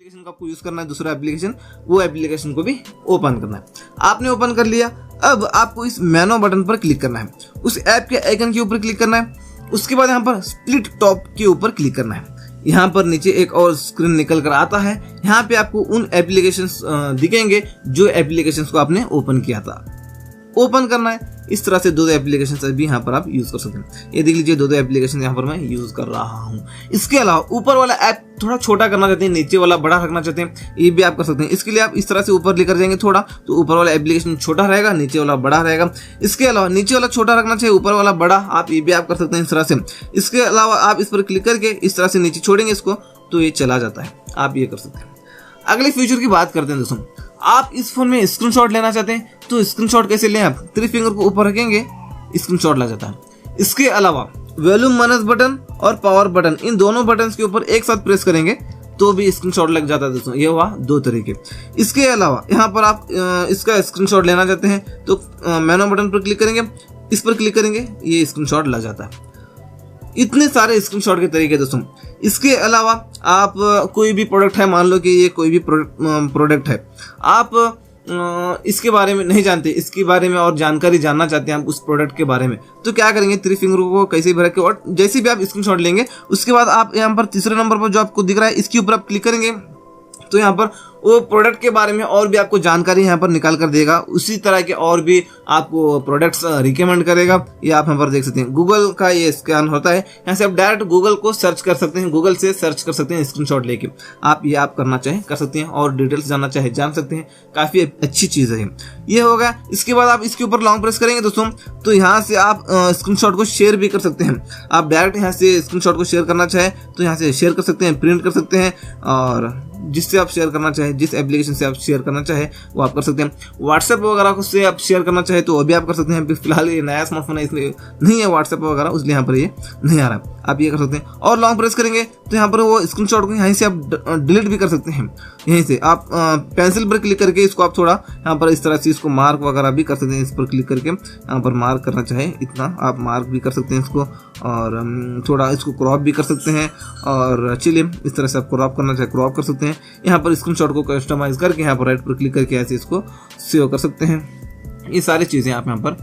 Application को आपको use करना है, दूसरा एप्लीकेशन, वो एप्लीकेशन को भी ओपन करना है। आपने ओपन कर लिया, अब आपको इस मेनू बटन पर क्लिक करना है, उस ऐप के आइकन के ऊपर क्लिक करना है, उसके बाद यहाँ पर स्प्लिट टॉप के ऊपर क्लिक करना है। यहाँ पर नीचे एक और स्क्रीन निकल कर आता है, यहाँ पे आपको उन एप्लीकेशंस दिखेंगे जो एप्लीकेशंस को आपने ओपन किया था, ओपन करना है। इस तरह से दो एप्लीकेशंस भी यहाँ पर आप यूज कर सकते हैं। ये देख लीजिए दो एप्लीकेशन यहाँ पर मैं यूज कर रहा हूँ। इसके अलावा ऊपर वाला ऐप थोड़ा छोटा करना चाहते हैं, नीचे वाला बड़ा रखना चाहते हैं, ये भी आप कर सकते हैं। इसके लिए आप इस तरह से ऊपर लेकर जाएंगे थोड़ा, तो ऊपर वाला एप्लीकेशन छोटा रहेगा, नीचे वाला बड़ा रहेगा। इसके अलावा नीचे वाला छोटा रखना चाहिए, ऊपर वाला बड़ा, आप ये भी आप कर सकते हैं इस तरह से। इसके अलावा आप इस पर क्लिक करके इस तरह से नीचे छोड़ेंगे इसको, तो ये चला जाता है, आप ये कर सकते हैं। अगले फीचर की बात करते हैं दोस्तों, आप इस फोन में स्क्रीनशॉट लेना चाहते हैं तो स्क्रीनशॉट कैसे लें? आप 3 फिंगर को ऊपर रखेंगे, स्क्रीनशॉट ला जाता है। इसके अलावा वॉल्यूम माइनस बटन और पावर बटन, इन दोनों बटन के ऊपर एक साथ प्रेस करेंगे तो भी स्क्रीनशॉट लग जाता है दोस्तों। ये हुआ 2 तरीके। इसके अलावा यहाँ पर आप इसका स्क्रीनशॉट लेना चाहते हैं तो मेनू बटन पर क्लिक करेंगे, इस पर क्लिक करेंगे, ये स्क्रीनशॉट लग जाता है। इतने सारे स्क्रीनशॉट के तरीके दोस्तों। इसके अलावा आप कोई भी प्रोडक्ट है, मान लो कि ये कोई भी प्रोडक्ट है, आप इसके बारे में नहीं जानते, इसके बारे में और जानकारी जानना चाहते हैं आप उस प्रोडक्ट के बारे में, तो क्या करेंगे? 3 फिंगर को कैसे भी रख के और जैसे भी आप स्क्रीनशॉट लेंगे, उसके बाद आप यहाँ पर तीसरे नंबर पर जो आपको दिख रहा है, इसके ऊपर आप क्लिक करेंगे तो यहाँ पर वो प्रोडक्ट के बारे में और भी आपको जानकारी यहाँ पर निकाल कर देगा। उसी तरह के और भी आपको प्रोडक्ट्स रिकमेंड करेगा। ये आप यहाँ पर देख सकते हैं, गूगल का ये स्कैन होता है, यहाँ से आप डायरेक्ट गूगल को सर्च कर सकते हैं, गूगल से सर्च कर सकते हैं स्क्रीनशॉट लेके। आप ये आप करना चाहें कर सकते हैं, और डिटेल्स जानना चाहे जान सकते हैं, काफ़ी अच्छी चीज़ है ये होगा। इसके बाद आप इसके ऊपर लॉन्ग प्रेस करेंगे दोस्तों, तो यहाँ से आप स्क्रीनशॉट को शेयर भी कर सकते हैं। आप डायरेक्ट यहाँ से स्क्रीनशॉट को शेयर करना चाहे तो यहाँ से शेयर कर सकते हैं, प्रिंट कर सकते हैं, और जिससे आप शेयर करना चाहे, जिस एप्लीकेशन से आप शेयर करना चाहे वो आप कर सकते हैं। व्हाट्सएप वगैरह से आप शेयर करना चाहे तो वो भी आप कर सकते हैं। फिलहाल ये नया स्मार्टफोन है इसलिए नहीं है व्हाट्सएप वगैरह, इसलिए यहाँ पर ये नहीं आ रहा है, आप ये कर सकते हैं। और लॉन्ग प्रेस करेंगे तो यहाँ पर वो स्क्रीनशॉट को यहाँ से आप डिलीट भी कर सकते हैं। यहीं से आप पेंसिल पर क्लिक करके इसको आप थोड़ा यहाँ पर इस तरह से इसको मार्क वगैरह भी कर सकते हैं। इस पर क्लिक करके यहाँ पर मार्क करना चाहे इतना आप मार्क भी कर सकते हैं इसको, और थोड़ा इसको क्रॉप भी कर सकते हैं। और चलिए इस तरह से आप क्रॉप करना चाहे क्रॉप कर सकते हैं। यहाँ पर स्क्रीनशॉट को कस्टमाइज करके यहाँ पर राइट पर क्लिक करके ऐसे इसको सेव कर सकते हैं। ये सारी चीज़ें आप यहाँ पर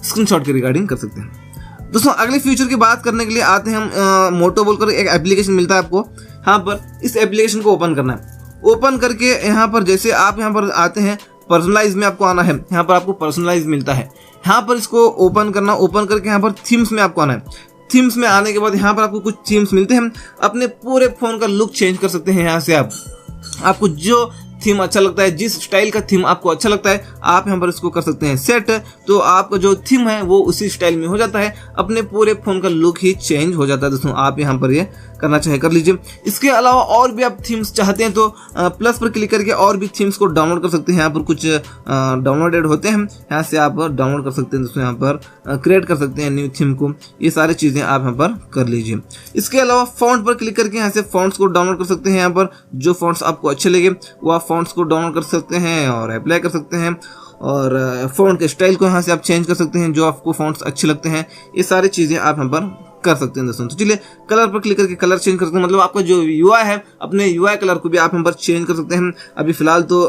स्क्रीनशॉट के रिगार्डिंग कर सकते हैं दोस्तों। अगले फीचर की बात करने के लिए आते हैं हम। मोटो बोलकर एक एप्लीकेशन मिलता है आपको, यहाँ पर इस एप्लीकेशन को ओपन करना है। ओपन करके यहाँ पर जैसे आप यहाँ पर आते हैं, पर्सनलाइज में आपको आना है, यहाँ पर आपको पर्सनलाइज मिलता है। यहाँ पर इसको ओपन करना, ओपन करके यहाँ पर थीम्स में आपको आना है। थीम्स में आने के बाद यहाँ पर आपको कुछ थीम्स मिलते हैं, अपने पूरे फोन का लुक चेंज कर सकते हैं। यहाँ से आपको जो थीम अच्छा लगता है, जिस स्टाइल का थीम आपको अच्छा लगता है, आप यहाँ पर इसको कर सकते हैं सेट, तो आपका जो थीम है वो उसी स्टाइल में हो जाता है, अपने पूरे फोन का लुक ही चेंज हो जाता है दोस्तों। आप यहाँ पर ये करना चाहे कर लीजिए। इसके अलावा और भी आप थीम्स चाहते हैं तो प्लस पर क्लिक करके और भी थीम्स को डाउनलोड कर सकते हैं। यहाँ पर कुछ डाउनलोडेड होते हैं, यहाँ से आप डाउनलोड कर सकते हैं दोस्तों। यहाँ पर क्रिएट कर सकते हैं न्यू थीम को, ये सारी चीज़ें आप यहाँ पर कर लीजिए। इसके अलावा फॉन्ट पर क्लिक करके यहाँ से फॉन्ट्स को डाउनलोड कर सकते हैं। यहाँ पर जो फॉन्ट्स आपको अच्छे लगे वो आप फॉन्ट्स को डाउनलोड कर सकते हैं और अप्लाई कर सकते हैं, और फॉन्ट के स्टाइल को यहाँ से आप चेंज कर सकते हैं, जो आपको फॉन्ट्स अच्छे लगते हैं। ये सारी चीज़ें आप यहाँ पर कर सकते हैं दोस्तों। तो चलिए कलर पर क्लिक करके कलर चेंज कर सकते हैं, मतलब आपका जो यूआई है अपने यूआई कलर को भी आप यहाँ पर चेंज कर सकते हैं। अभी फिलहाल तो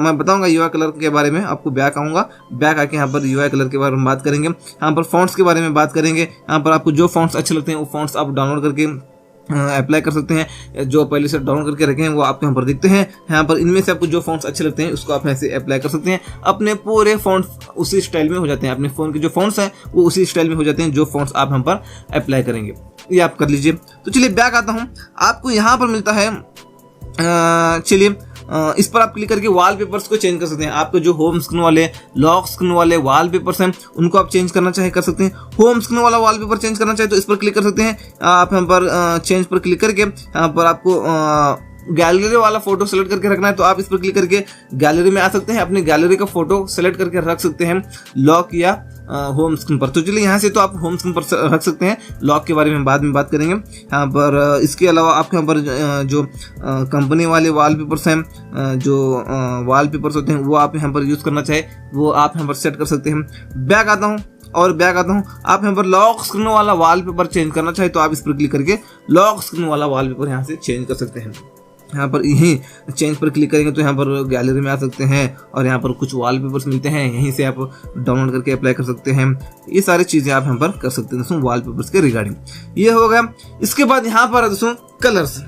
मैं बताऊंगा यूआई कलर के बारे में, आपको बैक आऊँगा, बैक आके यहाँ पर यूआई कलर के बारे में बात करेंगे। यहाँ पर फॉन्ट्स के बारे में बात करेंगे। यहाँ पर आपको जो फॉन्ट्स अच्छे लगते हैं वो फॉन्ट्स आप डाउनलोड करके अप्लाई कर सकते हैं। जो पहले से डाउनलोड करके रखे हैं वो आपको यहाँ पर दिखते हैं। यहाँ पर इनमें से आपको जो फॉन्ट्स अच्छे लगते हैं उसको आप ऐसे अप्लाई कर सकते हैं। अपने पूरे फॉन्ट्स उसी स्टाइल में हो जाते हैं, अपने फ़ोन के जो फॉन्ट्स हैं वो उसी स्टाइल में हो जाते हैं जो फॉन्ट्स आप यहाँ पर अप्लाई करेंगे, ये आप कर लीजिए। तो चलिए बैक आता हूँ, आपको यहाँ पर मिलता है, चलिए इस पर आप क्लिक करके वॉलपेपर्स को चेंज कर सकते हैं। आपके जो होम स्क्रीन वाले, लॉक स्क्रीन वाले वॉलपेपर्स हैं उनको आप चेंज करना चाहे कर सकते हैं। होम स्क्रीन वाला वॉलपेपर चेंज करना चाहे तो इस पर क्लिक कर सकते हैं। आप यहाँ पर चेंज पर क्लिक करके यहाँ पर आपको गैलरी वाला फोटो सेलेक्ट करके रखना है तो आप इस पर क्लिक करके गैलरी में आ सकते हैं, अपनी गैलरी का फोटो सेलेक्ट करके रख सकते हैं लॉक या होम स्क्रीन पर। तो चलिए यहाँ से तो आप होम स्क्रीन पर रख सकते हैं, लॉक के बारे में बाद में बात करेंगे यहाँ पर। इसके अलावा आप यहाँ पर जो कंपनी वाले वॉलपेपर्स हैं, जो वॉलपेपर्स होते हैं वो आप यहाँ पर यूज़ करना चाहे वो आप यहाँ पर सेट कर सकते हैं। बैक आता हूँ, आप यहाँ पर लॉक स्क्रीन वाला वॉलपेपर चेंज करना चाहे तो आप इस पर क्लिक करके लॉक स्क्रीन वाला वॉलपेपर यहाँ से चेंज कर सकते हैं। यहाँ पर यहीं चेंज पर क्लिक करेंगे तो यहाँ पर गैलरी में आ सकते हैं और यहाँ पर कुछ वॉलपेपर्स मिलते हैं, यहीं से आप डाउनलोड करके अप्लाई कर सकते हैं। ये सारी चीज़ें आप यहाँ पर कर सकते हैं दोस्तों वॉलपेपर्स के रिगार्डिंग। ये हो गया। इसके बाद यहाँ पर दोस्तों कलर्स,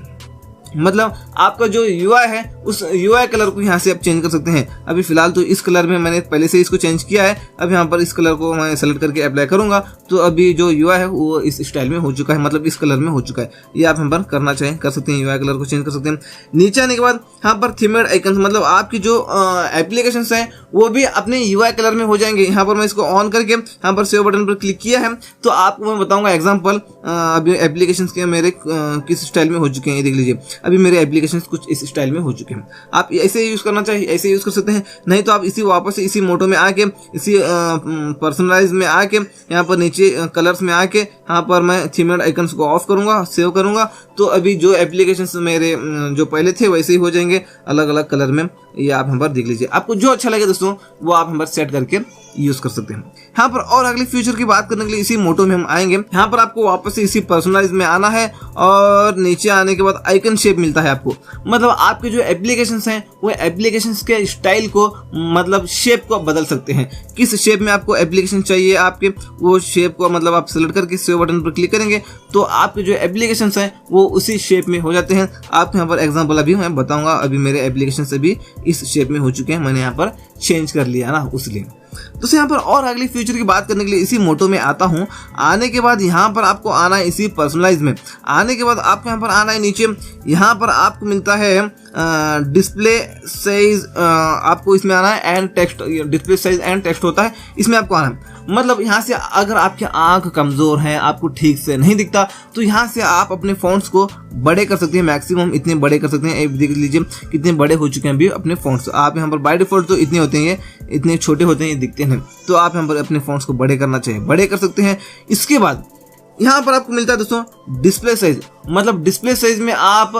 मतलब आपका जो UI है उस UI कलर को यहाँ से आप चेंज कर सकते हैं। अभी फिलहाल तो इस कलर में मैंने पहले से इसको चेंज किया है, अब यहाँ पर इस कलर को मैं सेलेक्ट करके अप्लाई करूंगा तो अभी जो UI है वो इस स्टाइल में हो चुका है, मतलब इस कलर में हो चुका है। ये आप यहाँ पर करना चाहें कर सकते हैं, UI कलर को चेंज कर सकते हैं। नीचे आने के बाद यहाँ पर थीमेड आइकन, मतलब आपकी जो एप्लीकेशन है वो भी अपने UI कलर में हो जाएंगे। यहाँ पर मैं इसको ऑन करके यहाँ पर सेव बटन पर क्लिक किया है तो आपको मैं बताऊंगा एग्जाम्पल अभी एप्लीकेशन के मेरे किस स्टाइल में हो चुके हैं। ये देख लीजिए अभी मेरे एप्लीकेशन कुछ इस स्टाइल में हो चुके हैं। आप ऐसे यूज करना चाहिए, ऐसे यूज कर सकते हैं, नहीं तो आप इसी वापस इसी मोटो में आके इसी पर्सनलाइज में आके यहाँ पर नीचे कलर्स में आके यहाँ पर मैं थीमेड आइकन्स को ऑफ करूंगा, सेव करूंगा तो अभी जो एप्लीकेशंस मेरे जो पहले थे वैसे ही हो जाएंगे अलग अलग कलर में। ये आप यहाँ पर देख लीजिए, आपको जो अच्छा लगे दोस्तों वो आप यहाँ पर सेट करके यूज कर सकते हैं। यहाँ पर और अगले फ्यूचर की बात करने के लिए इसी मोटो में हम आएंगे। यहाँ पर आपको वापस से इसी पर्सनलाइज में आना है और नीचे आने के बाद आइकन शेप मिलता है आपको, मतलब आपके जो एप्लीकेशंस हैं वो एप्लीकेशंस के स्टाइल को मतलब शेप को बदल सकते हैं। किस शेप में आपको एप्लीकेशन चाहिए आपके वो शेप को मतलब आप सेलेक्ट करके सेव बटन पर क्लिक करेंगे तो आपके जो एप्लीकेशंस हैं वो उसी शेप में हो जाते हैं। आपको यहाँ पर एग्जाम्पल अभी मैं बताऊंगा, अभी मेरे एप्लीकेशन से भी इस शेप में हो चुके हैं, मैंने यहाँ पर चेंज कर लिया ना उसलिए। तो यहाँ पर और अगली फ्यूचर की बात करने के लिए इसी मोटो में आता हूँ। आने के बाद यहाँ पर आपको आना है इसी पर्सनलाइज में, आने के बाद आपको यहाँ पर आना है नीचे, यहाँ पर आपको मिलता है डिस्प्ले साइज, आपको इसमें आना है and text, display size and text होता है, इसमें आपको आना है। मतलब यहाँ से अगर आपकी आंख कमजोर है, आपको ठीक से नहीं दिखता तो यहाँ से आप अपने फ़ॉन्ट्स को बड़े कर सकते हैं, मैक्सिमम इतने बड़े कर सकते हैं। देख लीजिए कितने बड़े हो चुके हैं अभी अपने फ़ॉन्ट्स। आप यहाँ पर बाय डिफॉल्ट तो इतने होते हैं, इतने छोटे होते हैं, ये दिखते हैं, तो आप यहाँ पर अपने फ़ॉन्ट्स को बड़े करना चाहिए, बड़े कर सकते हैं। इसके बाद यहाँ पर आपको मिलता है दोस्तों डिस्प्ले साइज, मतलब डिस्प्ले साइज में आप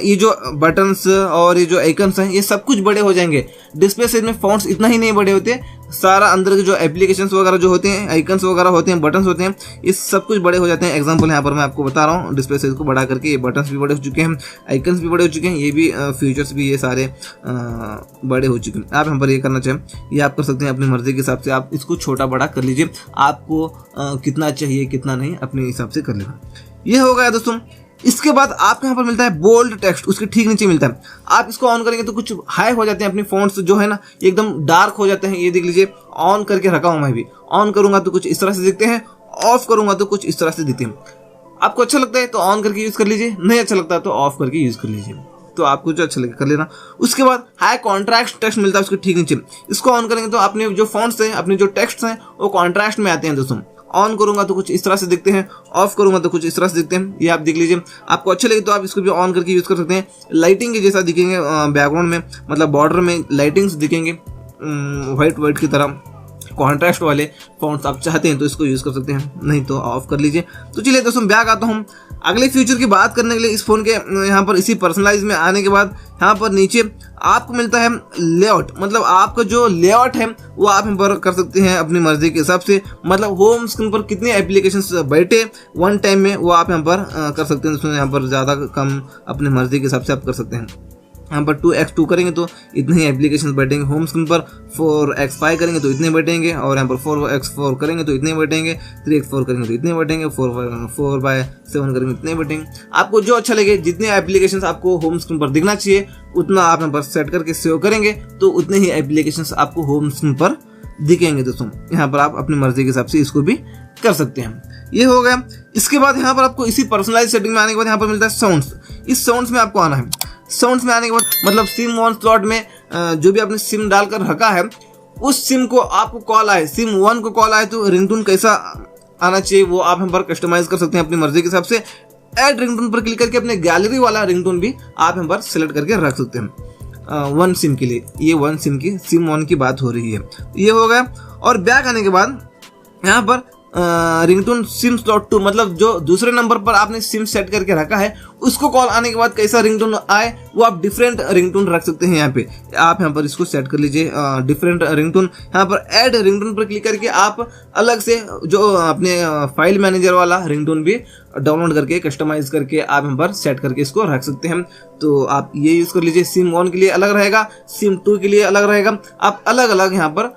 ये जो बटन्स और ये जो आइकन्स हैं ये सब कुछ बड़े हो जाएंगे। डिस्प्ले साइज में फॉन्ट्स इतना ही नहीं बड़े होते, सारा अंदर के जो एप्लीकेशंस वगैरह जो होते हैं, आइकन्स वगैरह होते हैं, बटन्स होते हैं, ये सब कुछ बड़े हो जाते हैं। एग्जांपल यहाँ पर मैं आपको बता रहा हूँ, डिस्प्ले साइज को बढ़ा करके ये बटन्स भी बड़े हो चुके हैं, आइकन्स भी बड़े हो चुके हैं, ये भी फीचर्स भी ये सारे बड़े हो चुके हैं। आप यहाँ पर ये करना चाहें ये आप कर सकते हैं अपनी मर्जी के हिसाब से, आप इसको छोटा बड़ा कर लीजिए, आपको कितना चाहिए कितना नहीं अपने हिसाब से कर लेना। ये हो गया दोस्तों। इसके बाद आपको यहाँ पर मिलता है बोल्ड टेक्स्ट, उसके ठीक नीचे मिलता है। आप इसको ऑन करेंगे तो कुछ हाई हो जाते हैं अपने फ़ॉन्ट्स जो है ना एकदम डार्क हो जाते हैं। ये देख लीजिए ऑन करके रखा हूँ मैं भी, ऑन करूंगा तो कुछ इस तरह से दिखते हैं, ऑफ करूंगा तो कुछ इस तरह से दिखते हैं। आपको अच्छा लगता है तो ऑन करके यूज कर लीजिए, नहीं अच्छा लगता तो ऑफ करके यूज कर लीजिए, तो आपको जो अच्छा लगे कर लेना। उसके बाद हाई कॉन्ट्रास्ट टेक्स्ट मिलता है उसके ठीक नीचे, इसको ऑन करेंगे तो अपने जो फॉन्ट्स हैं, अपने जो टेक्स्ट हैं वो कॉन्ट्रास्ट में आते हैं दोस्तों। ऑन करूंगा तो कुछ इस तरह से दिखते हैं, ऑफ करूंगा तो कुछ इस तरह से दिखते हैं। ये आप देख लीजिए, आपको अच्छे लगे तो आप इसको भी ऑन करके यूज कर सकते हैं। लाइटिंग के जैसा दिखेंगे बैकग्राउंड में, मतलब बॉर्डर में लाइटिंग्स दिखेंगे वाइट की तरह। कॉन्ट्रास्ट वाले फॉन्ट्स आप चाहते हैं तो इसको यूज कर सकते हैं, नहीं तो ऑफ कर लीजिए। तो चलिए दोस्तों बैक आता हूँ अगले फ्यूचर की बात करने के लिए। इस फोन के यहाँ पर इसी पर्सनलाइज में आने के बाद यहाँ पर नीचे आपको मिलता है लेआउट, मतलब आपका जो लेआउट है वो आप यहाँ पर कर सकते हैं अपनी मर्जी के हिसाब से। मतलब होम स्क्रीन पर कितने एप्लीकेशंस बैठे वन टाइम में वो आप यहाँ पर कर सकते हैं दोस्तों। यहाँ पर ज़्यादा कम अपनी मर्जी के हिसाब से आप कर सकते हैं। यहाँ पर 2x2 करेंगे तो इतने ही एप्लीकेशन बैठेंगे होम स्क्रीन पर, 4x5 करेंगे तो इतने बैठेंगे, और यहाँ पर 4x4 करेंगे तो इतने बैठेंगे, 3x4 करेंगे तो इतने बैठेंगे, 4x7 करेंगे इतने बैठेंगे। आपको जो अच्छा लगे, जितने एप्लीकेशंस आपको होम स्क्रीन पर दिखना चाहिए उतना आप यहाँ पर सेट करके सेव करेंगे तो उतने ही एप्लीकेशंस आपको होम स्क्रीन पर दिखेंगे दोस्तों। यहाँ पर आप अपनी मर्जी के हिसाब से इसको भी कर सकते हैं। ये हो गया। इसके बाद यहाँ पर आपको इसी पर्सनलाइज सेटिंग में आने के बाद यहाँ पर मिलता है साउंड्स। इस साउंड्स में आपको आना है। साउंड्स में आने के बाद मतलब सिम वन स्लॉट में जो भी आपने सिम डालकर रखा है उस सिम को आपको कॉल आए, सिम वन को कॉल आए तो रिंगटोन कैसा आना चाहिए वो आप यहाँ पर कस्टमाइज कर सकते हैं अपनी मर्जी के हिसाब से। ऐड रिंगटोन पर क्लिक करके अपने गैलरी वाला रिंगटोन भी आप यहाँ पर सिलेक्ट करके रख सकते हैं वन सिम के लिए। ये वन सिम की सिम वन की बात हो रही है। ये हो गया। और बैक आने के बाद यहाँ पर रिंगटोन सिम स्लॉट 2, मतलब जो दूसरे नंबर पर आपने सिम सेट करके रखा है उसको कॉल आने के बाद कैसा रिंगटोन आए वो आप डिफरेंट रिंगटोन रख सकते हैं। यहाँ पे आप यहाँ पर इसको सेट कर लीजिए डिफरेंट रिंगटोन। यहाँ पर ऐड रिंगटोन पर क्लिक करके आप अलग से जो अपने फाइल मैनेजर वाला रिंगटोन भी डाउनलोड करके कस्टमाइज करके आप यहाँ पर सेट करके इसको रख सकते हैं। तो आप ये यूज कर लीजिए। सिम 1 के लिए अलग रहेगा, सिम 2 के लिए अलग रहेगा। आप अलग अलग यहाँ पर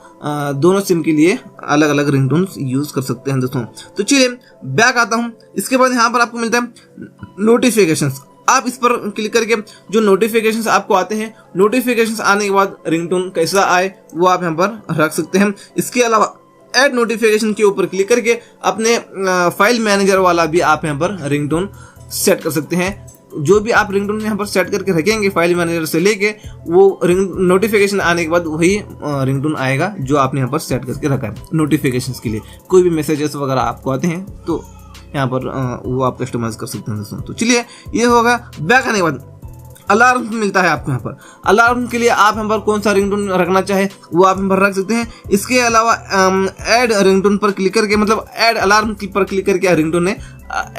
दोनों सिम के लिए अलग अलग रिंगटोन यूज कर सकते हैं दोस्तों। तो चलिए बैक आता हूँ। इसके बाद यहाँ पर आपको मिलता है नोटिफिकेशंस। आप इस पर क्लिक करके जो नोटिफिकेशंस आपको आते हैं, नोटिफिकेशंस आने के बाद रिंगटोन कैसा आए वो आप यहाँ पर रख सकते हैं। इसके अलावा ऐड नोटिफिकेशन के ऊपर क्लिक करके अपने फाइल मैनेजर वाला भी आप यहाँ पर रिंगटोन सेट कर सकते हैं। जो भी आप रिंगटोन यहाँ पर सेट करके रखेंगे फाइल मैनेजर से लेके, वो नोटिफिकेशन आने के बाद वही रिंगटोन आएगा जो आपने यहाँ पर सेट करके रखा है नोटिफिकेशंस के लिए। कोई भी मैसेजेस वगैरह आपको आते हैं तो यहाँ पर वो आप कस्टमाइज कर सकते हैं दोस्तों। तो चलिए ये होगा। बैक आने के बाद अलार्म मिलता है आपको। यहाँ पर अलार्म के लिए आप यहाँ पर कौन सा रिंगटोन रखना चाहे वो आप यहाँ पर रख सकते हैं। इसके अलावा ऐड रिंगटोन पर क्लिक करके, मतलब ऐड अलार्म पर क्लिक करके रिंगटोन है,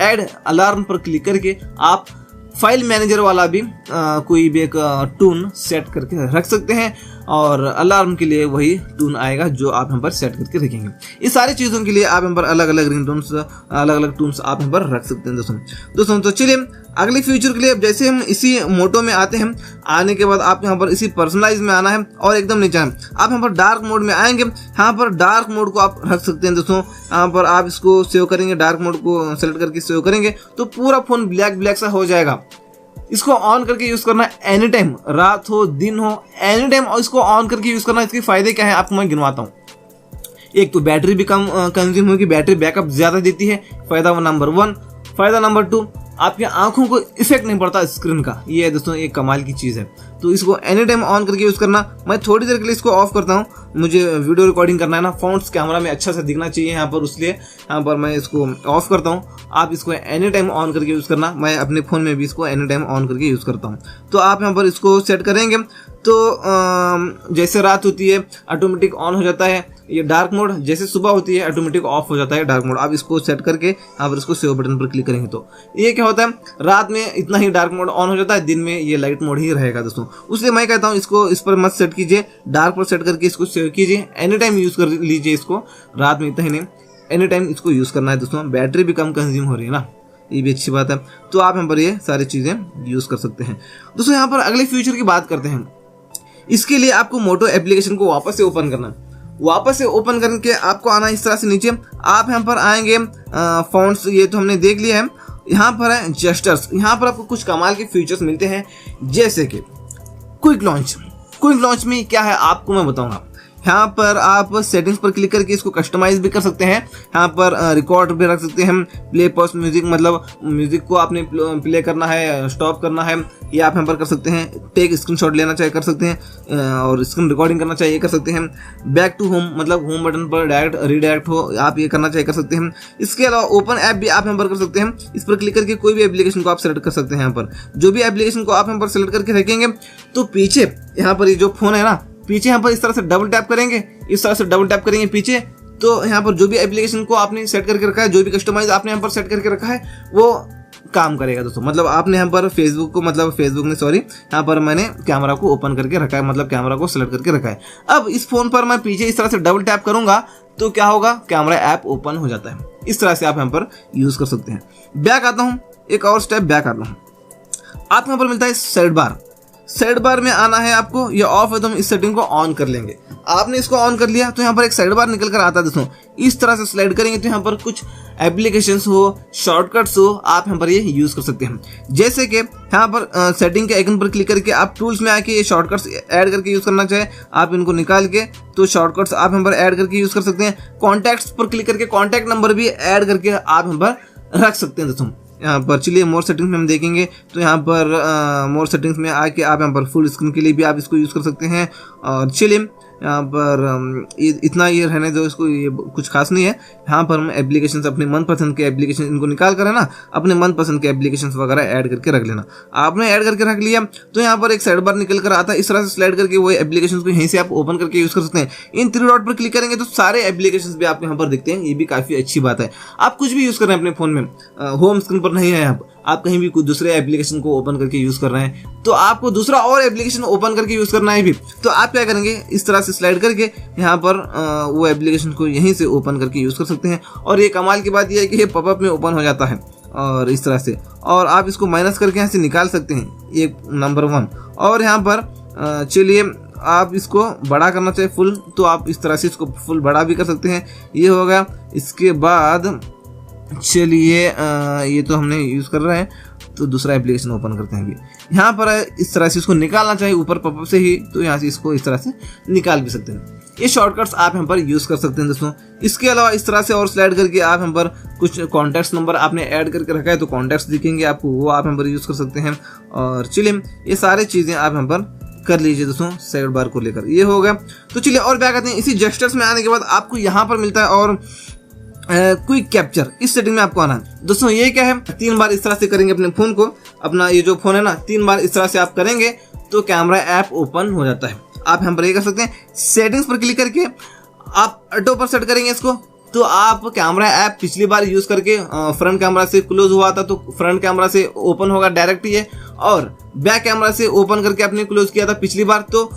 ऐड अलार्म पर क्लिक करके आप फाइल मैनेजर वाला भी कोई भी एक टून सेट करके रख सकते हैं और अलार्म के लिए वही टून आएगा जो आप यहाँ पर सेट करके रखेंगे। इस सारी चीज़ों के लिए आप यहाँ पर अलग अलग रिंगटोन्स, अलग अलग टून्स आप यहाँ पर रख सकते हैं दोस्तों। तो चलिए अगले फ्यूचर के लिए जैसे हम इसी मोटो में आते हैं, आने के बाद आप यहाँ पर इसी पर्सनलाइज में आना है और एकदम नीचे आप यहाँ पर डार्क मोड में आएंगे। यहाँ पर डार्क मोड को आप रख सकते हैं दोस्तों। यहाँ पर आप इसको सेव करेंगे, डार्क मोड को सेलेक्ट करके सेव करेंगे तो पूरा फोन ब्लैक ब्लैक सा हो जाएगा। इसको ऑन करके यूज करना है एनी टाइम, रात हो दिन हो एनी टाइम, और इसको ऑन करके यूज करना। इसके फायदे क्या है आपको मैं गिनवाता हूँ। एक तो बैटरी भी कम कंज्यूम होगी, बैटरी बैकअप ज्यादा देती है, फायदा नंबर 1। फायदा नंबर 2, आपकी आंखों को इफेक्ट नहीं पड़ता स्क्रीन का। ये है दोस्तों एक कमाल की चीज है। तो इसको एनी टाइम ऑन करके यूज करना। मैं थोड़ी देर के लिए इसको ऑफ करता हूँ, मुझे वीडियो रिकॉर्डिंग करना है ना, फ़ॉन्ट्स कैमरा में अच्छा सा दिखना चाहिए यहाँ पर, इसलिए यहाँ पर मैं इसको ऑफ करता हूँ। आप इसको एनी टाइम ऑन करके यूज़ करना। मैं अपने फ़ोन में भी इसको एनी टाइम ऑन करके यूज़ करता हूँ। तो आप यहाँ पर इसको सेट करेंगे तो जैसे रात होती है ऑटोमेटिक ऑन हो जाता है ये डार्क मोड, जैसे सुबह होती है ऑटोमेटिक ऑफ हो जाता है डार्क मोड। आप इसको सेट करके यहाँ पर इसको सेव बटन पर क्लिक करेंगे तो ये क्या होता है, रात में इतना ही डार्क मोड ऑन हो जाता है, दिन में ये लाइट मोड ही रहेगा दोस्तों। उसलिए मैं कहता हूँ इसको इस पर मत सेट कीजिए, डार्क पर सेट करके इसको सेव कीजिए, एनी टाइम यूज़ कर लीजिए इसको। रात में इतना ही नहीं, एनी टाइम इसको यूज़ करना है दोस्तों। बैटरी भी कम कंज्यूम हो रही है ना, ये भी अच्छी बात है। तो आप यहाँ पर ये सारी चीज़ें यूज़ कर सकते हैं दोस्तों। यहाँ पर अगले फीचर की बात करते हैं। इसके लिए आपको मोटो एप्लीकेशन को वापस से ओपन करना है। वापस से ओपन करके आपको आना इस तरह से नीचे। आप यहाँ पर आएंगे फॉन्ट्स, ये तो हमने देख लिया है। यहाँ पर है जेस्चर्स, यहाँ पर आपको कुछ कमाल के फीचर्स मिलते हैं जैसे कि क्विक लॉन्च। क्विक लॉन्च में क्या है आपको मैं बताऊंगा। यहाँ पर आप सेटिंग्स पर क्लिक करके इसको कस्टमाइज भी कर सकते हैं। यहाँ पर रिकॉर्ड भी रख सकते हैं, प्ले पॉज म्यूजिक, मतलब म्यूजिक को आपने प्ले करना है, स्टॉप करना है, ये आप यहाँ पर कर सकते हैं। टेक स्क्रीनशॉट लेना चाहिए कर सकते हैं, और स्क्रीन रिकॉर्डिंग करना चाहिए कर सकते हैं। बैक टू होम, मतलब होम बटन पर डायरेक्ट रीडायरेक्ट हो, आप ये करना चाहिए कर सकते हैं। इसके अलावा ओपन ऐप भी आप यहाँ पर कर सकते हैं। इस पर क्लिक करके कोई भी एप्लीकेशन को आप सेलेक्ट कर सकते हैं। यहाँ पर जो भी एप्लीकेशन को आप यहाँ पर सेलेक्ट करके रखेंगे तो पीछे यहाँ पर ये जो फोन है ना, पीछे यहाँ पर इस तरह से डबल टैप करेंगे, इस तरह से डबल टैप करेंगे पीछे, तो यहाँ पर जो भी एप्लीकेशन को आपने सेट करके रखा है, जो भी कस्टमाइज आपने यहाँ पर सेट करके रखा है वो काम करेगा दोस्तों। मतलब आपने यहाँ पर फेसबुक को, मतलब फेसबुक ने सॉरी, यहाँ पर मैंने कैमरा को ओपन करके रखा है, मतलब कैमरा को सेलेक्ट करके रखा है। अब इस फोन पर मैं पीछे इस तरह से डबल टैप करूंगा तो क्या होगा, कैमरा ऐप ओपन हो जाता है। इस तरह से आप यहाँ पर यूज कर सकते हैं। बैक आता हूँ, एक और स्टेप बैक आता हूँ। आप यहाँ पर मिलता है साइड बार। साइड बार में आना है आपको, ये ऑफ है तो हम इस सेटिंग को ऑन कर लेंगे। आपने इसको ऑन कर लिया तो यहाँ पर एक साइड बार निकल कर आता है दोस्तों। इस तरह से स्लाइड करेंगे तो यहाँ पर कुछ एप्लीकेशंस हो, शॉर्टकट्स हो, आप यहाँ पर ये यूज कर सकते हैं। जैसे कि यहाँ पर सेटिंग के आइकन पर क्लिक करके आप टूल्स में आके ये शॉर्टकट्स ऐड करके यूज करना चाहे, आप इनको निकाल के तो शॉर्टकट्स आप यहाँ पर ऐड करके यूज कर सकते हैं। कॉन्टैक्ट्स पर क्लिक करके कॉन्टैक्ट नंबर भी ऐड करके आप यहाँ पर रख सकते हैं दोस्तों। यहाँ पर चलिए मोर सेटिंग्स में हम देखेंगे तो यहाँ पर मोर सेटिंग्स में आके आप यहाँ पर फुल स्क्रीन के लिए भी आप इसको यूज़ कर सकते हैं। और चलिए यहाँ पर इतना ये रहने दो, इसको ये कुछ खास नहीं है। यहाँ पर हम एप्लीकेशंस अपने मनपसंद के एप्लीकेशन इनको निकाल कर है ना, अपने मनपसंद के एप्लीकेशंस वगैरह ऐड करके रख लेना। आपने ऐड करके रख लिया तो यहाँ पर एक साइड बार निकल कर आता है। इस तरह से स्लाइड करके वो एप्लीकेशंस को यहीं से आप ओपन करके यूज़ कर सकते हैं। इन 3 डॉट पर क्लिक करेंगे तो सारे एप्लीकेशंस भी आपको यहाँ पर दिखते हैं, ये भी काफ़ी अच्छी बात है। आप कुछ भी यूज़ कर रहे हैं अपने फ़ोन में, होम स्क्रीन पर नहीं है, यहाँ पर आप कहीं भी कोई दूसरे एप्लीकेशन को ओपन करके यूज कर रहे हैं, तो आपको दूसरा और एप्लीकेशन ओपन करके यूज करना है भी, तो आप क्या करेंगे, इस तरह से स्लाइड करके यहाँ पर वो एप्लीकेशन को यहीं से ओपन करके यूज कर सकते हैं। और ये कमाल की बात यह है कि ये पॉपअप में ओपन हो जाता है और इस तरह से, और आप इसको माइनस करके यहाँ से निकाल सकते हैं, ये नंबर 1। और यहाँ पर चलिए आप इसको बड़ा करना चाहिए फुल, तो आप इस तरह से इसको फुल बड़ा भी कर सकते हैं। ये हो गया। इसके बाद चलिए ये तो हमने यूज़ कर रहे हैं, तो दूसरा एप्लीकेशन ओपन करते हैं। अभी यहाँ पर इस तरह से इसको निकालना चाहिए ऊपर पॉपअप से ही, तो यहाँ से इसको इस तरह से निकाल भी सकते हैं। ये शॉर्टकट्स आप यहाँ पर यूज़ कर सकते हैं दोस्तों। इसके अलावा इस तरह से और स्लाइड करके आप यहाँ पर कुछ कॉन्टैक्ट्स नंबर आपने ऐड करके रखा है, तो कॉन्टैक्ट्स दिखेंगे आपको, वो आप यहाँ पर यूज़ कर सकते हैं। और चलिए ये सारी चीज़ें आप यहाँ पर कर लीजिए दोस्तों साइड बार को लेकर। ये हो गया। तो चलिए और क्या कहते हैं, इसी जेस्चर्स में आने के बाद आपको यहाँ पर मिलता है और क्विक कैप्चर, इस सेटिंग में आपको आना है दोस्तों। ये क्या है, 3 बार इस तरह से करेंगे अपने फोन को, अपना ये जो फोन है ना, 3 बार इस तरह से आप करेंगे तो कैमरा ऐप ओपन हो जाता है। आप यहाँ पर ये कर सकते हैं, सेटिंग्स पर क्लिक करके आप ऑटो पर सेट करेंगे इसको, तो आप कैमरा ऐप पिछली बार यूज करके फ्रंट कैमरा से क्लोज हुआ था, तो फ्रंट कैमरा से ओपन होगा डायरेक्ट ये, और बैक कैमरा से ओपन करके आपने क्लोज किया था पिछली बार, तो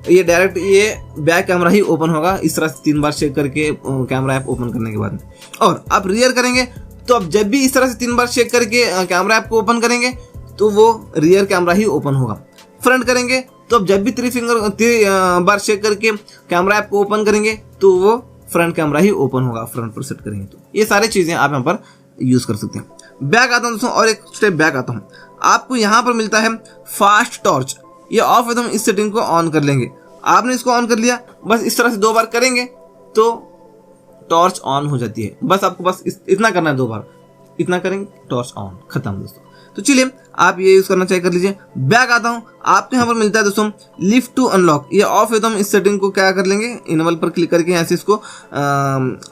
ये डायरेक्ट ये बैक कैमरा ही ओपन होगा। इस तरह से 3 बार चेक करके कैमरा ऐप ओपन करने के बाद। और आप रियर करेंगे, तो आप जब भी इस तरह से 3 बार चेक करके कैमरा ऐप को ओपन करेंगे तो वो रियर कैमरा ही ओपन होगा। फ्रंट करेंगे, तो आप जब भी 3 बार चेक करके कैमरा ऐप को ओपन करेंगे तो वो फ्रंट कैमरा ही ओपन होगा, फ्रंट पर सेट करेंगे। तो ये सारी चीजें आप यहाँ पर यूज कर सकते हैं। बैक आता हूँ दोस्तों, और एक स्टेप बैक आता हूँ। आपको यहाँ पर मिलता है फास्ट टॉर्च, ये ऑफ है तो हम इस सेटिंग को ऑन कर लेंगे। आपने इसको ऑन कर लिया, बस इस तरह से 2 बार करेंगे तो टॉर्च ऑन हो जाती है। बस आपको बस इतना करना है, 2 बार इतना करेंगे, टॉर्च ऑन, खत्म दोस्तों। तो चलिए आप ये यूज करना चाहिए कर लीजिए। बैक आता हूँ, आपको यहाँ पर मिलता है दोस्तों लिफ्ट टू अनलॉक, ये ऑफ है तो हम इस सेटिंग को क्या कर लेंगे, इनेबल पर क्लिक करके यहाँ से इसको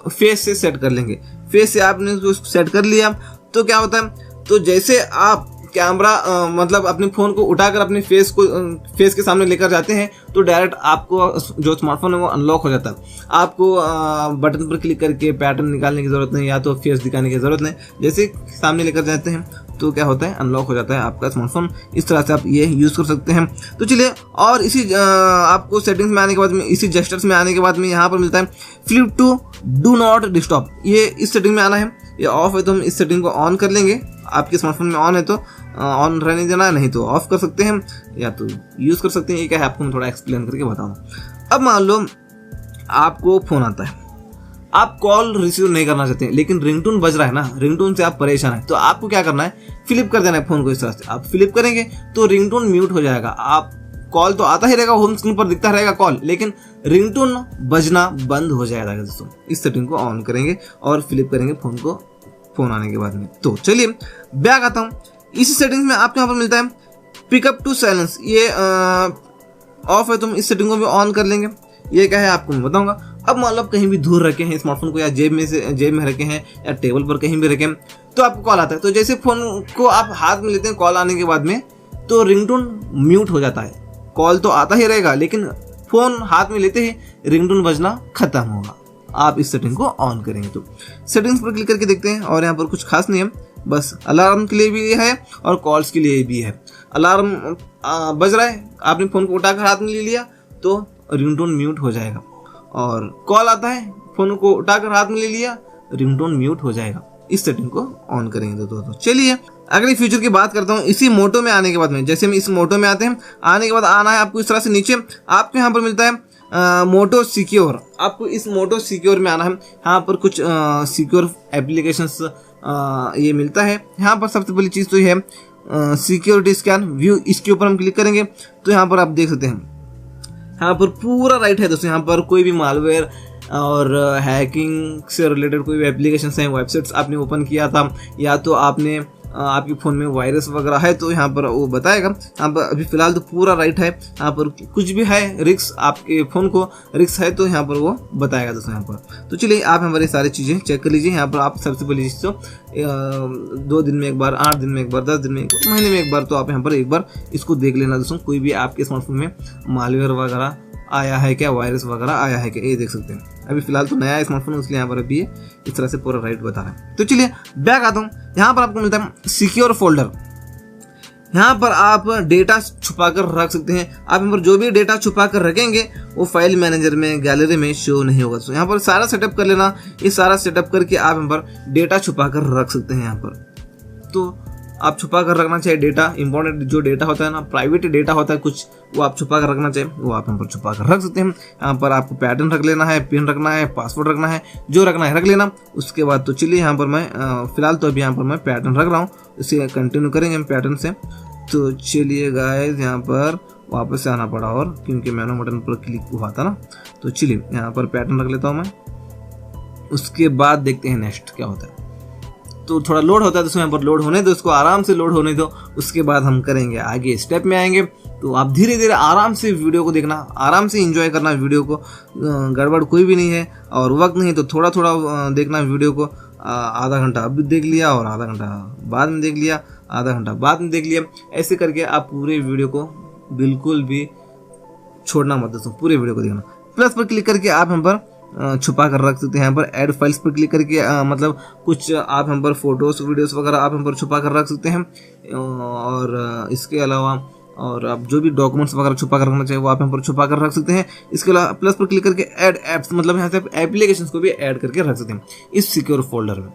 फेस से सेट कर लेंगे। फेस से आपने इसको सेट कर लिया तो क्या होता है, तो जैसे आप कैमरा मतलब अपने फोन को उठाकर अपने फेस के सामने लेकर जाते हैं, तो डायरेक्ट आपको जो स्मार्टफोन है वो अनलॉक हो जाता है। आपको बटन पर क्लिक करके पैटर्न निकालने की जरूरत नहीं, या तो फेस दिखाने की जरूरत नहीं, जैसे सामने लेकर जाते हैं तो क्या होता है, अनलॉक हो जाता है आपका स्मार्टफोन। इस तरह से आप ये यूज कर सकते हैं। तो चलिए, और इसी आपको सेटिंग्स में आने के बाद में, इसी जेस्चर्स में आने के बाद में यहाँ पर मिलता है flip to do not disturb, ये इस सेटिंग में आना है। ये ऑफ है तो हम इस सेटिंग को ऑन कर लेंगे। आपके स्मार्टफोन में ऑन है तो ऑन रहने देना है, नहीं तो ऑफ कर सकते हैं या तो यूज कर सकते हैं। ये क्या है आपको मैं थोड़ा एक्सप्लेन करके बताऊँ। अब मान लो आपको फोन आता है, आप कॉल रिसीव नहीं करना चाहते हैं, लेकिन रिंगटोन बज रहा है ना, रिंगटोन से आप परेशान हैं, तो आपको क्या करना है, फ्लिप कर देना है फोन को। इस तरह से आप फ्लिप करेंगे तो रिंगटोन म्यूट हो जाएगा। आप कॉल तो आता ही रहेगा, होम स्क्रीन पर दिखता रहेगा कॉल, लेकिन रिंगटोन बजना बंद हो जाएगा दोस्तों। इस सेटिंग को ऑन करेंगे और फ्लिप करेंगे फोन को, फोन आने के बाद में। तो चलिए बैक आता हूँ। इसी सेटिंग्स में आपको यहाँ पर मिलता है पिकअप टू साइलेंस, ये ऑफ है तो हम इस सेटिंग को भी ऑन कर लेंगे। ये क्या है आपको मैं बताऊंगा। अब मान लो आप कहीं भी दूर रखे हैं स्मार्टफोन को, या जेब में रखे हैं, या टेबल पर कहीं भी रखे हैं, तो आपको कॉल आता है। तो जैसे फोन को आप हाथ में लेते हैं कॉल आने के बाद में, तो रिंगटोन म्यूट हो जाता है। कॉल तो आता ही रहेगा, लेकिन फोन हाथ में लेते ही रिंगटोन बजना खत्म होगा। आप इस सेटिंग को ऑन करेंगे। तो सेटिंग्स पर क्लिक करके देखते हैं, और यहाँ पर कुछ खास नहीं है, बस अलार्म के लिए भी है और कॉल्स के लिए भी है। अलार्म बज रहा है, आपने फोन को उठाकर हाथ में ले लिया तो रिंगटोन म्यूट हो जाएगा, और कॉल आता है, फोन को उठाकर हाथ में ले लिया, रिंगटोन म्यूट हो जाएगा। इस सेटिंग को ऑन करेंगे दोस्तों। चलिए अगली फीचर की बात करता हूँ। इसी मोटो में आने के बाद में, जैसे हम इस मोटो में आते हैं, आने के बाद आना है आपको इस तरह से नीचे, आपको यहाँ पर मिलता है मोटो सिक्योर। आपको इस मोटो सिक्योर में आना है। यहाँ पर कुछ सिक्योर एप्लीकेशंस ये मिलता है। यहाँ पर सबसे पहली चीज़ तो ये है सिक्योरिटी स्कैन व्यू। इसके ऊपर हम क्लिक करेंगे तो यहाँ पर आप देख सकते हैं, यहाँ पर पूरा राइट है दोस्तों। यहाँ पर कोई भी मालवेयर और हैकिंग से रिलेटेड कोई भी एप्लीकेशन हैं, वेबसाइट्स आपने ओपन किया था, या तो आपने आपके फ़ोन में वायरस वगैरह है, तो यहाँ पर वो बताएगा। यहाँ पर अभी फ़िलहाल तो पूरा राइट है। यहाँ पर कुछ भी है रिस्क, आपके फ़ोन को रिस्क है तो यहाँ पर वो बताएगा दोस्तों यहाँ पर। तो चलिए आप हमारी सारी चीज़ें चेक कर लीजिए। यहाँ पर आप सबसे पहली चीज़ तो 2 दिन में एक बार, 8 दिन में एक बार, 10 दिन में एक बार, महीने में एक बार, तो आप यहाँ पर एक बार इसको देख लेना दोस्तों। कोई भी आपके स्मार्टफोन में मालवेयर वगैरह आया है क्या, वायरस वगैरह आया है क्या, ये देख सकते हैं। अभी फिलहाल तो नया स्मार्टफोन, इसलिए यहाँ पर अभी इस तरह से पूरा राइट बता रहा है। तो चलिए बैक आता हूँ, यहाँ पर आपको मिलता है सिक्योर फोल्डर। यहाँ पर आप डेटा छुपा कर रख सकते हैं। आप यहाँ पर जो भी डेटा छुपा कर रखेंगे वो फाइल मैनेजर में, गैलरी में शो नहीं होगा। तो यहाँ पर सारा सेटअप कर लेना। ये सारा सेटअप करके आप यहाँ पर डेटा छुपा कर रख सकते हैं। यहाँ पर तो आप छुपा कर रखना चाहिए डेटा। इंपॉर्टेंट जो डेटा होता है ना, प्राइवेट डेटा होता है कुछ, वो आप छुपा कर रखना चाहिए, वो आप यहाँ पर छुपा कर रख सकते हैं। यहाँ पर आपको पैटर्न रख लेना है, पिन रखना है, पासवर्ड रखना है, जो रखना है रख लेना। उसके बाद तो चलिए यहाँ पर मैं फिलहाल तो अभी यहाँ पर मैं पैटर्न रख रहा हूँ, इसे कंटिन्यू करेंगे हम पैटर्न से। तो चलिए गाइस, यहाँ पर वापस से आना पड़ा, और क्योंकि मैनो बटन पर क्लिक हुआ था ना। तो चलिए यहाँ पर पैटर्न रख लेता हूँ मैं। उसके बाद देखते हैं नेक्स्ट क्या होता है। तो थोड़ा लोड होता है, तो यहाँ पर लोड होने दो, उसको आराम से लोड होने दो। उसके बाद हम करेंगे आगे, स्टेप में आएंगे। तो आप धीरे धीरे आराम से वीडियो को देखना, आराम से एंजॉय करना वीडियो को। गड़बड़ कोई भी नहीं है, और वक्त नहीं तो थोड़ा थोड़ा देखना वीडियो को। आधा घंटा अब देख लिया, और आधा घंटा बाद में देख लिया, आधा घंटा बाद में देख लिया। ऐसे करके आप पूरे वीडियो को बिल्कुल भी छोड़ना मत दोस्तों, पूरे वीडियो को देखना। प्लस पर क्लिक करके आप हम पर छुपा कर रख सकते हैं। यहाँ पर ऐड फाइल्स पर क्लिक करके मतलब कुछ आप हम पर फोटोज वीडियोस वगैरह आप हम पर छुपा कर रख सकते हैं। और इसके अलावा और आप जो भी डॉक्यूमेंट्स वगैरह छुपा कर रखना चाहिए वो आप यहाँ पर छुपा कर रख सकते हैं। इसके अलावा प्लस पर क्लिक करके ऐड एप्स, मतलब यहाँ से आप एप्लीकेशंस को भी ऐड करके रख सकते हैं इस सिक्योर फोल्डर में।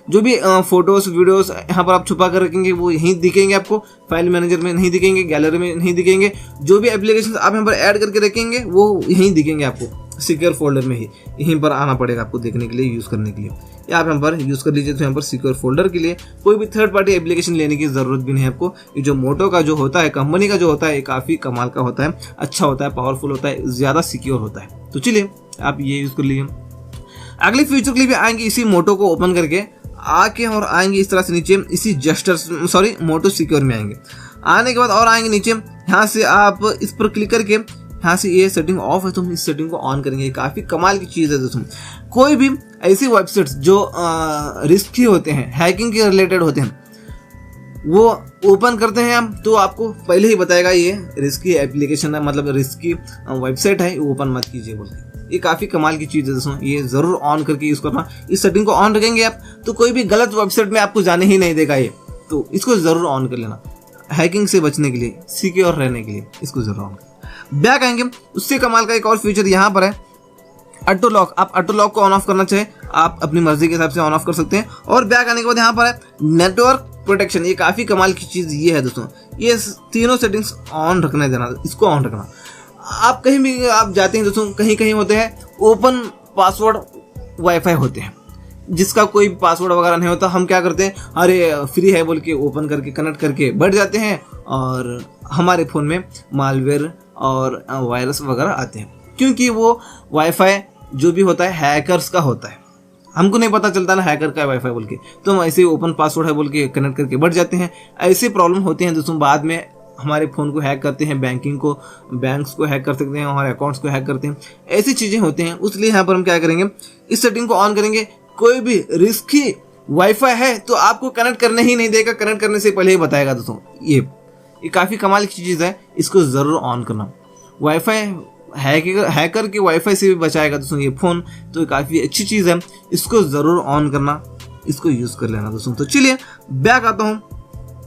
जो भी फोटोज वीडियोस यहाँ पर आप छुपा कर रखेंगे वो यहीं दिखेंगे आपको, फाइल मैनेजर में नहीं दिखेंगे, गैलरी में नहीं दिखेंगे। जो भी एप्लीकेशन आप यहाँ पर ऐड करके रखेंगे वो यहीं दिखेंगे आपको, सिक्योर फोल्डर में ही। यहीं पर आना पड़ेगा आपको देखने के लिए, यूज़ करने के लिए। या आप यहाँ पर यूज़ कर लीजिए। तो यहाँ पर सिक्योर फोल्डर के लिए कोई भी थर्ड पार्टी एप्लीकेशन लेने की ज़रूरत भी नहीं है आपको। ये जो मोटो का जो होता है, कंपनी का जो होता है, ये काफ़ी कमाल का होता है, अच्छा होता है, पावरफुल होता है, ज़्यादा सिक्योर होता है। तो चलिए आप ये यूज़ कर लीजिए। अगले फ्यूचर के लिए भी आएंगे इसी मोटो को ओपन करके आके, और आएंगे इस तरह से नीचे इसी जस्टर मोटो सिक्योर में आएंगे। आने के बाद और आएंगे नीचे, यहाँ से आप इस पर क्लिक करके यहाँ से ये सेटिंग ऑफ है तो हम इस सेटिंग को ऑन करेंगे। काफ़ी कमाल की चीज़ है दोस्तों। कोई भी ऐसी वेबसाइट्स जो रिस्की होते हैं, हैकिंग के रिलेटेड होते हैं, वो ओपन करते हैं हम तो आपको पहले ही बताएगा ये रिस्की एप्लीकेशन है, मतलब रिस्की वेबसाइट है, ओपन मत कीजिए बोलते हैं। ये काफ़ी कमाल की चीज़ है दोस्तों, ये ज़रूर ऑन करके यूज़ करना। इस सेटिंग को ऑन रखेंगे आप तो कोई भी गलत वेबसाइट में आपको जाने ही नहीं देगा ये। तो इसको ज़रूर ऑन कर लेना, हैकिंग से बचने के लिए, सिक्योर रहने के लिए इसको ज़रूर ऑन करना। बैक आएंगे, उससे कमाल का एक और फीचर यहाँ पर है ऑटो लॉक। आप ऑटो लॉक को ऑन ऑफ करना चाहे आप अपनी मर्जी के हिसाब से ऑन ऑफ कर सकते हैं। और बैक आने के बाद यहाँ पर है नेटवर्क प्रोटेक्शन। ये काफ़ी कमाल की चीज़ ये है दोस्तों, ये तीनों सेटिंग्स ऑन रखना देना, इसको ऑन रखना। आप कहीं भी आप जाते हैं दोस्तों, कहीं कहीं होते हैं ओपन पासवर्ड वाईफाई होते हैं, जिसका कोई पासवर्ड वगैरह नहीं होता। हम क्या करते हैं, अरे फ्री है बोल के ओपन करके कनेक्ट करके बैठ जाते हैं, और हमारे फ़ोन में मालवेयर और वायरस वगैरह आते हैं, क्योंकि वो वाईफाई जो भी होता है हैकर्स का होता है। हमको नहीं पता चलता ना हैकर का वाईफाई बोल के, तो हम ऐसे ही ओपन पासवर्ड है बोल के कनेक्ट करके बैठ जाते हैं। ऐसे प्रॉब्लम होते हैं दोस्तों, बाद में हमारे फ़ोन को हैक करते हैं, बैंकिंग को, बैंक्स को हैक कर सकते हैं, हमारे अकाउंट्स को हैक करते हैं, ऐसी चीज़ें होती हैं। इसलिए यहाँ पर हम क्या करेंगे, इस सेटिंग को ऑन करेंगे। कोई भी रिस्की वाईफाई है तो आपको कनेक्ट करने ही नहीं देगा, कनेक्ट करने से पहले ही बताएगा दोस्तों। ये काफ़ी कमाल की चीज़ है, इसको ज़रूर ऑन करना। वाईफाई हैकर के वाईफाई से भी बचाएगा दोस्तों ये फ़ोन, तो ये काफ़ी अच्छी चीज़ है, इसको ज़रूर ऑन करना, इसको यूज़ कर लेना दोस्तों। तो चलिए बैक आता हूँ।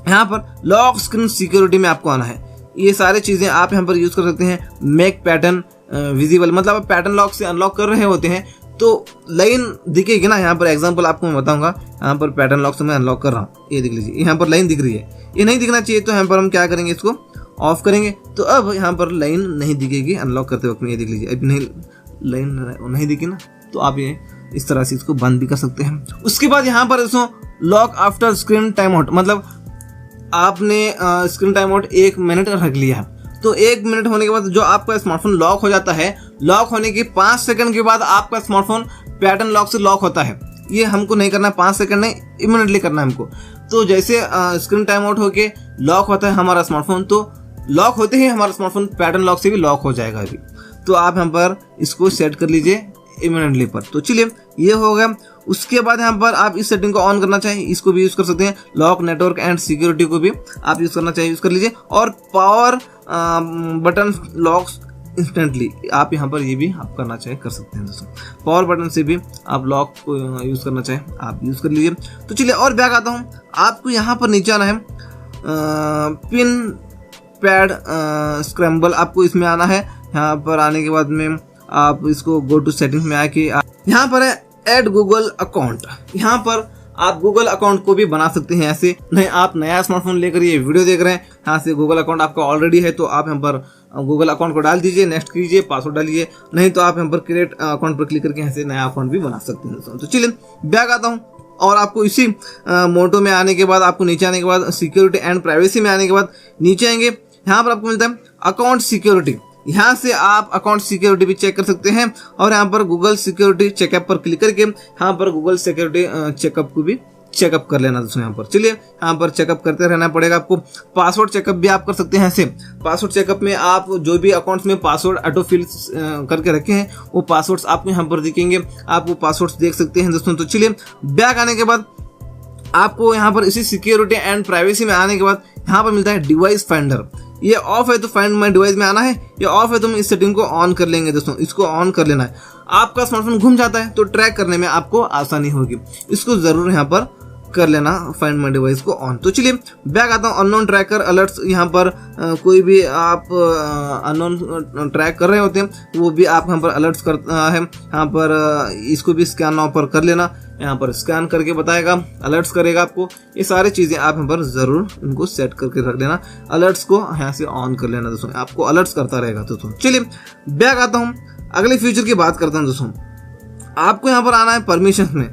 यहाँ पर लॉक स्क्रीन सिक्योरिटी में आपको आना है। ये सारी चीज़ें आप यहाँ पर यूज़ कर सकते हैं। मेक पैटर्न विजिबल, मतलब आप पैटर्न लॉक से अनलॉक कर रहे होते हैं तो लाइन दिखेगी ना। यहाँ पर एग्जांपल आपको मैं बताऊंगा, यहाँ पर पैटर्न लॉक से मैं अनलॉक कर रहा हूँ, ये देख लीजिए, यहाँ पर लाइन दिख रही है, ये नहीं दिखना चाहिए। तो यहाँ पर हम क्या करेंगे, इसको ऑफ करेंगे, तो अब यहाँ पर लाइन नहीं दिखेगी अनलॉक करते वक्त में। ये देख लीजिए, अभी नहीं लाइन नहीं दिखी ना, तो आप ये इस तरह से इसको बंद भी कर सकते हैं। उसके बाद यहाँ पर दोस्तों lock after screen time out, मतलब आपने स्क्रीन टाइम आउट 1 मिनट रख लिया है, तो 1 मिनट होने के बाद जो आपका स्मार्टफोन लॉक हो जाता है, लॉक होने के 5 सेकंड के बाद आपका स्मार्टफोन पैटर्न लॉक से लॉक होता है। ये हमको नहीं करना, 5 सेकंड नहीं, इमीडिएटली करना है हमको। तो जैसे स्क्रीन टाइम आउट होके लॉक होता है हमारा स्मार्टफोन, तो लॉक होते ही हमारा स्मार्टफोन पैटर्न लॉक से भी लॉक हो जाएगा अभी। तो आप यहाँ पर इसको सेट कर लीजिए इमीडिएटली पर। तो चलिए ये हो गया। उसके बाद यहाँ पर आप इस सेटिंग को ऑन करना चाहिए, इसको भी यूज़ कर सकते हैं। लॉक नेटवर्क एंड सिक्योरिटी को भी आप यूज़ करना चाहिए, यूज़ कर लीजिए। और पावर बटन लॉक्स इंस्टेंटली आप यहाँ पर ये भी आप करना चाहे कर सकते हैं दोस्तों। पावर बटन से भी आप लॉक को यूज़ करना चाहे आप यूज़ कर लीजिए। तो चलिए और बैक आता हूँ। आपको यहाँ पर नीचे आना है, पिन पैड स्क्रैम्बल, आपको इसमें आना है। यहाँ पर आने के बाद में आप इसको गो टू सेटिंग्स में आके यहाँ पर है ऐड गूगल अकाउंट। यहाँ पर आप गूगल अकाउंट को भी बना सकते हैं। ऐसे नहीं आप नया स्मार्टफोन लेकर ये वीडियो देख रहे हैं, यहाँ से गूगल अकाउंट आपका ऑलरेडी है तो आप यहाँ पर गूगल अकाउंट को डाल दीजिए, नेक्स्ट कीजिए, पासवर्ड डालिए। नहीं तो आप यहाँ पर क्रिएट अकाउंट पर क्लिक करके यहाँ से नया अकाउंट भी बना सकते हैं। तो चलिए बैक आता हूँ और आपको इसी मोटो में आने के बाद, आपको नीचे आने के बाद, सिक्योरिटी एंड प्राइवेसी में आने के बाद नीचे आएंगे, यहाँ पर आपको मिलता है अकाउंट सिक्योरिटी। यहाँ से आप अकाउंट सिक्योरिटी भी चेक कर सकते हैं और यहाँ पर गूगल सिक्योरिटी चेकअप पर क्लिक करके यहाँ पर गूगल सिक्योरिटी चेकअप को भी चेकअप कर लेना दोस्तों। यहाँ पर चलिए यहाँ पर चेकअप करते रहना पड़ेगा आपको। पासवर्ड चेकअप भी आप कर सकते हैं। ऐसे पासवर्ड चेकअप में आप जो भी अकाउंट्स में पासवर्ड ऑटो फिल करके रखे हैं वो पासवर्ड्स आपको यहाँ पर दिखेंगे, आप वो पासवर्ड्स देख सकते हैं दोस्तों। तो चलिए बैक आने के बाद आपको यहाँ पर इसी सिक्योरिटी एंड प्राइवेसी में आने के बाद यहाँ पर मिलता है डिवाइस फाइंडर। ये ऑफ है तो फाइंड माय डिवाइस में आना है, ये ऑफ है तो हम इस सेटिंग को ऑन कर लेंगे दोस्तों। इसको ऑन कर लेना है। आपका स्मार्टफोन घूम जाता है तो ट्रैक करने में आपको आसानी होगी, इसको जरूर यहाँ पर कर लेना, फाइंड माय डिवाइस को ऑन। तो चलिए बैक आता हूँ। अननोन ट्रैकर अलर्ट्स, यहाँ पर कोई भी आप अननोन ट्रैक कर रहे होते हैं वो भी आप यहाँ पर अलर्ट्स करता है। यहाँ पर इसको भी स्कैन नाउ पर कर लेना, यहाँ पर स्कैन करके बताएगा, अलर्ट्स करेगा आपको। ये सारी चीज़ें आप यहाँ पर ज़रूर इनको सेट करके रख लेना, अलर्ट्स को यहाँ से ऑन कर लेना दोस्तों, आपको अलर्ट्स करता रहेगा दोस्तों। चलिए बैक आता हूँ, अगले फीचर की बात करता हूँ दोस्तों। आपको यहाँ पर आना है परमिशंस में।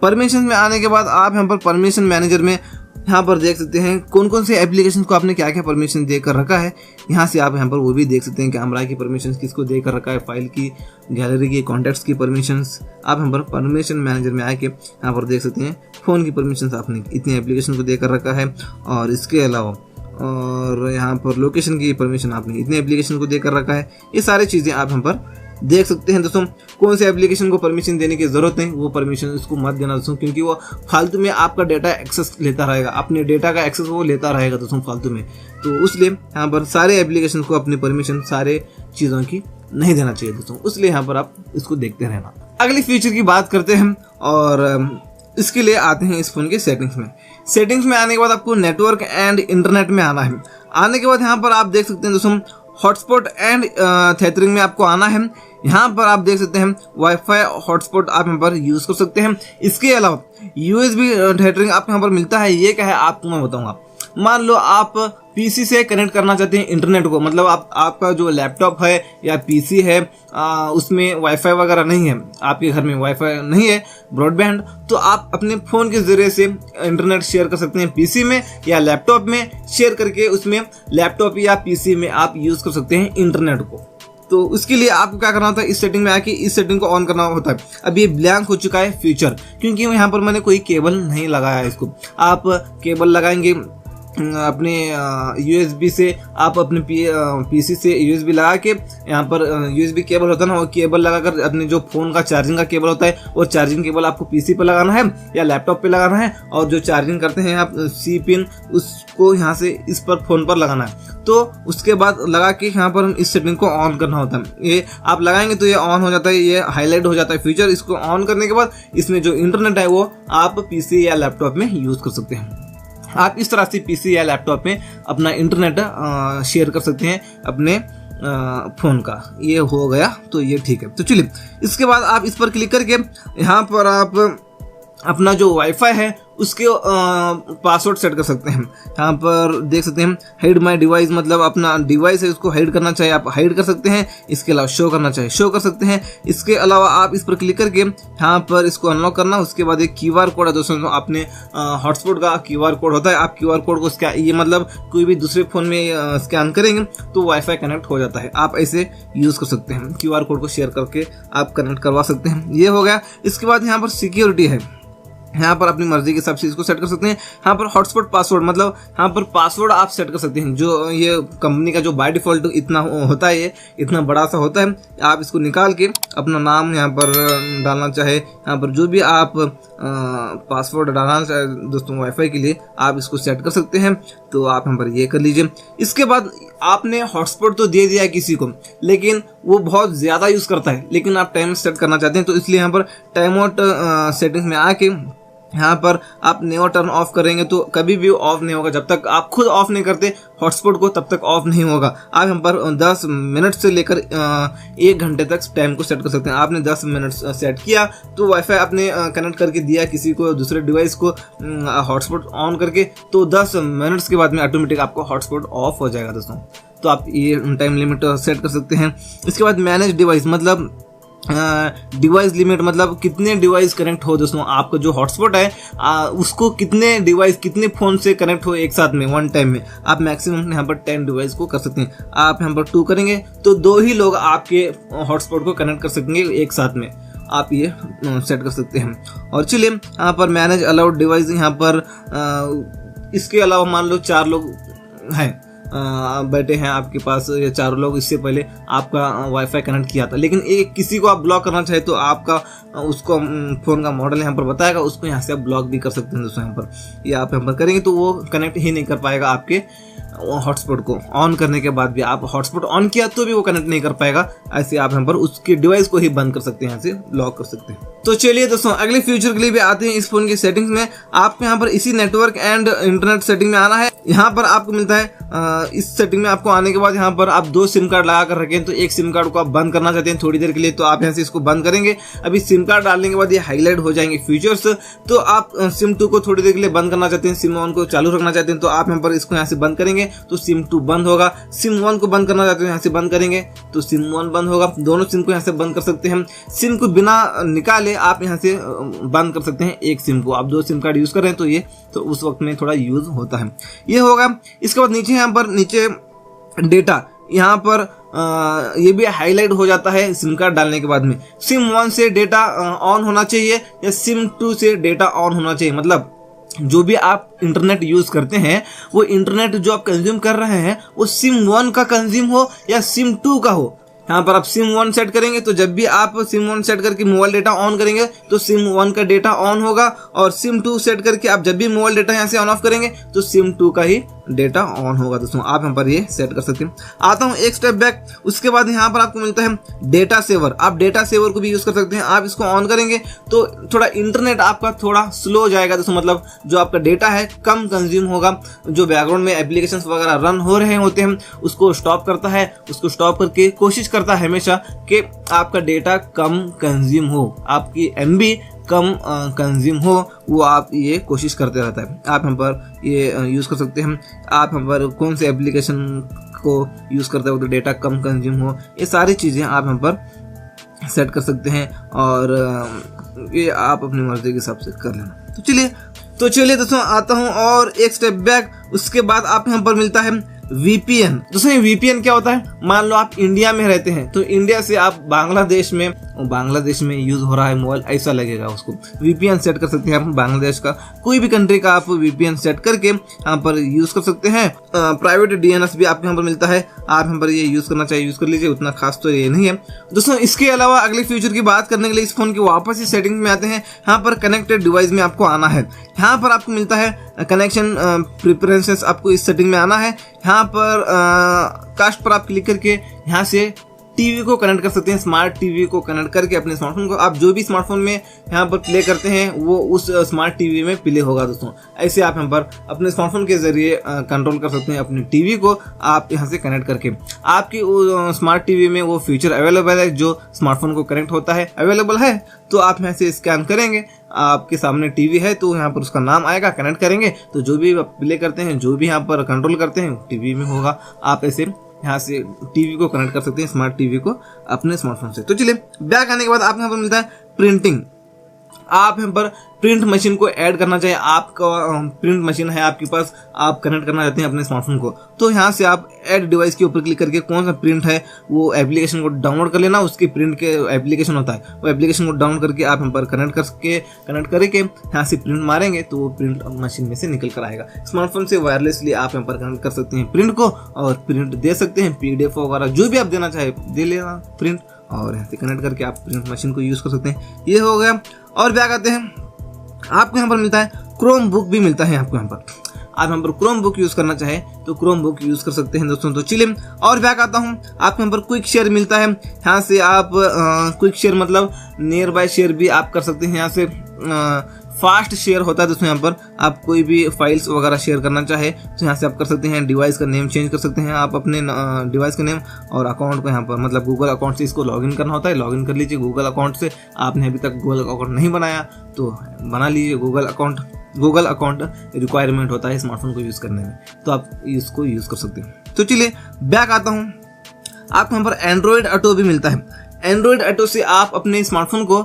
परमिशन में आने के बाद आप यहाँ पर परमिशन मैनेजर में यहाँ पर देख सकते हैं कौन कौन से एप्लीकेशन को आपने क्या क्या परमिशन देकर रखा है। यहाँ से आप यहाँ पर वो भी देख सकते हैं, कैमरा की परमिशन किसको देकर रखा है, फाइल की, गैलरी की, कॉन्टैक्ट्स की परमिशंस। आप यहाँ पर परमिशन मैनेजर में आके यहाँ पर देख सकते हैं फ़ोन की परमिशंस आपने इतनी एप्लीकेशन को देकर रखा है, और इसके अलावा और यहाँ पर लोकेशन की परमिशन आपने इतने एप्लीकेशन को देकर रखा है। ये सारी चीज़ें आप यहाँ पर देख सकते हैं दोस्तों। कौन से एप्लीकेशन को परमिशन देने की जरूरत है वो परमिशन इसको मत देना दोस्तों, क्योंकि वो फालतू में आपका डेटा एक्सेस लेता रहेगा, अपने डेटा का एक्सेस वो लेता रहेगा दोस्तों फालतू में। तो इसलिए यहाँ पर सारे एप्लीकेशन को अपनी परमिशन सारे चीज़ों की नहीं देना चाहिए दोस्तों, इसलिए यहाँ पर आप इसको देखते रहना। अगली फीचर की बात करते हैं और इसके लिए आते हैं इस फोन के सेटिंग्स में। सेटिंग्स में आने के बाद आपको नेटवर्क एंड इंटरनेट में आना है। आने के बाद यहाँ पर आप देख सकते हैं दोस्तों हॉटस्पॉट एंड थेथरिंग में आपको आना है। यहाँ पर आप देख सकते हैं वाईफाई हॉटस्पॉट आप यहाँ पर यूज कर सकते हैं। इसके अलावा यूएसबी थेथरिंग आपको यहाँ पर मिलता है। ये क्या है आपको मैं बताऊंगा। मान लो आप पीसी से कनेक्ट करना चाहते हैं इंटरनेट को, मतलब आपका जो लैपटॉप है या पीसी है उसमें वाईफाई वगैरह नहीं है, आपके घर में वाईफाई नहीं है ब्रॉडबैंड, तो आप अपने फ़ोन के ज़रिए से इंटरनेट शेयर कर सकते हैं पीसी में या लैपटॉप में, शेयर करके उसमें लैपटॉप या पीसी में आप यूज़ कर सकते हैं इंटरनेट को। तो उसके लिए आपको क्या करना होता है, इस सेटिंग में आके इस सेटिंग को ऑन करना होता है। अब ये ब्लैंक हो चुका है फीचर, क्योंकि यहाँ पर मैंने कोई केबल नहीं लगाया है इसको। आप केबल लगाएंगे अपने यूएसबी से, आप अपने पीसी से यूएसबी लगा के, यहाँ पर यूएसबी केबल होता है ना, वो केबल लगाकर अपने जो फ़ोन का चार्जिंग का केबल होता है वो चार्जिंग केबल आपको पीसी पे लगाना है या लैपटॉप पे लगाना है, और जो चार्जिंग करते हैं आप सी पिन उसको यहाँ से इस पर फ़ोन पर लगाना है। तो उसके बाद लगा के यहाँ पर इस सेटिंग को ऑन करना होता है। ये आप लगाएंगे तो ये ऑन हो जाता है, ये हाईलाइट हो जाता है फीचर। इसको ऑन करने के बाद इसमें जो इंटरनेट है वो आप पीसी या लैपटॉप में यूज़ कर सकते हैं। आप इस तरह से पीसी या लैपटॉप में अपना इंटरनेट शेयर कर सकते हैं अपने फ़ोन का। ये हो गया तो ये ठीक है। तो चलिए इसके बाद आप इस पर क्लिक करके यहाँ पर आप अपना जो वाईफाई है उसके पासवर्ड सेट कर सकते हैं। यहाँ पर देख सकते हैं हाइड माय डिवाइस, मतलब अपना डिवाइस है उसको हाइड करना चाहिए, आप हाइड कर सकते हैं। इसके अलावा शो करना चाहिए, शो कर सकते हैं। इसके अलावा आप इस पर क्लिक करके यहाँ पर इसको अनलॉक करना। उसके बाद एक क्यूआर कोड है दोस्तों, अपने हॉटस्पॉट का क्यूआर कोड होता है। आप क्यूआर कोड को स्कैन, ये मतलब कोई भी दूसरे फ़ोन में स्कैन करेंगे तो वाईफाई कनेक्ट हो जाता है। आप ऐसे यूज़ कर सकते हैं, क्यूआर कोड को शेयर करके आप कनेक्ट करवा सकते हैं। ये हो गया। इसके बाद यहाँ पर सिक्योरिटी है, यहाँ पर अपनी मर्जी के हिसाब से इसको सेट कर सकते हैं। यहाँ पर हॉटस्पॉट पासवर्ड, मतलब यहाँ पर पासवर्ड आप सेट कर सकते हैं। जो ये कंपनी का जो बाय डिफ़ॉल्ट इतना होता है, ये इतना बड़ा सा होता है, आप इसको निकाल के अपना नाम यहाँ पर डालना चाहे, यहाँ पर जो भी आप पासवर्ड डालना चाहे दोस्तों वाईफाई के लिए, आप इसको सेट कर सकते हैं। तो आप यहाँ पर ये कर लीजिए। इसके बाद आपने हॉटस्पॉट तो दे दिया है किसी को, लेकिन वो बहुत ज़्यादा यूज़ करता है, लेकिन आप टाइम सेट करना चाहते हैं, तो इसलिए यहाँ पर टाइम आउट सेटिंग्स में आके यहाँ पर आप नेवर टर्न ऑफ करेंगे तो कभी भी ऑफ नहीं होगा। जब तक आप खुद ऑफ नहीं करते हॉटस्पॉट को तब तक ऑफ नहीं होगा। आप यहाँ पर 10 मिनट से लेकर 1 घंटे तक टाइम को सेट कर सकते हैं। आपने 10 मिनट सेट किया तो वाईफाई आपने कनेक्ट करके दिया किसी को, दूसरे डिवाइस को हॉटस्पॉट ऑन करके, तो 10 मिनट्स के बाद में ऑटोमेटिक आपको हॉटस्पॉट ऑफ हो जाएगा दोस्तों। तो आप ये टाइम लिमिट सेट कर सकते हैं। इसके बाद मैनेज डिवाइस, मतलब डिवाइस लिमिट, मतलब कितने डिवाइस कनेक्ट हो दोस्तों। आपका जो हॉटस्पॉट है उसको कितने डिवाइस, कितने फ़ोन से कनेक्ट हो एक साथ में, वन टाइम में। आप मैक्सिमम यहाँ पर 10 डिवाइस को कर सकते हैं। आप यहाँ पर 2 करेंगे तो 2 ही लोग आपके हॉटस्पॉट को कनेक्ट कर सकेंगे एक साथ में। आप ये सेट कर सकते हैं। और चलिए यहाँ पर मैनेज अलाउड डिवाइस, यहाँ पर इसके अलावा मान लो 4 लोग हैं बैठे हैं आपके पास, ये 4 लोग इससे पहले आपका वाईफाई कनेक्ट किया था, लेकिन एक किसी को आप ब्लॉक करना चाहे तो आपका उसको फ़ोन का मॉडल यहाँ पर बताएगा, उसको यहाँ से आप ब्लॉक भी कर सकते हैं दोस्तों। यहाँ पर ये आप यहाँ पर करेंगे तो वो कनेक्ट ही नहीं कर पाएगा आपके हॉटस्पॉट को। ऑन करने के बाद भी आप हॉटस्पॉट ऑन किया तो भी वो कनेक्ट नहीं कर पाएगा। ऐसे आप यहाँ पर उसके डिवाइस को ही बंद कर सकते हैं, यहाँ से ब्लॉक कर सकते हैं। तो चलिए दोस्तों अगले फ्यूचर के लिए भी आते हैं इस फोन की सेटिंग्स में। आपको यहाँ पर इसी नेटवर्क एंड इंटरनेट सेटिंग में आना है। यहाँ पर आपको मिलता है इस सेटिंग में आपको आने के बाद यहाँ पर आप 2 सिम कार्ड लगा कर रखें, तो एक सिम कार्ड को आप बंद करना चाहते हैं थोड़ी देर के लिए, तो आप यहाँ से इसको बंद करेंगे। अभी सिम कार्ड डालने के बाद ये हाईलाइट हो जाएंगे फीचर्स। तो आप सिम 2 को थोड़ी देर के लिए बंद करना चाहते हैं, सिम 1 को चालू रखना चाहते हैं, तो आप यहाँ पर इसको यहाँ से बंद करेंगे तो सिम 2 बंद होगा। सिम 1 को बंद करना चाहते हैं, यहाँ से बंद करेंगे तो सिम 1 बंद होगा। दोनों सिम को यहाँ से बंद कर सकते हैं। सिम को बिना निकाले आप यहाँ से बंद कर सकते हैं एक सिम को। आप 2 सिम कार्ड यूज कर रहे हैं तो ये तो उस वक्त में थोड़ा यूज होता है, ये होगा। इसके बाद नीचे यहाँ पर नीचे डेटा, यहाँ पर ये भी हाईलाइट हो जाता है सिम कार्ड डालने के बाद में। सिम 1 से डेटा ऑन होना चाहिए या सिम 2 से डेटा ऑन होना चाहिए, मतलब जो भी आप इंटरनेट यूज करते हैं वो इंटरनेट जो आप कंज्यूम कर रहे हैं वो सिम 1 का कंज्यूम हो या सिम 2 का हो। यहाँ पर आप सिम 1 सेट करेंगे तो जब भी आप सिम 1 सेट करके मोबाइल डेटा ऑन करेंगे तो सिम 1 का डेटा ऑन होगा, और सिम 2 सेट करके आप जब भी मोबाइल डेटा यहाँ से ऑन ऑफ करेंगे तो सिम 2 का ही डेटा ऑन होगा दोस्तों। आप यहाँ पर ये सेट कर सकते हैं। आता हूँ एक स्टेप बैक, उसके बाद यहाँ पर आपको मिलता है डेटा सेवर। आप डेटा सेवर को भी यूज कर सकते हैं। आप इसको ऑन करेंगे तो थोड़ा इंटरनेट आपका थोड़ा स्लो हो जाएगा दोस्तों, मतलब जो आपका डेटा है कम कंज्यूम होगा। जो बैकग्राउंड में एप्लीकेशन वगैरह रन हो रहे होते हैं उसको स्टॉप करता है, उसको स्टॉप करके कोशिश करता है हमेशा कि आपका डेटा कम कंज्यूम हो, आपकी MB कम कंज्यूम हो, वो आप ये कोशिश करते रहता है। आप यहाँ पर ये यूज़ कर सकते हैं। आप यहाँ पर कौन से एप्लीकेशन को यूज़ करते हो तो डेटा कम कंज्यूम हो, ये सारी चीज़ें आप यहाँ पर सेट कर सकते हैं, और ये आप अपनी मर्जी के हिसाब से कर लेना। तो चलिए दोस्तों आता हूँ और एक स्टेप बैक, उसके बाद आप यहाँ पर मिलता है VPN। दोस्तों ये VPN क्या होता है, मान लो आप इंडिया में रहते हैं तो इंडिया से आप बांग्लादेश में यूज हो रहा है मोबाइल, ऐसा लगेगा उसको। VPN सेट कर सकते हैं आप, बांग्लादेश का कोई भी कंट्री का आप VPN सेट करके यहाँ पर यूज कर सकते हैं। प्राइवेट DNS भी आपको यहाँ पर मिलता है, आप यहाँ पर ये यूज करना चाहिए यूज कर लीजिए, उतना खास तो ये नहीं है दोस्तों। इसके अलावा अगले फ्यूचर की बात करने के लिए इस फोन की वापस ही सेटिंग में आते हैं। यहाँ पर कनेक्टेड डिवाइस में आपको आना है। यहाँ पर आपको मिलता है कनेक्शन प्रेफरेंसेस, आपको इस सेटिंग में आना है। यहाँ पर कास्ट पर आप क्लिक करके यहाँ से टीवी को कनेक्ट कर सकते हैं। स्मार्ट टीवी को कनेक्ट करके अपने स्मार्टफोन को, आप जो भी स्मार्टफोन में यहाँ पर प्ले करते हैं वो उस स्मार्ट टीवी में प्ले होगा दोस्तों। ऐसे आप यहाँ पर अपने स्मार्टफोन के जरिए कंट्रोल कर सकते हैं अपनी टीवी को, आप यहाँ से कनेक्ट करके। आपकी स्मार्ट टीवी में वो फीचर अवेलेबल है जो स्मार्टफोन को कनेक्ट होता है, अवेलेबल है। तो आप यहाँ से स्कैन करेंगे, आपके सामने टीवी है तो यहाँ पर उसका नाम आएगा, कनेक्ट करेंगे तो जो भी प्ले करते हैं, जो भी यहाँ पर कंट्रोल करते हैं टीवी में होगा। आप ऐसे यहाँ से टीवी को कनेक्ट कर सकते हैं, स्मार्ट टीवी को अपने स्मार्टफोन से। तो चलिए बैक आने के बाद आपको यहाँ पर मिलता है प्रिंटिंग। आप यहाँ पर प्रिंट मशीन को ऐड करना चाहिए। आपका प्रिंट मशीन है आपके पास, आप कनेक्ट करना चाहते हैं अपने स्मार्टफोन को, तो यहाँ से आप ऐड डिवाइस के ऊपर क्लिक करके कौन सा प्रिंट है वो एप्लीकेशन को डाउनलोड कर लेना। उसकी प्रिंट के एप्लीकेशन होता है, वो एप्लीकेशन को डाउनलोड करके आप यहाँ पर कनेक्ट करके यहाँ से प्रिंट मारेंगे तो वो प्रिंट मशीन में से निकल कर आएगा। स्मार्टफोन से वायरलेसली आप यहाँ पर कनेक्ट कर सकते हैं प्रिंट को और प्रिंट दे सकते हैं। PDF वगैरह जो भी आप देना चाहे दे लेना प्रिंट, और यहाँ से कनेक्ट करके आप प्रिंट मशीन को यूज कर सकते हैं। ये हो गया। और बैक आते हैं, आपको यहाँ पर मिलता है क्रोम बुक भी मिलता है। आपको यहाँ पर आप यहाँ पर क्रोम बुक यूज करना चाहे तो क्रोम बुक यूज कर सकते हैं दोस्तों। तो चलिए और बैक आता हूँ, आपको यहाँ पर क्विक शेयर मिलता है। यहाँ से आप क्विक शेयर मतलब नियर बाय शेयर भी आप कर सकते हैं। यहाँ से फास्ट शेयर होता है दोस्तों। यहाँ पर आप कोई भी फाइल्स वगैरह शेयर करना चाहे तो यहाँ से आप कर सकते हैं। डिवाइस का नेम चेंज कर सकते हैं आप अपने डिवाइस का नेम और अकाउंट को यहाँ पर मतलब गूगल अकाउंट से इसको लॉगिन करना होता है। लॉगिन कर लीजिए गूगल अकाउंट से। आपने अभी तक गूगल अकाउंट नहीं बनाया तो बना लीजिए Google account. Google account requirement होता है स्मार्टफोन को यूज़ करने में, तो आप इसको यूज़ कर सकते हैं। तो चलिए बैक आता हूँ, आपको यहाँ पर एंड्रॉयड ऑटो भी मिलता है। एंड्रॉयड ऑटो से आप अपने स्मार्टफोन को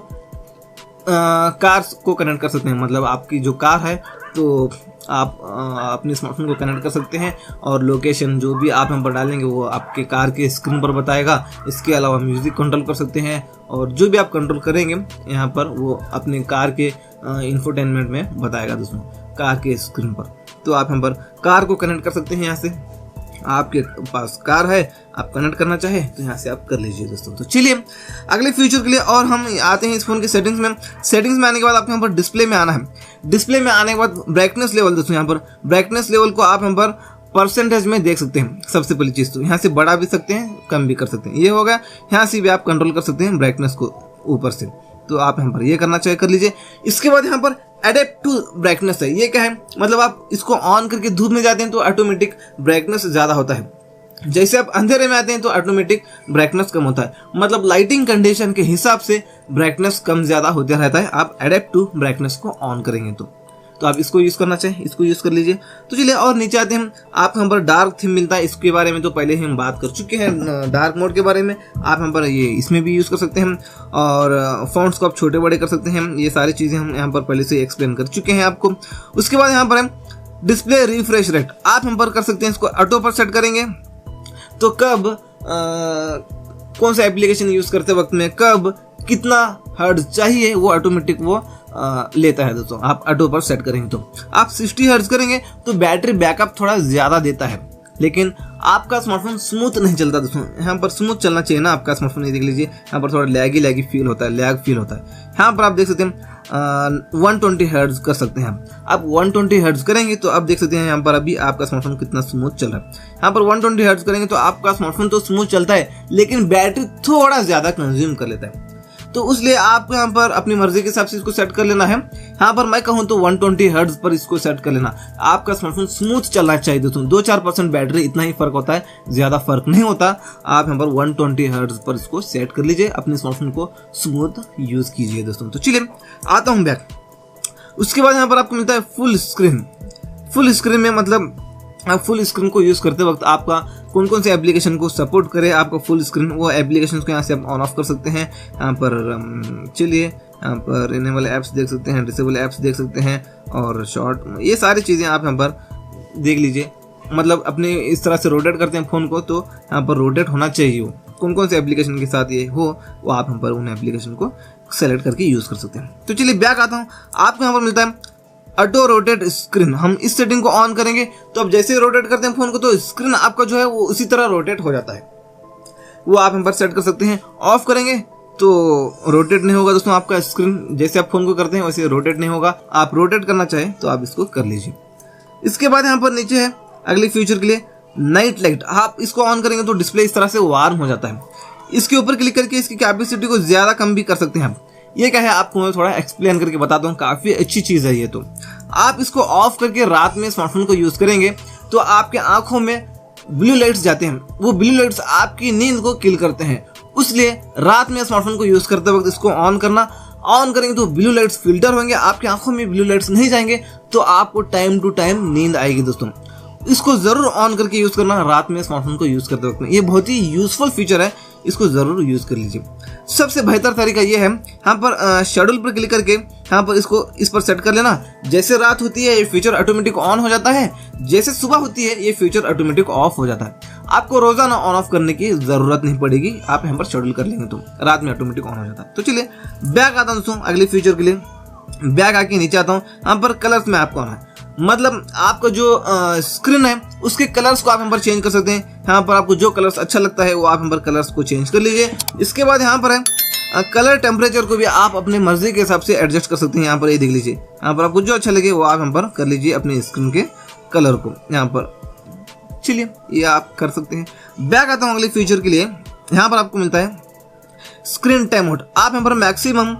कार को कनेक्ट कर सकते हैं। मतलब आपकी जो कार है तो आप अपने स्मार्टफोन को कनेक्ट कर सकते हैं और लोकेशन जो भी आप यहाँ पर डालेंगे वो आपके कार के स्क्रीन पर बताएगा। इसके अलावा म्यूजिक कंट्रोल कर सकते हैं और जो भी आप कंट्रोल करेंगे यहाँ पर वो अपने कार के इंफोटेनमेंट में बताएगा दोस्तों, कार के स्क्रीन पर। तो आप यहाँ पर कार को कनेक्ट कर सकते हैं। यहाँ से आपके पास कार है, आप कनेक्ट करना चाहे तो यहाँ से आप कर लीजिए दोस्तों। तो चलिए अगले फ्यूचर के लिए और हम आते हैं इस फोन के सेटिंग्स में। सेटिंग्स में आने के बाद आपको यहाँ पर डिस्प्ले में आना है। डिस्प्ले में आने के बाद ब्राइटनेस लेवल दोस्तों, यहाँ पर ब्राइटनेस लेवल को आप यहाँ पर परसेंटेज में देख सकते हैं। सबसे पहली चीज तो यहाँ से बढ़ा भी सकते हैं, कम भी कर सकते हैं। ये हो गया, यहाँ से भी आप कंट्रोल कर सकते हैं ब्राइटनेस को ऊपर से। तो आप यहाँ पर ये करना चाहे कर लीजिए। इसके बाद यहाँ पर एडेप्ट टू ब्राइटनेस है। ये क्या है, मतलब आप इसको ऑन करके धूप में जाते हैं तो ऑटोमेटिक ब्राइटनेस ज्यादा होता है। जैसे आप अंधेरे में आते हैं तो ऑटोमेटिक ब्राइटनेस कम होता है। मतलब लाइटिंग कंडीशन के हिसाब से ब्राइटनेस कम ज्यादा होता रहता है। आप एडेप्ट टू ब्राइटनेस को ऑन करेंगे तो आप इसको यूज करना चाहे इसको यूज कर लीजिए। तो चलिए और नीचे आते हैं, आप यहाँ पर डार्क थीम मिलता है। इसके बारे में तो पहले ही हम बात कर चुके हैं। डार्क मोड के बारे में आप यहाँ पर ये इसमें भी यूज कर सकते हैं और फॉन्ट्स को आप छोटे बड़े कर सकते हैं। ये सारी चीजें हम यहाँ पर पहले से एक्सप्लेन कर चुके हैं आपको। उसके बाद यहाँ पर है डिस्प्ले रिफ्रेश रेट, आप यहाँ पर कर सकते हैं। इसको ऑटो पर सेट करेंगे तो कब कौन सा एप्लीकेशन यूज करते वक्त में कब कितना हर्ट्ज चाहिए वो ऑटोमेटिक वो लेता है दोस्तों। आप ऑटो पर सेट करेंगे तो आप 60 हर्ट्ज करेंगे तो बैटरी बैकअप थोड़ा ज्यादा देता है, लेकिन आपका स्मार्टफोन स्मूथ नहीं चलता दोस्तों। यहाँ पर स्मूथ चलना चाहिए ना आपका स्मार्टफोन। ये देख लीजिए यहाँ पर थोड़ा लैगी फील होता है, लैग फील होता है। यहाँ पर आप देख सकते हैं 120 हर्ट्ज कर सकते हैं आप 120 हर्ट्ज करेंगे तो आप देख सकते हैं यहाँ पर अभी आपका स्मार्टफोन कितना स्मूथ चल रहा है। यहाँ पर 120 हर्ट्ज करेंगे तो आपका स्मार्टफोन तो स्मूथ चलता है लेकिन बैटरी थोड़ा ज्यादा कंज्यूम कर लेता है। तो उसलिए आपको यहाँ पर अपनी मर्जी के हिसाब से इसको सेट कर लेना है। यहाँ पर मैं कहूँ तो 120 हर्ट्ज पर इसको सेट कर लेना। आपका स्मार्टफोन स्मूथ चलना चाहिए दोस्तों। 2-4% बैटरी इतना ही फर्क होता है, ज्यादा फर्क नहीं होता। आप यहाँ पर 120 हर्ट्ज पर इसको सेट कर लीजिए, अपने स्मार्टफोन को स्मूथ यूज कीजिए दोस्तों। तो चलिए आता हूँ बैक। उसके बाद यहाँ पर आपको मिलता है फुल स्क्रीन। फुल स्क्रीन में मतलब आप फुल स्क्रीन को यूज करते वक्त आपका कौन कौन से एप्लीकेशन को सपोर्ट करे आपका फुल स्क्रीन, वो एप्लीकेशन को यहाँ से आप ऑन ऑफ कर सकते हैं। यहाँ पर चलिए यहाँ पर इनेबल ऐप्स देख सकते हैं, डिसेबल ऐप्स देख सकते हैं और शॉर्ट, ये सारी चीज़ें आप यहाँ पर देख लीजिए। मतलब अपने इस तरह से रोटेट करते हैं फ़ोन को तो यहाँ पर रोटेट होना चाहिए। वो कौन कौन से एप्लीकेशन के साथ ये हो वो आप यहाँ पर उन एप्लीकेशन को सेलेक्ट करके यूज़ कर सकते हैं। तो चलिए बैक आता हूँ, आपको यहाँ पर मिलता है ऑटो रोटेट स्क्रीन। हम इस सेटिंग को ऑन करेंगे तो अब जैसे रोटेट करते हैं फोन को तो स्क्रीन आपका जो है वो उसी तरह रोटेट हो जाता है। वो आप यहाँ पर सेट कर सकते हैं। ऑफ करेंगे तो रोटेट नहीं होगा दोस्तों आपका स्क्रीन, जैसे आप फोन को करते हैं वैसे रोटेट नहीं होगा। आप रोटेट करना चाहें तो आप इसको कर लीजिए। इसके बाद यहाँ पर नीचे है अगले फ्यूचर के लिए नाइट लाइट। आप इसको ऑन करेंगे तो डिस्प्ले इस तरह से वार्म हो जाता है। इसके ऊपर क्लिक करके इसकी कैपेसिटी को ज्यादा कम भी कर सकते हैं आप। ये क्या है आपको मैं थोड़ा एक्सप्लेन करके बताता हूँ, काफी अच्छी चीज है ये। तो आप इसको ऑफ करके रात में स्मार्टफोन को यूज करेंगे तो आपके आंखों में ब्लू लाइट्स जाते हैं। वो ब्लू लाइट्स आपकी नींद को किल करते हैं, इसलिए रात में स्मार्टफोन को यूज करते वक्त इसको ऑन करना। ऑन करेंगे तो ब्लू लाइट्स फिल्टर होंगे, आपकी आंखों में ब्लू लाइट्स नहीं जाएंगे तो आपको टाइम टू टाइम नींद आएगी दोस्तों। इसको जरूर ऑन करके यूज करना रात में स्मार्टफोन को यूज करते वक्त में। ये बहुत ही यूजफुल फीचर है, इसको जरूर यूज कर लीजिए। सबसे बेहतर तरीका ये है यहाँ पर शेड्यूल पर क्लिक करके यहाँ पर इसको इस पर सेट कर लेना। जैसे रात होती है ये फीचर ऑटोमेटिक ऑन हो जाता है, जैसे सुबह होती है ये फीचर ऑटोमेटिक ऑफ हो जाता है। आपको रोजाना ऑन ऑफ करने की जरूरत नहीं पड़ेगी, आप यहाँ पर शेड्यूल कर लेंगे तो रात में ऑटोमेटिक ऑन हो जाता है। तो चलिए बैक आता हूँ दोस्तों अगले फीचर के लिए। बैक आके नीचे आता हूँ, यहाँ पर कलर्स में आपको आना है। मतलब आपका जो स्क्रीन है उसके कलर्स को आप यहाँ पर चेंज कर सकते हैं। यहाँ पर आपको जो कलर्स अच्छा लगता है वो आप यहाँ पर कलर्स को चेंज कर लीजिए। इसके बाद यहाँ पर है कलर टेम्परेचर को भी आप अपने मर्जी के हिसाब से एडजस्ट कर सकते हैं। यहाँ पर ये देख लीजिए, यहाँ पर आपको जो अच्छा लगे वो आप यहाँ पर कर लीजिए अपने स्क्रीन के कलर को यहाँ पर। चलिए ये आप कर सकते हैं। बैक आता हूँ अगले फीचर के लिए। यहाँ पर आपको मिलता है स्क्रीन टाइम मोड। आप यहाँ पर मैक्सिमम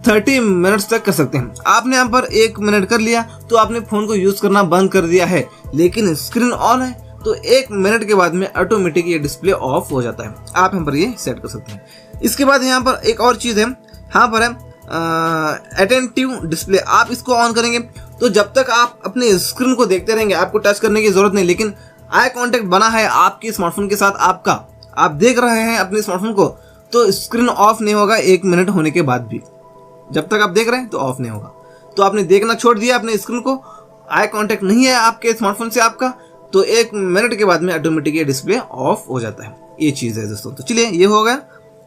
30 मिनट्स तक कर सकते हैं। आपने यहाँ पर 1 मिनट कर लिया तो आपने फोन को यूज करना बंद कर दिया है, लेकिन स्क्रीन ऑन है तो 1 मिनट के बाद में ऑटोमेटिक ये डिस्प्ले ऑफ हो जाता है। आप यहाँ पर ये सेट कर सकते हैं। इसके बाद यहाँ पर एक और चीज है, यहाँ पर है अटेंटिव डिस्प्ले। आप इसको ऑन करेंगे तो जब तक आप अपने स्क्रीन को देखते रहेंगे, आपको टच करने की जरूरत नहीं, लेकिन आई कांटेक्ट बना है आपके स्मार्टफोन के साथ आपका, आप देख रहे हैं अपने स्मार्टफोन को, तो स्क्रीन ऑफ नहीं होगा 1 मिनट होने के बाद भी। जब तक आप देख रहे हैं तो ऑफ नहीं होगा। तो आपने देखना छोड़ दिया अपने स्क्रीन को, आई कांटेक्ट नहीं है आपके स्मार्टफोन से आपका, तो 1 मिनट के बाद में ऑटोमेटिक ये डिस्प्ले ऑफ हो जाता है। ये चीज है दोस्तों। तो चलिए ये हो गया।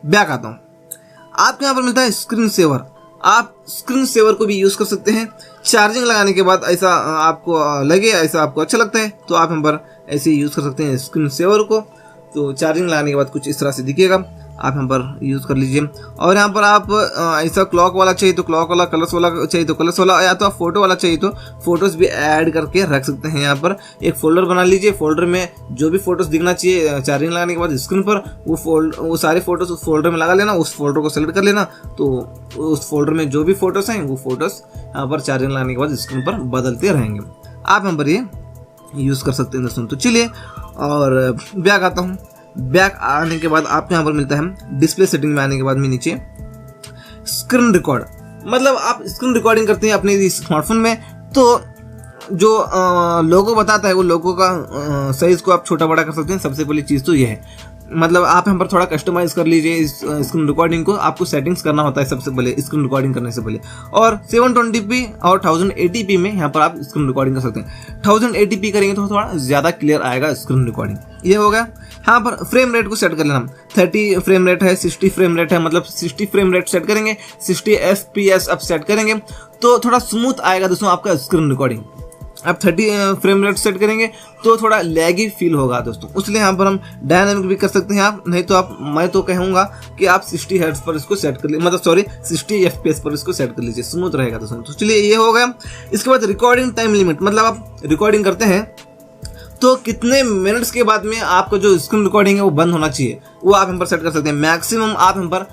बैक आता हूँ। आपको यहाँ पर मिलता है स्क्रीन सेवर। आप स्क्रीन सेवर को भी यूज कर सकते हैं। चार्जिंग लगाने के बाद ऐसा आपको लगे, ऐसा आपको अच्छा लगता है तो आप यहाँ पर ऐसे यूज कर सकते हैं स्क्रीन सेवर को। तो चार्जिंग लगाने के बाद कुछ इस तरह से दिखेगा, आप यहाँ पर यूज कर लीजिए। और यहाँ पर आप ऐसा क्लॉक वाला चाहिए तो क्लॉक वाला, कलर्स वाला चाहिए तो कलर्स वाला, या तो आप फोटो वाला चाहिए तो फोटोज भी ऐड करके रख सकते हैं। यहाँ पर एक फोल्डर बना लीजिए, फोल्डर में जो भी फोटोज दिखना चाहिए चार्जिंग लगाने के बाद स्क्रीन पर, वो सारे फोटोज उस फोल्डर में लगा लेना, उस फोल्डर को सेलेक्ट कर लेना, तो उस फोल्डर में जो भी फोटोज हैं वो फोटोज यहाँ पर चार्जिंग लगाने के बाद स्क्रीन पर बदलते रहेंगे। आप यहाँ पर ये यूज कर सकते हैं दोस्तों। तो चलिए और बैक आता हूँ। बैक आने के बाद आपको यहाँ पर मिलता है डिस्प्ले सेटिंग में आने के बाद में नीचे स्क्रीन रिकॉर्ड। मतलब आप स्क्रीन रिकॉर्डिंग करते हैं अपने स्मार्टफोन में, तो जो लोगो बताता है वो लोगो का साइज को आप छोटा बड़ा कर सकते हैं। सबसे पहली चीज तो ये है, मतलब आप यहाँ पर थोड़ा कस्टमाइज कर लीजिए इस स्क्रीन रिकॉर्डिंग को। आपको सेटिंग्स करना होता है सबसे पहले स्क्रीन रिकॉर्डिंग करने से पहले, और 720p और 1080p में यहाँ पर आप स्क्रीन रिकॉर्डिंग कर सकते हैं। 1080p करेंगे तो थोड़ा ज्यादा क्लियर आएगा स्क्रीन रिकॉर्डिंग। ये हो गया। यहाँ पर फ्रेम रेट को सेट कर लेना। 30 फ्रेम रेट है, 60 फ्रेम रेट है, मतलब 60 फ्रेम रेट सेट करेंगे, 60 FPS आप सेट करेंगे तो थोड़ा स्मूथ आएगा दोस्तों आपका स्क्रीन रिकॉर्डिंग। आप 30 फ्रेम रेट सेट करेंगे तो थोड़ा लैगी फील होगा दोस्तों, इसलिए यहाँ पर हम डायनामिक भी कर सकते हैं आप, नहीं तो आप, मैं तो कहूँगा कि आप 60 हर्ट्ज पर इसको सेट कर लीजिए, मतलब सॉरी 60 FPS पर इसको सेट कर लीजिए, स्मूथ रहेगा दोस्तों। तो चलिए ये हो गया। इसके बाद रिकॉर्डिंग टाइम लिमिट, मतलब आप रिकॉर्डिंग करते हैं तो कितने मिनट्स के बाद में आपका जो स्क्रीन रिकॉर्डिंग है वो बंद होना चाहिए, वो आप यहाँ पर सेट कर सकते हैं। मैक्सिमम आप यहाँ पर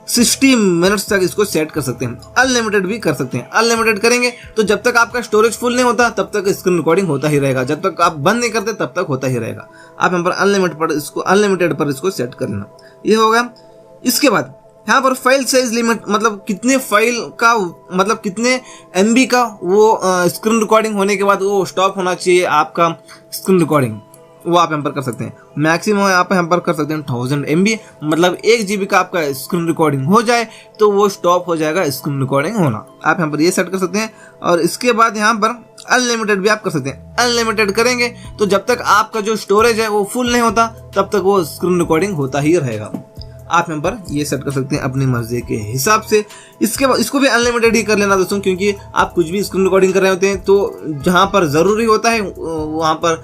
60 मिनट्स तक इसको सेट कर सकते हैं। अनलिमिटेड भी कर सकते हैं। अनलिमिटेड करेंगे तो जब तक आपका स्टोरेज फुल नहीं होता तब तक स्क्रीन रिकॉर्डिंग होता ही रहेगा, जब तक आप बंद नहीं करते तब तक होता ही रहेगा। आप यहाँ पर अनलिमिटेड पर इसको सेट कर लेना। ये हो गया। इसके बाद यहाँ पर फाइल साइज लिमिट, मतलब कितने फाइल का, मतलब कितने MB का वो स्क्रीन रिकॉर्डिंग होने के बाद वो स्टॉप होना चाहिए आपका स्क्रीन रिकॉर्डिंग, वो आप यहाँ पर कर सकते हैं। मैक्सिमम आप यहाँ पर कर सकते हैं 1000 MB, मतलब 1 GB का आपका स्क्रीन रिकॉर्डिंग हो जाए तो वो स्टॉप हो जाएगा स्क्रीन रिकॉर्डिंग होना। आप यहाँ पर ये सेट कर सकते हैं। और इसके बाद यहाँ पर अनलिमिटेड भी आप कर सकते हैं। अनलिमिटेड करेंगे तो जब तक आपका जो स्टोरेज है वो फुल नहीं होता तब तक वो स्क्रीन रिकॉर्डिंग होता ही रहेगा। आप यहाँ पर ये सेट कर सकते हैं अपनी मर्जी के हिसाब से। इसके बाद इसको भी अनलिमिटेड ही कर लेना दोस्तों, क्योंकि आप कुछ भी स्क्रीन रिकॉर्डिंग कर रहे होते हैं तो जहाँ पर ज़रूरी होता है वहाँ पर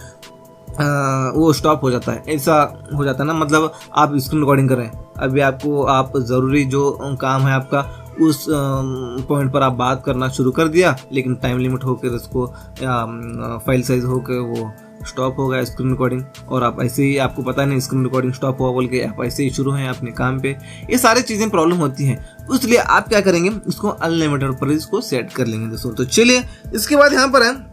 वो स्टॉप हो जाता है, ऐसा हो जाता है ना। मतलब आप स्क्रीन रिकॉर्डिंग कर रहे हैं, अभी आपको आप ज़रूरी जो काम है आपका उस पॉइंट पर आप बात करना शुरू कर दिया, लेकिन टाइम लिमिट होकर उसको फाइल साइज होकर वो स्टॉप हो गया स्क्रीन रिकॉर्डिंग, और आप ऐसे ही, आपको पता नहीं स्क्रीन रिकॉर्डिंग स्टॉप हुआ बोल के आप ऐसे ही शुरू हैं अपने काम पे। ये सारी चीज़ें प्रॉब्लम होती हैं, इसलिए आप क्या करेंगे, इसको अनलिमिटेड पर इसको सेट कर लेंगे दोस्तों। तो चलिए इसके बाद यहाँ पर है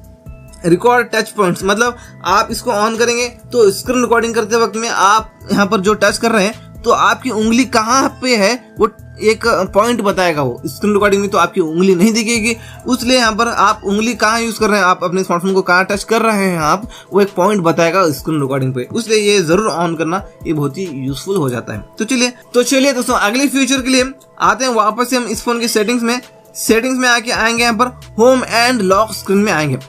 रिकॉर्ड टच पॉइंट्स, मतलब आप इसको ऑन करेंगे तो स्क्रीन रिकॉर्डिंग करते वक्त में आप यहाँ पर जो टच कर रहे हैं तो आपकी उंगली कहाँ पे है वो एक पॉइंट बताएगा। वो स्क्रीन रिकॉर्डिंग में तो आपकी उंगली नहीं दिखेगी, इसलिए यहाँ पर आप उंगली कहाँ यूज कर रहे हैं, आप अपने स्मार्टफोन को कहाँ टच कर रहे हैं आप, वो एक पॉइंट बताएगा स्क्रीन रिकॉर्डिंग पे, इसलिए ये जरूर ऑन करना, ये बहुत ही यूजफुल हो जाता है। तो चलिए दोस्तों अगले फ्यूचर के लिए आते हैं वापस से हम इस फोन की सेटिंग्स में आके आएंगे यहाँ पर होम एंड लॉक स्क्रीन में आएंगे।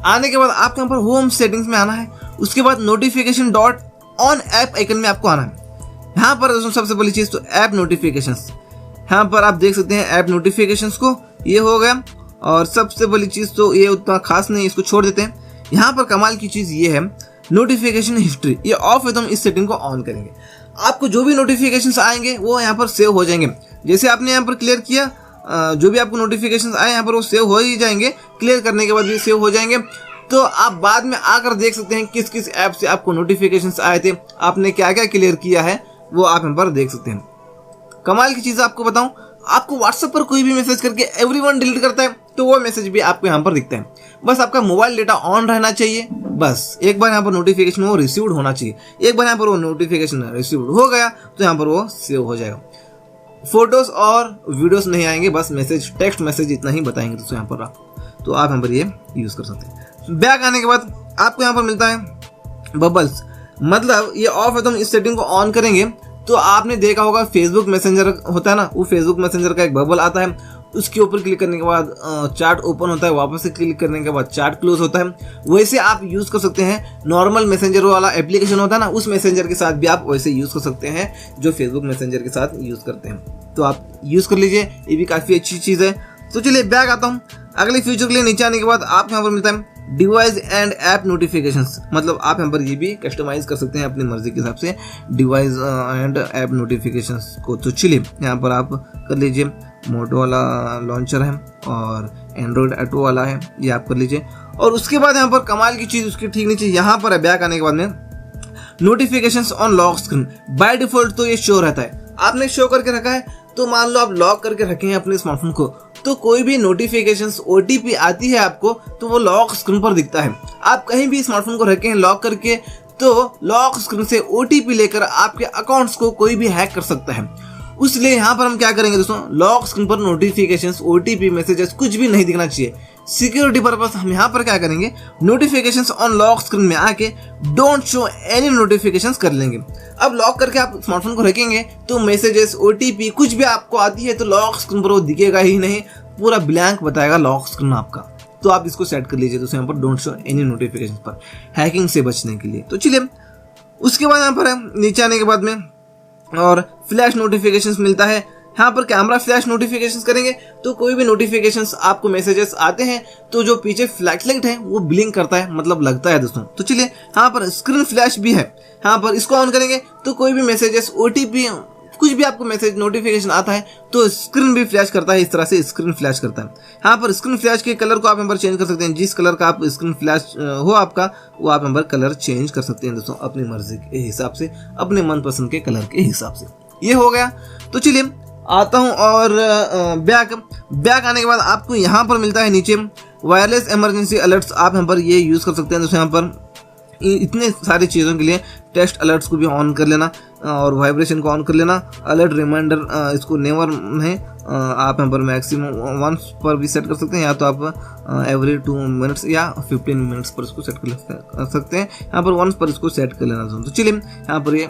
आने के बाद आपको यहाँ पर होम सेटिंग्स में आना है, उसके बाद notification dot on app icon में आपको आना है। यहाँ पर दोस्तों सबसे पहली चीज तो ऐप नोटिफिकेशंस, यहाँ पर आप देख सकते हैं ऐप नोटिफिकेशंस को, ये हो गया। और सबसे पहली चीज तो ये उतना खास नहीं, इसको छोड़ देते हैं। यहाँ पर कमाल की चीज ये है नोटिफिकेशन हिस्ट्री, ये ऑफ है तो हम इस सेटिंग को ऑन करेंगे। आपको जो भी नोटिफिकेशंस आएंगे वो यहाँ पर सेव हो जाएंगे। जैसे आपने यहाँ पर क्लियर किया, जो भी आपको नोटिफिकेशंस आए यहाँ पर वो सेव हो ही जाएंगे, क्लियर करने के बाद भी सेव हो जाएंगे। तो आप बाद में आकर देख सकते हैं किस किस ऐप से आपको नोटिफिकेशंस आए थे, आपने क्या क्या क्लियर किया है, वो आप यहाँ पर देख सकते हैं। कमाल की चीज़ आपको बताऊं, आपको व्हाट्सएप पर कोई भी मैसेज करके एवरीवन डिलीट करता है तो वो मैसेज भी आपको यहाँ पर दिखता है। बस आपका मोबाइल डेटा ऑन रहना चाहिए, बस एक बार यहाँ पर नोटिफिकेशन वो रिसीव्ड होना चाहिए। एक बार यहाँ पर वो नोटिफिकेशन रिसीव्ड हो गया तो यहाँ पर वो सेव हो जाएगा। फोटोज और वीडियोस नहीं आएंगे, बस मैसेज, टेक्स्ट मैसेज इतना ही बताएंगे दोस्तों यहाँ पर आप। तो आप यहाँ पर ये यूज कर सकते हैं। बैक आने के बाद आपको यहाँ पर मिलता है बबल्स, मतलब ये ऑफ है तो हम इस सेटिंग को ऑन करेंगे तो आपने देखा होगा फेसबुक मैसेंजर होता है ना, वो फेसबुक मैसेंजर का एक बबल आता है, उसके ऊपर क्लिक करने के बाद चार्ट ओपन होता है, वापस से क्लिक करने के बाद चार्ट क्लोज होता है। वैसे आप यूज कर सकते हैं, नॉर्मल मैसेंजर वाला एप्लीकेशन होता है ना, उस मैसेंजर के साथ भी आप वैसे यूज कर सकते हैं जो फेसबुक मैसेंजर के साथ यूज करते हैं। तो आप यूज कर लीजिए, ये भी काफी अच्छी चीज है। तो चलिए बैक आता हूँ। अगले फीचर के लिए नीचे आने के बाद आपको यहाँ पर मिलता है डिवाइस एंड ऐप नोटिफिकेशंस, मतलब आप यहाँ पर ये भी कस्टमाइज कर सकते हैं अपनी मर्जी के हिसाब से डिवाइस एंड ऐप नोटिफिकेशंस को। तो चलिए यहाँ पर आप कर लीजिए, मोटो वाला लॉन्चर है और एंड्रॉइड ऑटो वाला है, ये आप कर लीजिए। और उसके बाद यहाँ पर कमाल की चीज उसके ठीक नीचे यहाँ पर है, बैक आने के बाद में notifications on lock screen. By default तो ये शो रहता है, आपने शो करके रखा है तो मान लो आप लॉक करके रखे हैं अपने स्मार्टफोन को, तो कोई भी नोटिफिकेशंस ओटीपी आती है आपको तो वो लॉक स्क्रीन पर दिखता है। आप कहीं भी स्मार्टफोन को रखे हैं लॉक करके तो लॉक स्क्रीन से ओटीपी लेकर आपके अकाउंट्स को कोई भी हैक कर सकता है। इसलिए यहाँ पर हम क्या करेंगे दोस्तों, लॉक स्क्रीन पर नोटिफिकेशंस, ओटीपी, मैसेजेस कुछ भी नहीं दिखना चाहिए। सिक्योरिटी पर्पस हम यहाँ पर क्या करेंगे, नोटिफिकेशंस ऑन लॉक स्क्रीन में आके डोंट शो एनी नोटिफिकेशंस कर लेंगे। अब लॉक करके आप स्मार्टफोन को रखेंगे तो मैसेजेस, ओटीपी कुछ भी आपको आती है तो लॉक स्क्रीन पर वो दिखेगा ही नहीं, पूरा ब्लैंक बताएगा लॉक स्क्रीन आपका। तो आप इसको सेट कर लीजिए दोस्तों यहाँ पर डोंट शो एनी नोटिफिकेशन पर, हैकिंग से बचने के लिए। तो चलिए उसके बाद यहाँ पर है नीचे आने के बाद में और फ्लैश नोटिफिकेशंस मिलता है। यहाँ पर कैमरा फ्लैश नोटिफिकेशंस करेंगे तो कोई भी नोटिफिकेशंस आपको मैसेजेस आते हैं तो जो पीछे फ्लैश लाइट है वो ब्लिंक करता है, मतलब लगता है दोस्तों। तो चलिए यहाँ पर स्क्रीन फ्लैश भी है, यहाँ पर इसको ऑन करेंगे तो कोई भी मैसेजेस, ओटीपी, कुछ भी आपको मैसेज नोटिफिकेशन आता है तो स्क्रीन भी फ्लैश करता है, इस तरह से स्क्रीन फ्लैश करता है। यहाँ पर स्क्रीन फ्लैश के कलर को आप यहाँ पर चेंज कर सकते हैं, जिस कलर का आप स्क्रीन फ्लैश हो आपका वो आप यहाँ पर कलर चेंज कर सकते हैं दोस्तों अपनी मर्जी के हिसाब से, अपने मनपसंद के कलर के हिसाब से। ये हो गया। तो चलिए आता हूँ और बैक आने के बाद आपको यहाँ पर मिलता है नीचे वायरलेस इमरजेंसी अलर्ट्स, आप यहाँ पर ये यूज कर सकते हैं दोस्तों। यहाँ पर इतने सारी चीज़ों के लिए टेस्ट अलर्ट्स को भी ऑन कर लेना और वाइब्रेशन को ऑन कर लेना, अलर्ट रिमाइंडर इसको नेवर है, आप यहाँ पर मैक्सिमम वंस पर भी सेट कर सकते हैं, या तो आप एवरी 2 मिनट्स या 15 मिनट्स पर इसको सेट कर सकते हैं। यहाँ पर वंस पर इसको सेट कर लेना। तो चलिए यहाँ पर ये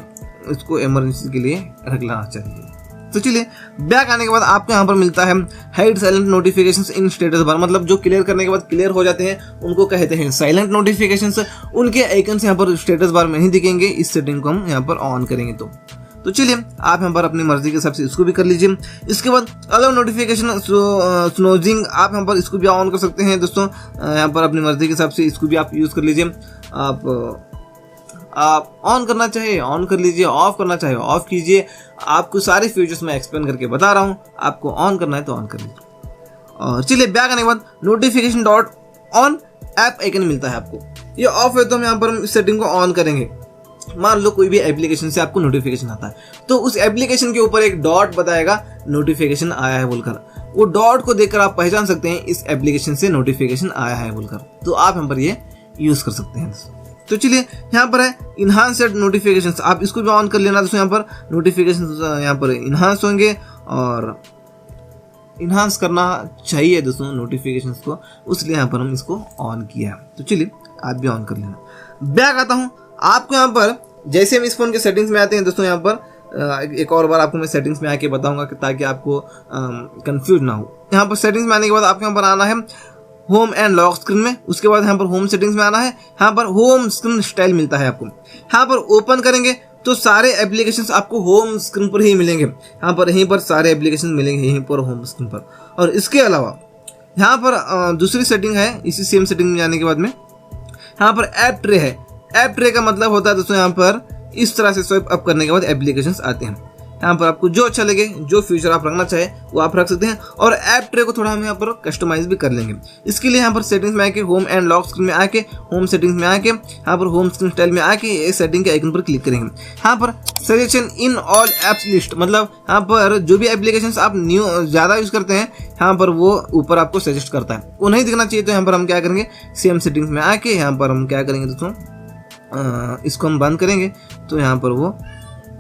इसको इमरजेंसी के लिए रख लेना चाहिए। तो चलिए बैक आने के बाद आपको यहाँ पर मिलता है hide silent notifications in status bar, मतलब जो क्लियर करने के बाद क्लियर हो जाते हैं उनको कहते हैं साइलेंट नोटिफिकेशंस। उनके आइकन्स यहाँ पर स्टेटस बार में ही दिखेंगे, इस सेटिंग को हम यहाँ पर ऑन करेंगे। तो चलिए आप यहाँ पर अपनी मर्जी के हिसाब से इसको भी कर लीजिए। इसके बाद अलाउ नोटिफिकेशन स्नोजिंग, आप यहाँ पर इसको भी ऑन कर सकते हैं दोस्तों, यहाँ पर अपनी मर्जी के हिसाब से इसको भी आप यूज कर लीजिए। आप ऑन करना चाहिए ऑन कर लीजिए, ऑफ करना चाहिए ऑफ कीजिए। आपको सारे फीचर्स मैं एक्सप्लेन करके बता रहा हूँ, आपको ऑन करना है तो ऑन कर लीजिए। और चलिए बैक आने के बाद notification dot on app icon मिलता है आपको, ये ऑफ है तो हम यहाँ पर इस सेटिंग को ऑन करेंगे। मान लो कोई भी एप्लीकेशन से आपको नोटिफिकेशन आता है तो उस एप्लीकेशन के ऊपर एक डॉट बताएगा नोटिफिकेशन आया है बोलकर, वो डॉट को देखकर आप पहचान सकते हैं इस एप्लीकेशन से नोटिफिकेशन आया है बोलकर। तो आप यहाँ पर ये यूज कर सकते हैं। तो चलिए यहाँ पर है इन्हांस्ड नोटिफिकेशंस, आप इसको भी ऑन कर लेना दोस्तों। यहाँ पर नोटिफिकेशंस यहाँ पर इन्हांस होंगे और इन्हांस करना चाहिए दोस्तों नोटिफिकेशंस को, इसलिए यहाँ पर हम इसको ऑन किया। तो चलिए आप भी ऑन कर लेना। बैक आता हूँ, आपको यहाँ पर जैसे हम इस फोन के सेटिंग्स में आते हैं दोस्तों, यहाँ पर एक और बार आपको मैं सेटिंग्स में आके बताऊंगा ताकि आपको कंफ्यूज ना हो। यहाँ पर सेटिंग्स में आने के बाद आपको यहाँ पर आना है होम एंड लॉक स्क्रीन में, उसके बाद यहाँ पर होम सेटिंग्स में आना है। यहाँ पर होम स्क्रीन स्टाइल मिलता है आपको, यहाँ पर ओपन करेंगे तो सारे एप्लीकेशंस आपको होम स्क्रीन पर ही मिलेंगे। यहाँ पर यहीं पर सारे एप्लीकेशन मिलेंगे यहीं पर होम स्क्रीन पर। और इसके अलावा यहाँ पर दूसरी सेटिंग है, इसी सेम सेटिंग में जाने के बाद में यहाँ पर ऐप ट्रे है। ऐप ट्रे का मतलब होता है दोस्तों यहाँ पर इस तरह से स्वाइप अप करने के बाद एप्लीकेशंस आते हैं। यहाँ पर आपको जो अच्छा लगे, जो फीचर आप रखना चाहे वो आप रख सकते हैं। और ऐप ट्रे को थोड़ा हम यहाँ पर कस्टमाइज भी कर लेंगे। इसके लिए यहाँ पर सेटिंग्स में आके होम एंड लॉक स्क्रीन में आके होम सेटिंग्स में आके यहाँ पर होम स्क्रीन स्टाइल में आके ये सेटिंग के आइकन पर क्लिक करेंगे। यहाँ पर suggestion in all apps list, मतलब यहाँ पर जो भी एप्लीकेशंस आप ज़्यादा यूज करते हैं यहाँ पर वो ऊपर आपको सजेस्ट करता है। वो नहीं दिखना चाहिए तो यहाँ पर हम क्या करेंगे, सेम सेटिंग्स में आके यहाँ पर हम क्या करेंगे दोस्तों, इसको हम बंद करेंगे तो यहाँ पर वो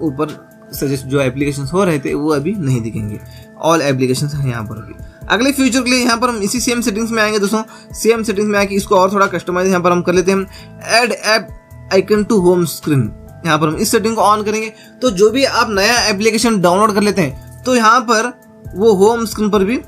ऊपर सजेस्ट जो एप्लीकेशंस हो रहे थे वो अभी नहीं दिखेंगे, ऑल एप्लीकेशंस यहाँ पर होगी। अगले फ्यूचर के लिए यहाँ पर हम इसी सेम सेटिंग्स में आएंगे दोस्तों। सेम सेटिंग्स में आके इसको और थोड़ा कस्टमाइज यहाँ पर हम कर लेते हैं, add app icon to home screen. यहाँ पर हम इस सेटिंग को ऑन करेंगे तो जो भी आप नया एप्लीकेशन डाउनलोड कर लेते हैं तो यहाँ पर वो होम स्क्रीन पर भी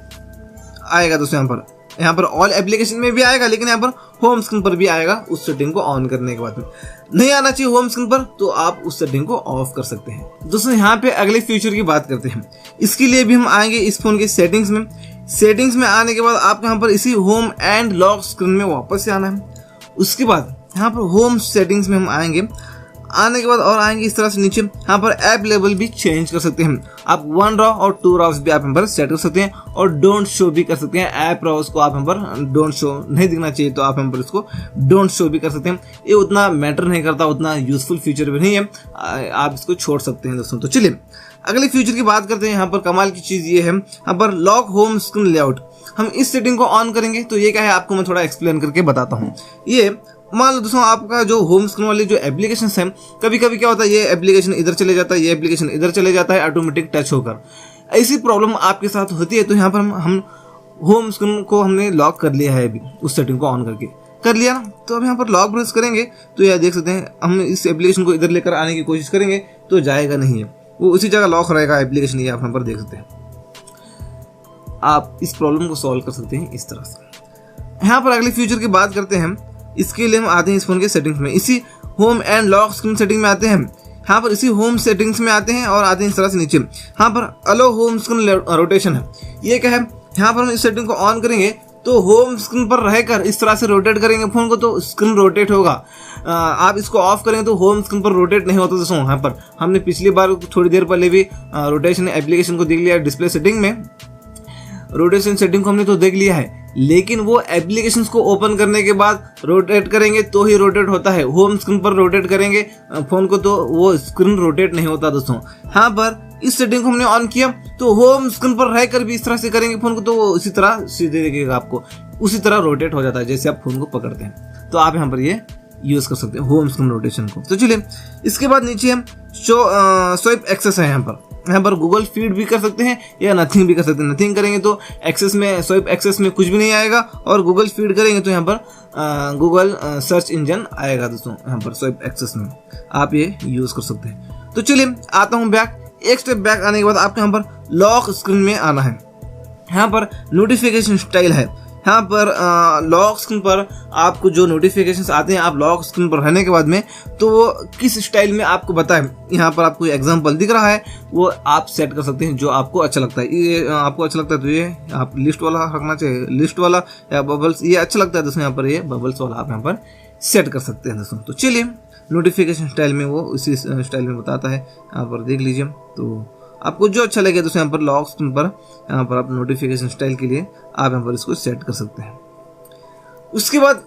आएगा दोस्तों। यहाँ पर ऑल एप्लीकेशन में भी आएगा, लेकिन यहाँ पर होम स्क्रीन पर भी आएगा उस सेटिंग को ऑन करने के बाद में। नहीं आना चाहिए होम स्क्रीन पर तो आप उस सेटिंग को ऑफ कर सकते हैं। दोस्तों यहाँ पे अगले फीचर की बात करते हैं। इसके लिए भी हम आएंगे इस फोन के सेटिंग्स में। सेटिंग्स में आने के बाद आपको यहाँ पर इसी होम एंड लॉक स्क्रीन में वापस से आना है। उसके बाद यहाँ पर होम सेटिंग्स में हम आएंगे। आने के बाद और आएंगे इस तरह से नीचे, यहाँ पर ऐप लेवल भी चेंज कर सकते हैं आप। 1 RAW और 2 RAWs भी आप यहाँ पर सेट कर सकते हैं और डोंट शो भी कर सकते हैं। ऐप RAWs को आप यहाँ पर डोंट शो नहीं दिखना चाहिए तो आप यहाँ पर इसको डोंट शो भी कर सकते हैं। ये उतना मैटर नहीं करता, उतना यूजफुल फीचर भी नहीं है, आप इसको छोड़ सकते हैं दोस्तों। तो चलिए अगले फीचर की बात करते हैं। यहाँ पर कमाल की चीज ये है, यहाँ पर लॉक होम स्क्रीन लेआउट। हम इस सेटिंग को ऑन करेंगे तो ये क्या है आपको मैं थोड़ा एक्सप्लेन करके बताता हूँ। ये मान लो दोस्तों आपका जो होम स्क्रीन वाली जो एप्लीकेशन है, कभी कभी क्या होता है ये एप्लीकेशन इधर चले जाता है, ये एप्लीकेशन इधर चले जाता है ऑटोमेटिक टच होकर। ऐसी प्रॉब्लम आपके साथ होती है तो यहाँ पर हम होम स्क्रीन को हमने लॉक कर लिया है अभी, उस सेटिंग को ऑन करके कर लिया ना। तो अब यहाँ पर लॉक प्रेस करेंगे तो यह देख सकते हैं हम इस एप्लीकेशन को इधर लेकर आने की कोशिश करेंगे तो जाएगा नहीं है, वो उसी जगह लॉक रहेगा एप्लीकेशन। ये आप यहाँ पर देख सकते हैं। आप इस प्रॉब्लम को सॉल्व कर सकते हैं इस तरह से। यहाँ पर अगले फीचर की बात करते हैं। इसके लिए हम आते हैं इस फोन के सेटिंग्स में, इसी home and lock screen setting में आते हैं। यहाँ पर इसी होम सेटिंग्स में आते हैं और आते हैं इस तरह से नीचे। यहाँ पर अलो होम स्क्रीन रोटेशन है। ये क्या है, यहाँ पर हम इस सेटिंग को ऑन करेंगे तो होम स्क्रीन पर रहकर इस तरह से रोटेट करेंगे फोन को तो स्क्रीन रोटेट होगा। आप इसको ऑफ करेंगे तो होम स्क्रीन पर रोटेट नहीं होता दोस्तों। यहाँ पर हमने पिछली बार थोड़ी देर पहले भी रोटेशन एप्लीकेशन को देख लिया डिस्प्ले सेटिंग में। रोटेशन सेटिंग को हमने तो देख लिया है, लेकिन वो एप्लीकेशंस को ओपन करने के बाद रोटेट करेंगे तो ही रोटेट होता है। होम स्क्रीन पर रोटेट करेंगे फोन को तो वो स्क्रीन रोटेट नहीं होता दोस्तों। यहाँ पर इस सेटिंग को हमने ऑन किया तो होम स्क्रीन पर रहकर भी इस तरह से करेंगे फोन को तो वो उसी तरह सीधे दिखेगा आपको, उसी तरह रोटेट हो जाता है जैसे आप फोन को पकड़ते हैं। तो आप यहाँ पर ये यूज कर सकते हैं होम स्क्रीन रोटेशन को। तो चलिए इसके बाद नीचे हम स्वाइप एक्सेस है। यहाँ पर गूगल फीड भी कर सकते हैं या नथिंग भी कर सकते हैं। नथिंग करेंगे तो एक्सेस में, स्वाइप एक्सेस में कुछ भी नहीं आएगा, और गूगल फीड करेंगे तो यहाँ पर गूगल सर्च इंजन आएगा दोस्तों। यहाँ पर स्वाइप एक्सेस में आप ये यूज कर सकते हैं। तो चलिए आता हूँ बैक। एक स्टेप बैक आने के बाद आपको यहाँ पर लॉक स्क्रीन में आना है। यहाँ पर नोटिफिकेशन स्टाइल है। यहाँ पर लॉक स्क्रीन पर आपको जो नोटिफिकेशंस आते हैं आप लॉक स्क्रीन पर रहने के बाद में तो वो किस स्टाइल में आपको बताएं। यहाँ पर आपको एग्जांपल दिख रहा है, वो आप सेट कर सकते हैं जो आपको अच्छा लगता है। ये आपको अच्छा लगता है तो ये आप लिस्ट वाला रखना चाहिए, लिस्ट वाला या बबल्स, ये अच्छा लगता है दोस्तों। यहाँ पर ये बबल्स वाला आप यहाँ पर सेट कर सकते हैं दोस्तों। तो चलिए नोटिफिकेशन स्टाइल में वो उसी स्टाइल में बताता है, यहाँ पर देख लीजिए। तो आपको जो अच्छा लगे दोस्तों यहाँ पर लॉक स्क्रीन पर, यहाँ पर आप नोटिफिकेशन स्टाइल के लिए आप यहाँ पर इसको सेट कर सकते हैं। उसके बाद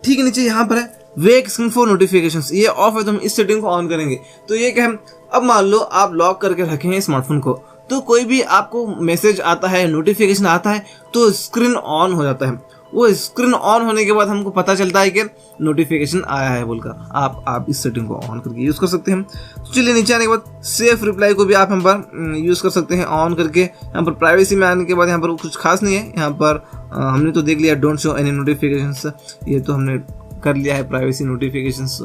ठीक नीचे यहाँ पर है वेक स्क्रीन फॉर नोटिफिकेशंस, ये ऑफ है तो हम इस सेटिंग को ऑन करेंगे तो ये क्या है, अब मान लो आप लॉक करके रखे हैं स्मार्टफोन को तो कोई भी आपको मैसेज आता है, नोटिफिकेशन आता है तो स्क्रीन ऑन हो जाता है। वो स्क्रीन ऑन होने के बाद हमको पता चलता है कि नोटिफिकेशन आया है बोलकर। आप इस सेटिंग को ऑन करके यूज़ कर सकते हैं। तो चलिए नीचे आने के बाद सेफ रिप्लाई को भी आप यहाँ पर यूज़ कर सकते हैं ऑन करके। यहाँ पर प्राइवेसी में आने के बाद यहाँ पर कुछ खास नहीं है। यहाँ पर हमने तो देख लिया डोंट शो एनी नोटिफिकेशंस, ये तो हमने कर लिया है। प्राइवेसी नोटिफिकेशंस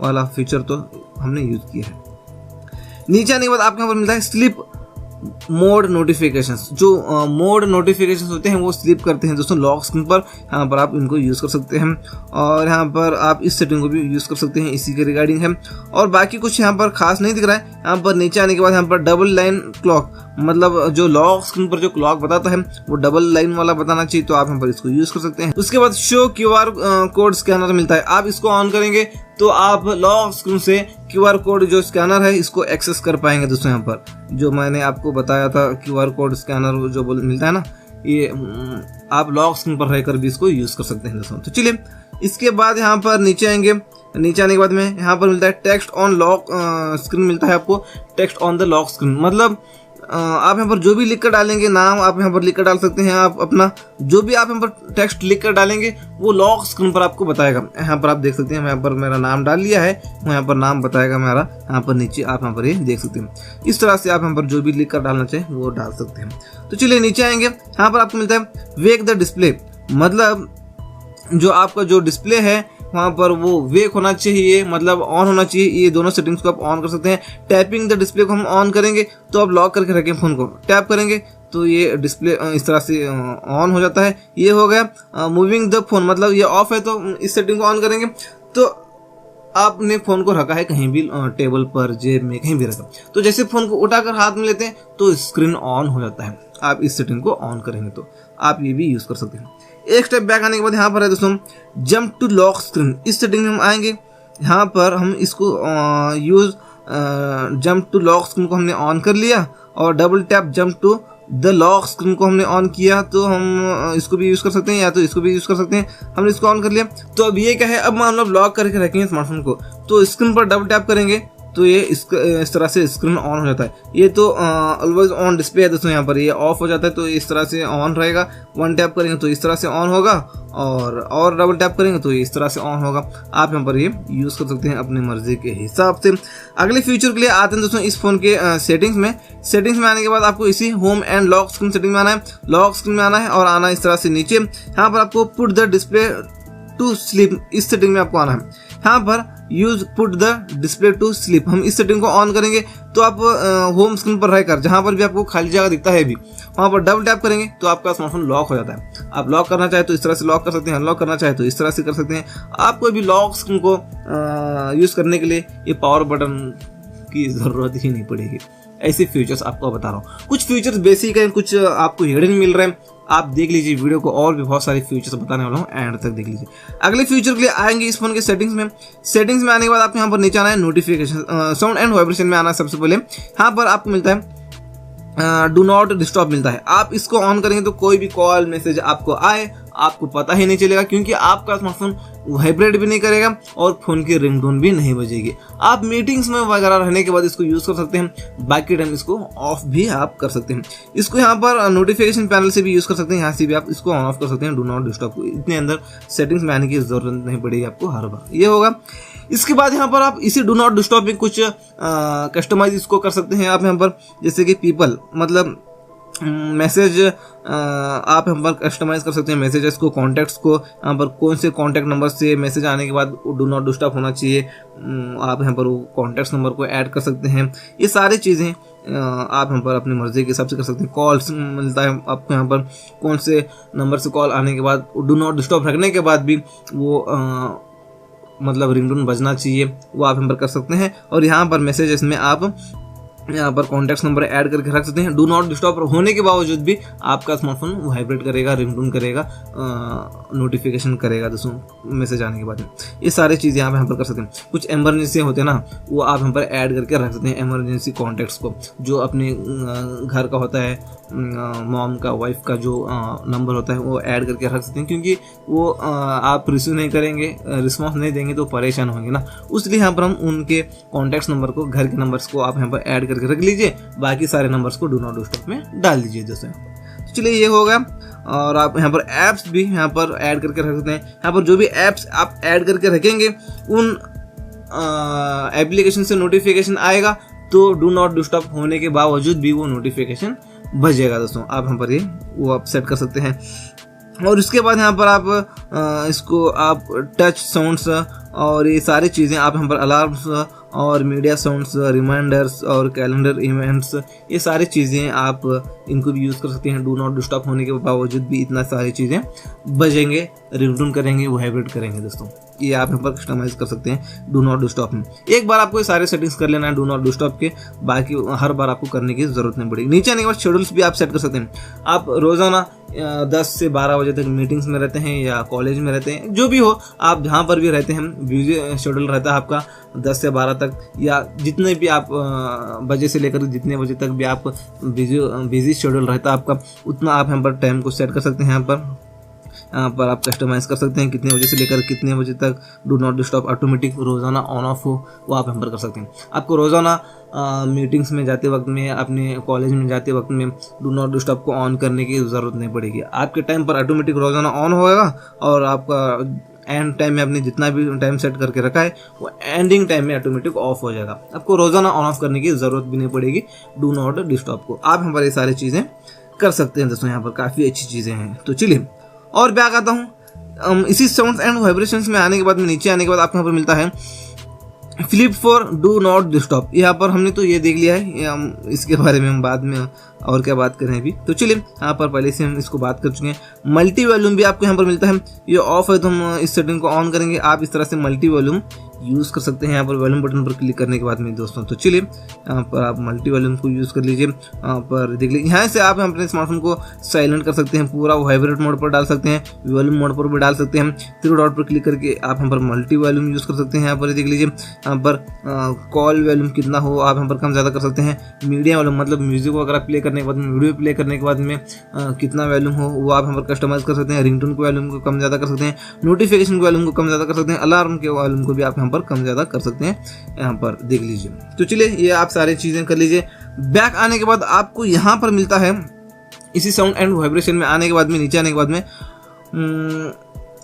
वाला फीचर तो हमने यूज़ किया है। नीचे आने के बाद आपको यहाँ पर मिलता है स्लीप मोड नोटिफिकेशंस, जो मोड नोटिफिकेशंस होते हैं वो स्लिप करते हैं दोस्तों लॉक स्क्रीन पर। यहाँ पर आप इनको यूज़ कर सकते हैं और यहाँ पर आप इस सेटिंग को भी यूज़ कर सकते हैं, इसी के रिगार्डिंग है। और बाकी कुछ यहाँ पर खास नहीं दिख रहा है। यहाँ पर नीचे आने के बाद यहाँ पर डबल लाइन क्लॉक, मतलब जो लॉक स्क्रीन पर जो क्लॉक बताता है वो डबल लाइन वाला बताना चाहिए, तो आप यहाँ पर इसको यूज़ कर सकते हैं। उसके बाद शो QR कोड स्कैनर मिलता है, आप इसको ऑन करेंगे तो आप लॉक स्क्रीन से QR कोड जो स्कैनर है इसको एक्सेस कर पाएंगे दोस्तों। यहाँ पर जो मैंने आपको बताया था QR कोड स्कैनर जो मिलता है ना, ये आप लॉक स्क्रीन पर रहकर भी इसको यूज कर सकते हैं दोस्तों। तो चलिए इसके बाद यहाँ पर नीचे आएंगे, नीचे आने के बाद में यहाँ पर मिलता है टेक्स्ट ऑन लॉक स्क्रीन मिलता है आपको, text on the lock screen, मतलब आप यहाँ पर जो भी लिख कर डालेंगे, नाम आप यहाँ पर लिख कर डाल सकते हैं, आप अपना जो भी आप यहाँ पर टेक्स्ट लिख कर डालेंगे वो लॉक स्क्रीन पर आपको बताएगा। यहाँ पर आप देख सकते हैं, मैं यहाँ पर मेरा नाम डाल लिया है, वो यहाँ पर नाम बताएगा मेरा, यहाँ पर नीचे आप यहाँ पर ये देख सकते हैं। इस तरह से आप यहाँ पर जो भी लिख कर डालना चाहें वो डाल सकते हैं। तो चलिए नीचे आएंगे, यहाँ पर आपको मिलता है वेक द डिस्प्ले, मतलब जो आपका जो डिस्प्ले है वहाँ पर वो वेक होना चाहिए, मतलब ऑन होना चाहिए। ये दोनों सेटिंग्स को आप ऑन कर सकते हैं। टैपिंग द डिस्प्ले को हम ऑन करेंगे तो आप लॉक करके रखें फोन को, टैप करेंगे तो ये डिस्प्ले इस तरह से ऑन हो जाता है। ये हो गया मूविंग द फोन, मतलब ये ऑफ है तो इस सेटिंग को ऑन करेंगे तो आपने फोन को रखा है कहीं भी, टेबल पर, जेब में, कहीं भी रखा, तो जैसे फोन को उठाकर हाथ में लेते हैं तो स्क्रीन ऑन हो जाता है। आप इस सेटिंग को ऑन करेंगे तो आप ये भी यूज कर सकते हैं। एक स्टेप बैक आने के बाद यहाँ पर है दोस्तों जंप टू लॉक स्क्रीन, इस सेटिंग में हम आएंगे। यहाँ पर हम इसको use jump to lock screen को हमने ऑन कर लिया और double tap jump to the lock screen को हमने ऑन किया, तो हम इसको भी यूज कर सकते हैं या तो इसको भी यूज कर सकते हैं। हमने इसको ऑन कर लिया तो अब ये क्या है, अब हम लोग लॉक करके रखेंगे स्मार्टफोन को, तो स्क्रीन पर डबल टैप करेंगे तो ये इस तरह से स्क्रीन ऑन हो जाता है। ये तो ऑलवेज ऑन डिस्प्ले है दोस्तों, यहाँ पर ये ऑफ हो जाता है तो इस तरह से ऑन रहेगा। वन टैप करेंगे तो इस तरह से ऑन होगा और डबल टैप करेंगे तो इस तरह से ऑन होगा। आप यहाँ पर ये यूज कर सकते हैं अपनी मर्जी के हिसाब से। अगले फ्यूचर के लिए आते हैं दोस्तों इस फोन के सेटिंग्स में। सेटिंग्स में आने के बाद आपको इसी home and lock screen setting में आना है, लॉक स्क्रीन में आना है और आना इस तरह से नीचे। यहाँ पर आपको put the display to sleep, इस सेटिंग में आपको आना है। यहाँ पर use put the display to sleep, हम इस सेटिंग को ऑन करेंगे तो आप होम स्क्रीन पर रहकर जहां पर भी आपको खाली जगह दिखता है भी वहां पर डबल टैप करेंगे तो आपका स्मार्टफोन लॉक हो जाता है। आप लॉक करना चाहे तो इस तरह से लॉक कर सकते हैं, अनलॉक करना चाहे तो इस तरह से कर सकते हैं। आपको भी लॉक स्क्रीन को यूज करने के लिए ये पावर बटन की जरूरत ही नहीं पड़ेगी। ऐसे फीचर्स आपको बता रहा हूँ, कुछ फीचर्स बेसिक है, कुछ आपको हिडन मिल रहे हैं। आप देख लीजिए वीडियो को, और भी बहुत सारे फीचर्स बताने वाला हूँ, एंड तक देख लीजिए। अगले फीचर के लिए आएंगे इस फोन के सेटिंग्स में। सेटिंग्स में आने के बाद आपको यहाँ पर नीचे आना है नोटिफिकेशन, साउंड एंड वाइब्रेशन में आना है। सबसे पहले यहाँ पर आपको मिलता है डू नॉट डिस्टर्ब मिलता है। आप इसको ऑन करेंगे तो कोई भी कॉल मैसेज आपको आए आपको पता ही नहीं चलेगा, क्योंकि आपका स्मार्टफोन वाइब्रेट भी नहीं करेगा और फोन की रिंगटोन भी नहीं बजेगी। आप मीटिंग्स में वगैरह रहने के बाद इसको यूज कर सकते हैं, बाकी टाइम इसको ऑफ भी आप कर सकते हैं। इसको यहाँ पर नोटिफिकेशन पैनल से भी यूज कर सकते हैं, यहाँ से भी आप इसको ऑन ऑफ कर सकते हैं डू नॉट डिस्टर्ब को। इतने अंदर सेटिंग्स में आने की जरूरत नहीं पड़ेगी आपको हर बार, ये होगा। इसके बाद यहाँ पर आप इसी डू नॉट डिस्टर्ब में कुछ कस्टमाइज इसको कर सकते हैं आप यहाँ पर, जैसे कि पीपल, मतलब मैसेज आप यहाँ पर कस्टमाइज कर सकते हैं मैसेजेस को, कॉन्टैक्ट्स को। यहाँ पर कौन से कॉन्टैक्ट नंबर से मैसेज आने के बाद डू नॉट डिस्टर्ब होना चाहिए, आप यहाँ पर वो कॉन्टैक्ट्स नंबर को ऐड कर सकते हैं। ये सारी चीज़ें आप यहाँ पर अपनी मर्जी के हिसाब से कर सकते हैं। कॉल्स मिलता है आपको यहाँ पर, कौन से नंबर से कॉल आने के बाद डू नॉट डिस्टर्ब रखने के बाद भी वो मतलब रिंगटोन बजना चाहिए, वो आप यहाँ पर कर सकते हैं। और यहाँ पर मैसेजेस में आप यहाँ पर कॉन्टैक्ट नंबर ऐड करके रख सकते हैं। डू नॉट डिस्टर्ब होने के बावजूद भी आपका स्मार्टफोन वाइब्रेट करेगा, रिंगटोन करेगा, नोटिफिकेशन करेगा दोस्तों मैसेज आने के बाद में। ये सारी चीज़ें आप यहाँ पर कर सकते हैं। कुछ इमरजेंसी होते हैं ना, वो आप यहाँ पर ऐड करके रख सकते हैं इमरजेंसी कॉन्टैक्ट्स को, जो अपने घर का होता है, मॉम का, वाइफ का जो नंबर होता है वो ऐड करके रख सकते हैं, क्योंकि वो आप रिसीव नहीं करेंगे, रिस्पॉन्स नहीं देंगे तो परेशान होंगे ना। उसलिए यहाँ पर हम उनके कॉन्टैक्ट्स नंबर को, घर के नंबर्स को आप यहाँ पर ऐड करके रख लीजिए, बाकी सारे नंबर्स को डू नॉट डिस्टर्ब में डाल दीजिए दोस्तों। तो चलिए ये होगा। और आप यहाँ पर ऐप्स भी यहाँ पर ऐड करके रख सकते हैं। यहाँ पर जो भी ऐप्स आप ऐड करके रखेंगे उन एप्लीकेशन से नोटिफिकेशन आएगा, तो डू नॉट डिस्टर्ब होने के बावजूद भी वो नोटिफिकेशन बजेगा दोस्तों। आप यहाँ पर ये वो आप सेट कर सकते हैं। और इसके बाद यहाँ पर आप इसको आप टच साउंड्स और ये सारी चीज़ें आप यहाँ पर अलार्म्स और मीडिया साउंड्स, रिमाइंडर्स और कैलेंडर इवेंट्स, ये सारी चीज़ें आप इनको भी यूज़ कर सकते हैं। डू नॉट डिस्टर्ब होने के बावजूद भी इतना सारी चीज़ें बजेंगे, रिंगटोन करेंगे, वाइब्रेट करेंगे दोस्तों। ये आप यहाँ पर कस्टमाइज कर सकते हैं डू नॉट डिस्टर्ब में। एक बार आपको ये सारे सेटिंग्स कर लेना है डू नॉट डिस्टर्ब के, बाकी हर बार आपको करने की जरूरत नहीं पड़ेगी। नीचे आने के बाद शेड्यूल्स भी आप सेट कर सकते हैं। आप रोजाना 10 से 12 बजे तक मीटिंग्स में रहते हैं या कॉलेज में रहते हैं, जो भी हो आप जहाँ पर भी रहते हैं, बिजी शेड्यूल रहता है आपका 10 से 12 तक, या जितने भी आप बजे से लेकर जितने बजे तक भी आप बिजी शेड्यूल रहता है आपका, उतना आप यहाँ पर टाइम को सेट कर सकते हैं। यहाँ पर आप कस्टमाइज कर सकते हैं कितने बजे से लेकर कितने बजे तक डू नॉट डिस्टर्ब ऑटोमेटिक रोज़ाना ऑन ऑफ हो, वो आप यहाँ पर कर सकते हैं। आपको रोज़ाना मीटिंग्स में जाते वक्त में, अपने कॉलेज में जाते वक्त में डू नॉट डिस्टर्ब को ऑन करने की ज़रूरत नहीं पड़ेगी। आपके टाइम पर ऑटोमेटिक रोज़ाना ऑन होएगा और आपका एंड टाइम में आपने जितना भी टाइम सेट करके रखा है वो एंडिंग टाइम में ऑटोमेटिक ऑफ हो जाएगा। आपको रोज़ाना ऑन ऑफ करने की ज़रूरत भी नहीं पड़ेगी डू नॉट डिस्टर्ब को। आप यहाँ पर ये सारी चीज़ें कर सकते हैं दोस्तों। यहाँ पर काफ़ी अच्छी चीज़ें हैं। तो चलिए और बैक आता हूँ। इसी साउंड्स एंड वाइब्रेशंस में आने के बाद, नीचे आने के बाद आपको यहाँ पर मिलता है flip for do not disturb. यहाँ पर हमने तो ये देख लिया है, इसके बारे में हम बाद में और क्या बात करें अभी। तो चलिए यहाँ पर पहले से हम इसको बात कर चुके हैं। मल्टी वॉल्यूम भी आपको यहाँ पर मिलता है। ये ऑफ है तो हम इस सेटिंग को ऑन करेंगे। आप इस तरह से मल्टी वॉल्यूम यूज़ कर सकते हैं यहाँ पर वॉल्यूम बटन पर क्लिक करने के बाद में दोस्तों। तो चलिए यहाँ पर आप मल्टी वॉल्यूम को यूज़ कर लीजिए। यहाँ पर देख लीजिए, यहाँ से आप अपने स्मार्टफोन को साइलेंट कर सकते हैं, पूरा वाइब्रेट मोड पर डाल सकते हैं, वॉल्यूम मोड पर भी डाल सकते हैं। 3 डॉट पर क्लिक करके आप यहाँ पर मल्टी वॉल्यूम यूज़ कर सकते हैं। यहाँ पर देख लीजिए, यहाँ पर कॉल वॉल्यूम कितना हो आप यहाँ पर कम ज़्यादा कर सकते हैं। मीडिया वॉल्यूम मतलब म्यूजिक वगैरह प्ले करने के बाद, वीडियो प्ले करने के बाद में कितना वॉल्यूम हो वो आप यहाँ पर कस्टमाइज कर सकते हैं। रिंगटोन के वॉल्यूम को कम ज़्यादा कर सकते हैं, नोटिफिकेशन के वॉल्यूम को कम ज़्यादा कर सकते हैं, अलार्म के वॉल्यूम को भी आप यहाँ पर कम ज़्यादा कर सकते हैं। यहाँ पर देख लीजिए। तो चलिए ये आप सारी चीज़ें कर लीजिए। बैक आने के बाद आपको यहाँ पर मिलता है, इसी साउंड एंड वाइब्रेशन में आने के बाद में, नीचे आने के बाद में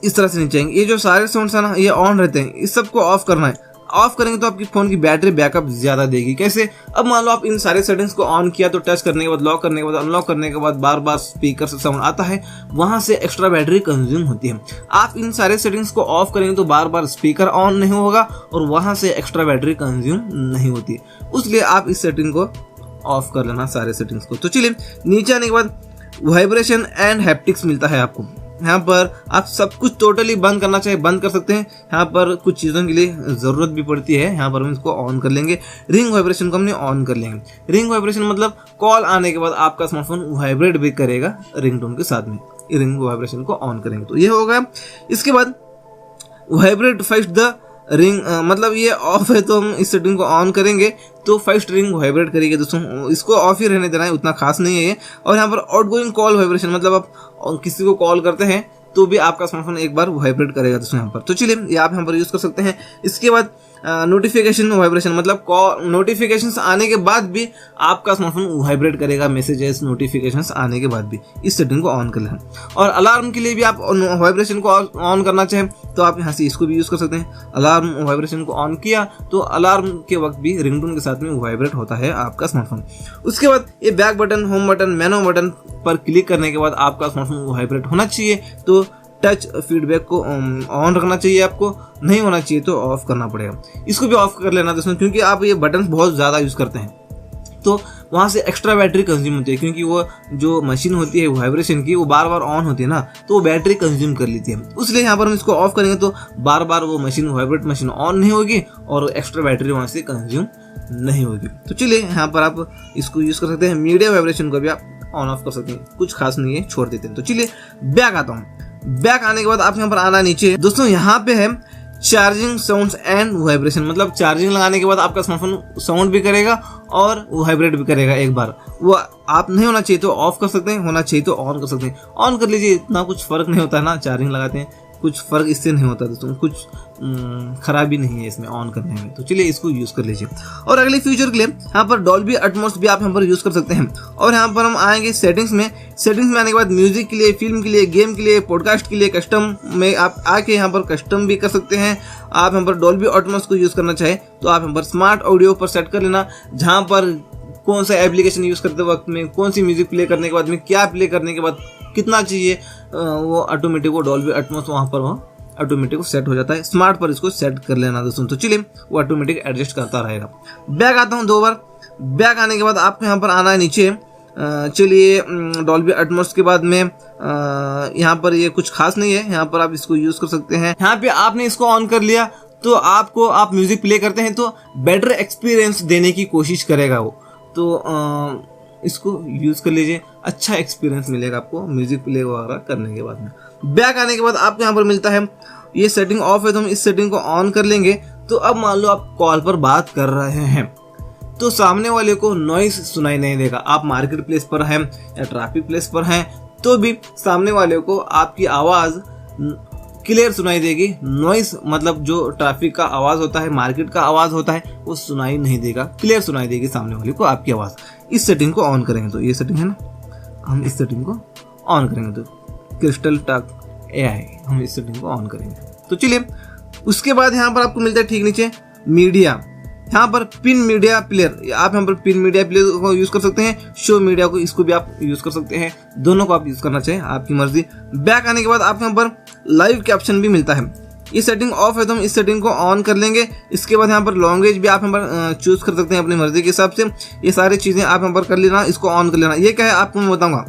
इस तरह से नीचे आएंगे। ये जो सारे साउंड्स है ना, ये ऑन रहते हैं, इस सबको ऑफ करना है। ऑफ करेंगे तो आपकी फोन की बैटरी बैकअप ज्यादा देगी। कैसे? अब मान लो आप इन सारे सेटिंग्स को ऑन किया तो टच करने के बाद, लॉक करने के बाद, अनलॉक करने के बाद बार बार स्पीकर से साउंड आता है, वहां से एक्स्ट्रा बैटरी कंज्यूम होती है। आप इन सारे सेटिंग्स को ऑफ करेंगे तो बार बार स्पीकर ऑन नहीं होगा और वहां से एक्स्ट्रा बैटरी कंज्यूम नहीं होती। इसलिए आप इस सेटिंग को ऑफ कर लेना, सारे सेटिंग्स को। तो चलिए नीचे आने के बाद वाइब्रेशन एंड हैप्टिक्स मिलता है आपको। यहाँ पर आप सब कुछ टोटली बंद करना चाहे बंद कर सकते हैं। यहाँ पर कुछ चीज़ों के लिए ज़रूरत भी पड़ती है, यहाँ पर हम इसको ऑन कर लेंगे। रिंग वाइब्रेशन को हमने ऑन कर लेंगे। रिंग वाइब्रेशन मतलब कॉल आने के बाद आपका स्मार्टफोन वाइब्रेट भी करेगा रिंगटोन के साथ में। रिंग वाइब्रेशन को ऑन करेंगे तो ये होगा। इसके बाद वाइब्रेट फर्स्ट द रिंग, मतलब ये ऑफ है तो हम इस सेटिंग को ऑन करेंगे तो फर्स्ट रिंग वाइब्रेट करेगी दोस्तों। इसको ऑफ ही रहने देना है, उतना खास नहीं है ये। और यहाँ पर आउटगोइंग कॉल वाइब्रेशन मतलब आप किसी को कॉल करते हैं तो भी आपका स्मार्टफोन एक बार वाइब्रेट करेगा दोस्तों यहाँ पर। तो चलिए ये आप यहाँ पर यूज़ कर सकते हैं। इसके बाद नोटिफिकेशन वाइब्रेशन मतलब नोटिफिकेशंस आने के बाद भी आपका स्मार्टफोन वाइब्रेट करेगा, मैसेजेस नोटिफिकेशंस आने के बाद भी। इस सेटिंग को ऑन कर लें। और अलार्म के लिए भी आप वाइब्रेशन को ऑन करना चाहें तो आप यहाँ से इसको भी यूज़ कर सकते हैं। अलार्म वाइब्रेशन को ऑन किया तो अलार्म के वक्त भी रिंगटोन के साथ में वाइब्रेट होता है आपका स्मार्टफोन। उसके बाद ये बैक बटन, होम बटन, मेनू बटन पर क्लिक करने के बाद आपका स्मार्टफोन वाइब्रेट होना चाहिए तो टच फीडबैक को ऑन रखना चाहिए, आपको नहीं होना चाहिए तो ऑफ करना पड़ेगा। इसको भी ऑफ कर लेना दोस्तों, क्योंकि आप ये बटन बहुत ज़्यादा यूज़ करते हैं तो वहाँ से एक्स्ट्रा बैटरी कंज्यूम होती है। क्योंकि वो जो मशीन होती है वाइब्रेशन की, वो बार बार ऑन होती है ना, तो वो बैटरी कंज्यूम कर लेती है। इसलिए यहाँ पर हम इसको ऑफ करेंगे तो बार बार वो मशीन वाइब्रेट मशीन ऑन नहीं होगी और एक्स्ट्रा बैटरी वहाँ से कंज्यूम नहीं होगी। तो चलिए यहाँ पर आप इसको यूज़ कर सकते हैं। मीडिया वाइब्रेशन को भी आप ऑन ऑफ कर सकते हैं, कुछ खास नहीं है, छोड़ देते हैं। तो चलिए बैक आता हूँ। बैक आने के बाद आप यहाँ पर आना नीचे दोस्तों, यहाँ पे है चार्जिंग साउंड्स एंड वाइब्रेशन मतलब चार्जिंग लगाने के बाद आपका स्मार्टफोन साउंड भी करेगा और वाइब्रेट भी करेगा एक बार। वो आप नहीं होना चाहिए तो ऑफ कर सकते हैं, होना चाहिए तो ऑन कर सकते हैं। ऑन कर लीजिए, इतना कुछ फर्क नहीं होता है ना, चार्जिंग लगाते हैं कुछ फर्क इससे नहीं होता दोस्तों, कुछ खराबी नहीं है इसमें ऑन करने में। तो चलिए इसको यूज़ कर लीजिए। और अगले फ्यूचर के लिए यहाँ पर डॉल्बी एटमॉस भी आप यहाँ पर यूज़ कर सकते हैं। और यहाँ पर हम आएंगे सेटिंग्स में। सेटिंग्स में आने के बाद म्यूजिक के लिए, फिल्म के लिए, गेम के लिए, पॉडकास्ट के लिए कस्टम में आप आके यहाँ पर कस्टम भी कर सकते हैं। आप यहाँ पर डॉल्बी एटमॉस को यूज़ करना चाहे तो आप यहाँ पर स्मार्ट ऑडियो पर सेट कर लेना, जहाँ पर कौन सा एप्लीकेशन यूज़ करते वक्त में, कौन सी म्यूजिक प्ले करने के बाद में, क्या प्ले करने के बाद कितना चाहिए, वो ऑटोमेटिक वो डॉल्बी एटमॉस वहाँ पर वो ऑटोमेटिक सेट हो जाता है। स्मार्ट पर इसको सेट कर लेना दोस्तों, तो चलिए वो ऑटोमेटिक एडजस्ट करता रहेगा। बैक आता हूँ 2 बार। बैक आने के बाद आपको यहाँ पर आना है नीचे। चलिए डॉल्बी एटमॉस के बाद में यहाँ पर ये कुछ खास नहीं है, यहाँ पर आप इसको यूज कर सकते हैं। यहाँ पे आपने इसको ऑन कर लिया तो आप म्यूजिक प्ले करते हैं तो बेटर एक्सपीरियंस देने की कोशिश करेगा वो, तो इसको यूज कर लीजिए, अच्छा एक्सपीरियंस मिलेगा आपको म्यूजिक प्ले वगैरह करने के बाद में। बैक आने के बाद आपको यहाँ पर मिलता है ये सेटिंग ऑफ है तो हम इस सेटिंग को ऑन कर लेंगे। तो अब मान लो आप कॉल पर बात कर रहे हैं तो सामने वाले को नॉइस सुनाई नहीं देगा। आप मार्केट प्लेस पर हैं या ट्रैफिक प्लेस पर हैं तो भी सामने वाले को आपकी आवाज क्लियर सुनाई देगी। नॉइस मतलब जो ट्रैफिक का आवाज होता है, मार्केट का आवाज होता है, वो सुनाई नहीं देगा, क्लियर सुनाई देगी सामने वाले को आपकी आवाज। इस सेटिंग को ऑन करेंगे तो ये सेटिंग है ना, हम इस सेटिंग को ऑन करेंगे तो क्रिस्टल टॉक AI हम इस सेटिंग को ऑन करेंगे। तो चलिए उसके बाद यहाँ पर आपको मिलता है ठीक नीचे मीडिया, यहाँ पर पिन मीडिया प्लेयर। आप यहाँ पर पिन मीडिया प्लेयर को यूज कर सकते हैं, शो मीडिया को इसको भी आप यूज कर सकते हैं, दोनों को आप यूज करना चाहिए, आपकी मर्जी। बैक आने के बाद आप यहाँ पर लाइव कैप्शन भी मिलता है। ये सेटिंग ऑफ है तो हम इस सेटिंग को ऑन कर लेंगे। इसके बाद यहाँ पर लैंग्वेज भी आप यहाँ पर चूज कर सकते हैं अपनी मर्जी के हिसाब से। ये सारी चीजें आप यहाँ पर कर लेना, इसको ऑन कर लेना। ये क्या है आपको मैं बताऊंगा।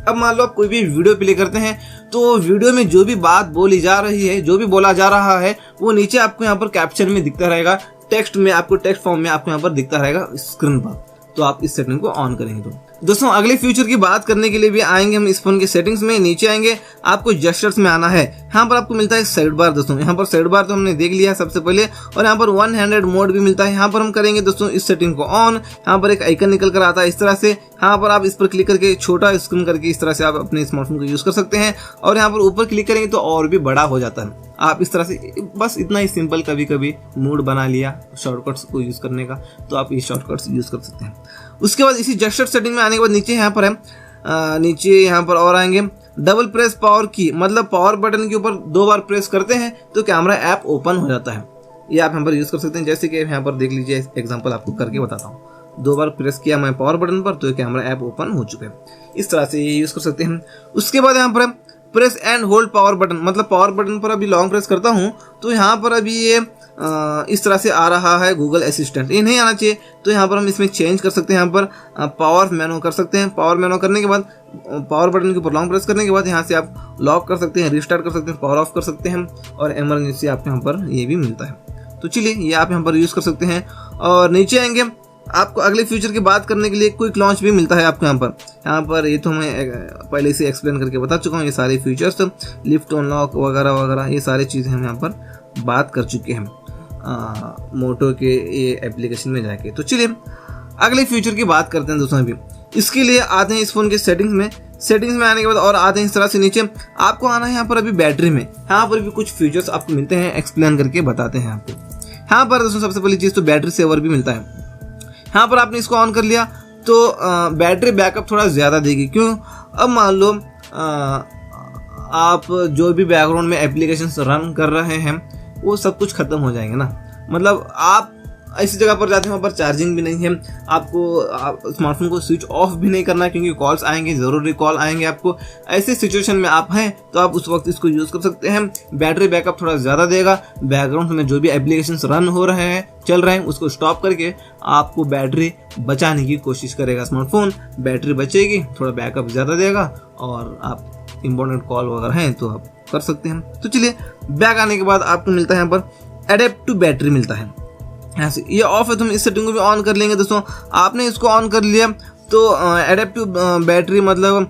अब मान लो आप कोई भी वीडियो प्ले करते हैं तो वीडियो में जो भी बात बोली जा रही है, जो भी बोला जा रहा है, वो नीचे आपको यहाँ पर कैप्शन में दिखता रहेगा, टेक्स्ट में आपको टेक्स्ट फॉर्म में आपको यहाँ पर दिखता रहेगा स्क्रीन पर। तो आप इस सेटिंग को ऑन करेंगे। तो दोस्तों अगले फ्यूचर की बात करने के लिए भी आएंगे हम इस फोन के सेटिंग्स में। नीचे आएंगे, आपको जेस्चर्स में आना है। यहाँ पर आपको मिलता है साइड बार। दोस्तों यहाँ पर साइड बार तो हमने देख लिया सबसे पहले, और यहाँ पर 1 हैंडेड मोड भी मिलता है। यहाँ पर हम करेंगे दोस्तों इस सेटिंग को ऑन। यहाँ पर एक आइकन निकल कर आता है इस तरह से, यहाँ पर आप इस पर क्लिक करके छोटा स्क्रीन करके इस तरह से आप अपने स्मार्टफोन को यूज कर सकते हैं। और यहाँ पर ऊपर क्लिक करेंगे तो और भी बड़ा हो जाता है। आप इस तरह से बस इतना ही सिंपल कभी कभी मूड बना लिया शॉर्टकट्स को यूज करने का, तो आप ये शॉर्टकट्स यूज कर सकते हैं। उसके बाद इसी जेस्चर सेटिंग में आने के बाद नीचे यहाँ पर है, नीचे यहाँ पर और आएंगे डबल प्रेस पावर की, मतलब पावर बटन के ऊपर 2 बार प्रेस करते हैं तो कैमरा ऐप ओपन हो जाता है। ये आप यहाँ पर यूज कर सकते हैं। जैसे कि यहाँ पर देख लीजिए, एग्जांपल आपको करके बताता हूँ। 2 बार प्रेस किया मैं पावर बटन पर तो कैमरा ऐप ओपन हो चुके हैं। इस तरह से ये यूज कर सकते हैं। उसके बाद यहाँ पर press and hold power button, मतलब पावर बटन पर अभी लॉन्ग प्रेस करता हूँ तो यहाँ पर अभी ये इस तरह से आ रहा है गूगल असिस्टेंट। ये नहीं आना चाहिए तो यहाँ पर हम इसमें चेंज कर सकते हैं। यहाँ पर पावर मेनू कर सकते हैं। पावर मेनू करने के बाद पावर बटन के ऊपर लॉन्ग प्रेस करने के बाद यहाँ से आप लॉक कर सकते हैं, रिस्टार्ट कर सकते हैं, पावर ऑफ कर सकते हैं, और इमरजेंसी आपको यहाँ पर ये भी मिलता है। तो चलिए ये आप यहाँ पर यूज कर सकते हैं। और नीचे आएंगे, आपको अगले फ्यूचर की बात करने के लिए क्विक लॉन्च भी मिलता है आपको यहाँ पर ये तो मैं पहले से एक्सप्लेन करके बता चुका हूँ। ये सारे फीचर्स, लिफ्ट अनलॉक वगैरह वगैरह, ये सारी चीज़ें हम यहाँ पर बात कर चुके हैं मोटो के ये एप्लीकेशन में जाके। तो चलिए अगले फ्यूचर की बात करते हैं दोस्तों। अभी इसके लिए आते हैं इस फोन के सेटिंग्स में आने के बाद और आते हैं इस तरह से नीचे। आपको आना है यहाँ पर अभी बैटरी में। यहाँ पर भी कुछ फीचर्स आपको मिलते हैं, एक्सप्लेन करके बताते हैं आपको। यहाँ पर दोस्तों सबसे पहली चीज़ तो बैटरी सेवर भी मिलता है। यहाँ पर आपने इसको ऑन कर लिया तो बैटरी बैकअप थोड़ा ज़्यादा देगी। क्यों? अब मान लो आप जो भी बैकग्राउंड में एप्लीकेशंस रन कर रहे हैं वो सब कुछ खत्म हो जाएंगे ना। मतलब आप ऐसी जगह पर जाते हैं वहाँ पर चार्जिंग भी नहीं है, आपको स्मार्टफोन को स्विच ऑफ भी नहीं करना है क्योंकि कॉल्स आएंगे, ज़रूरी कॉल आएंगे आपको। ऐसे सिचुएशन में आप हैं तो आप उस वक्त इसको यूज़ कर सकते हैं। बैटरी बैकअप थोड़ा ज़्यादा देगा। बैकग्राउंड में जो भी एप्लीकेशंस रन हो रहे हैं, चल रहे हैं, उसको स्टॉप करके आपको बैटरी बचाने की कोशिश करेगा स्मार्टफोन। बैटरी बचेगी, थोड़ा बैकअप ज़्यादा देगा, और आप इम्पोर्टेंट कॉल वगैरह हैं तो आप कर सकते हैं। तो चलिए बैक आने के बाद आपको मिलता है यहाँ पर एडेप्ट टू बैटरी मिलता है। यहाँ से ये ऑफ है तो हम इस सेटिंग को भी ऑन कर लेंगे दोस्तों। आपने इसको ऑन कर लिया तो एडेप्ट टू बैटरी मतलब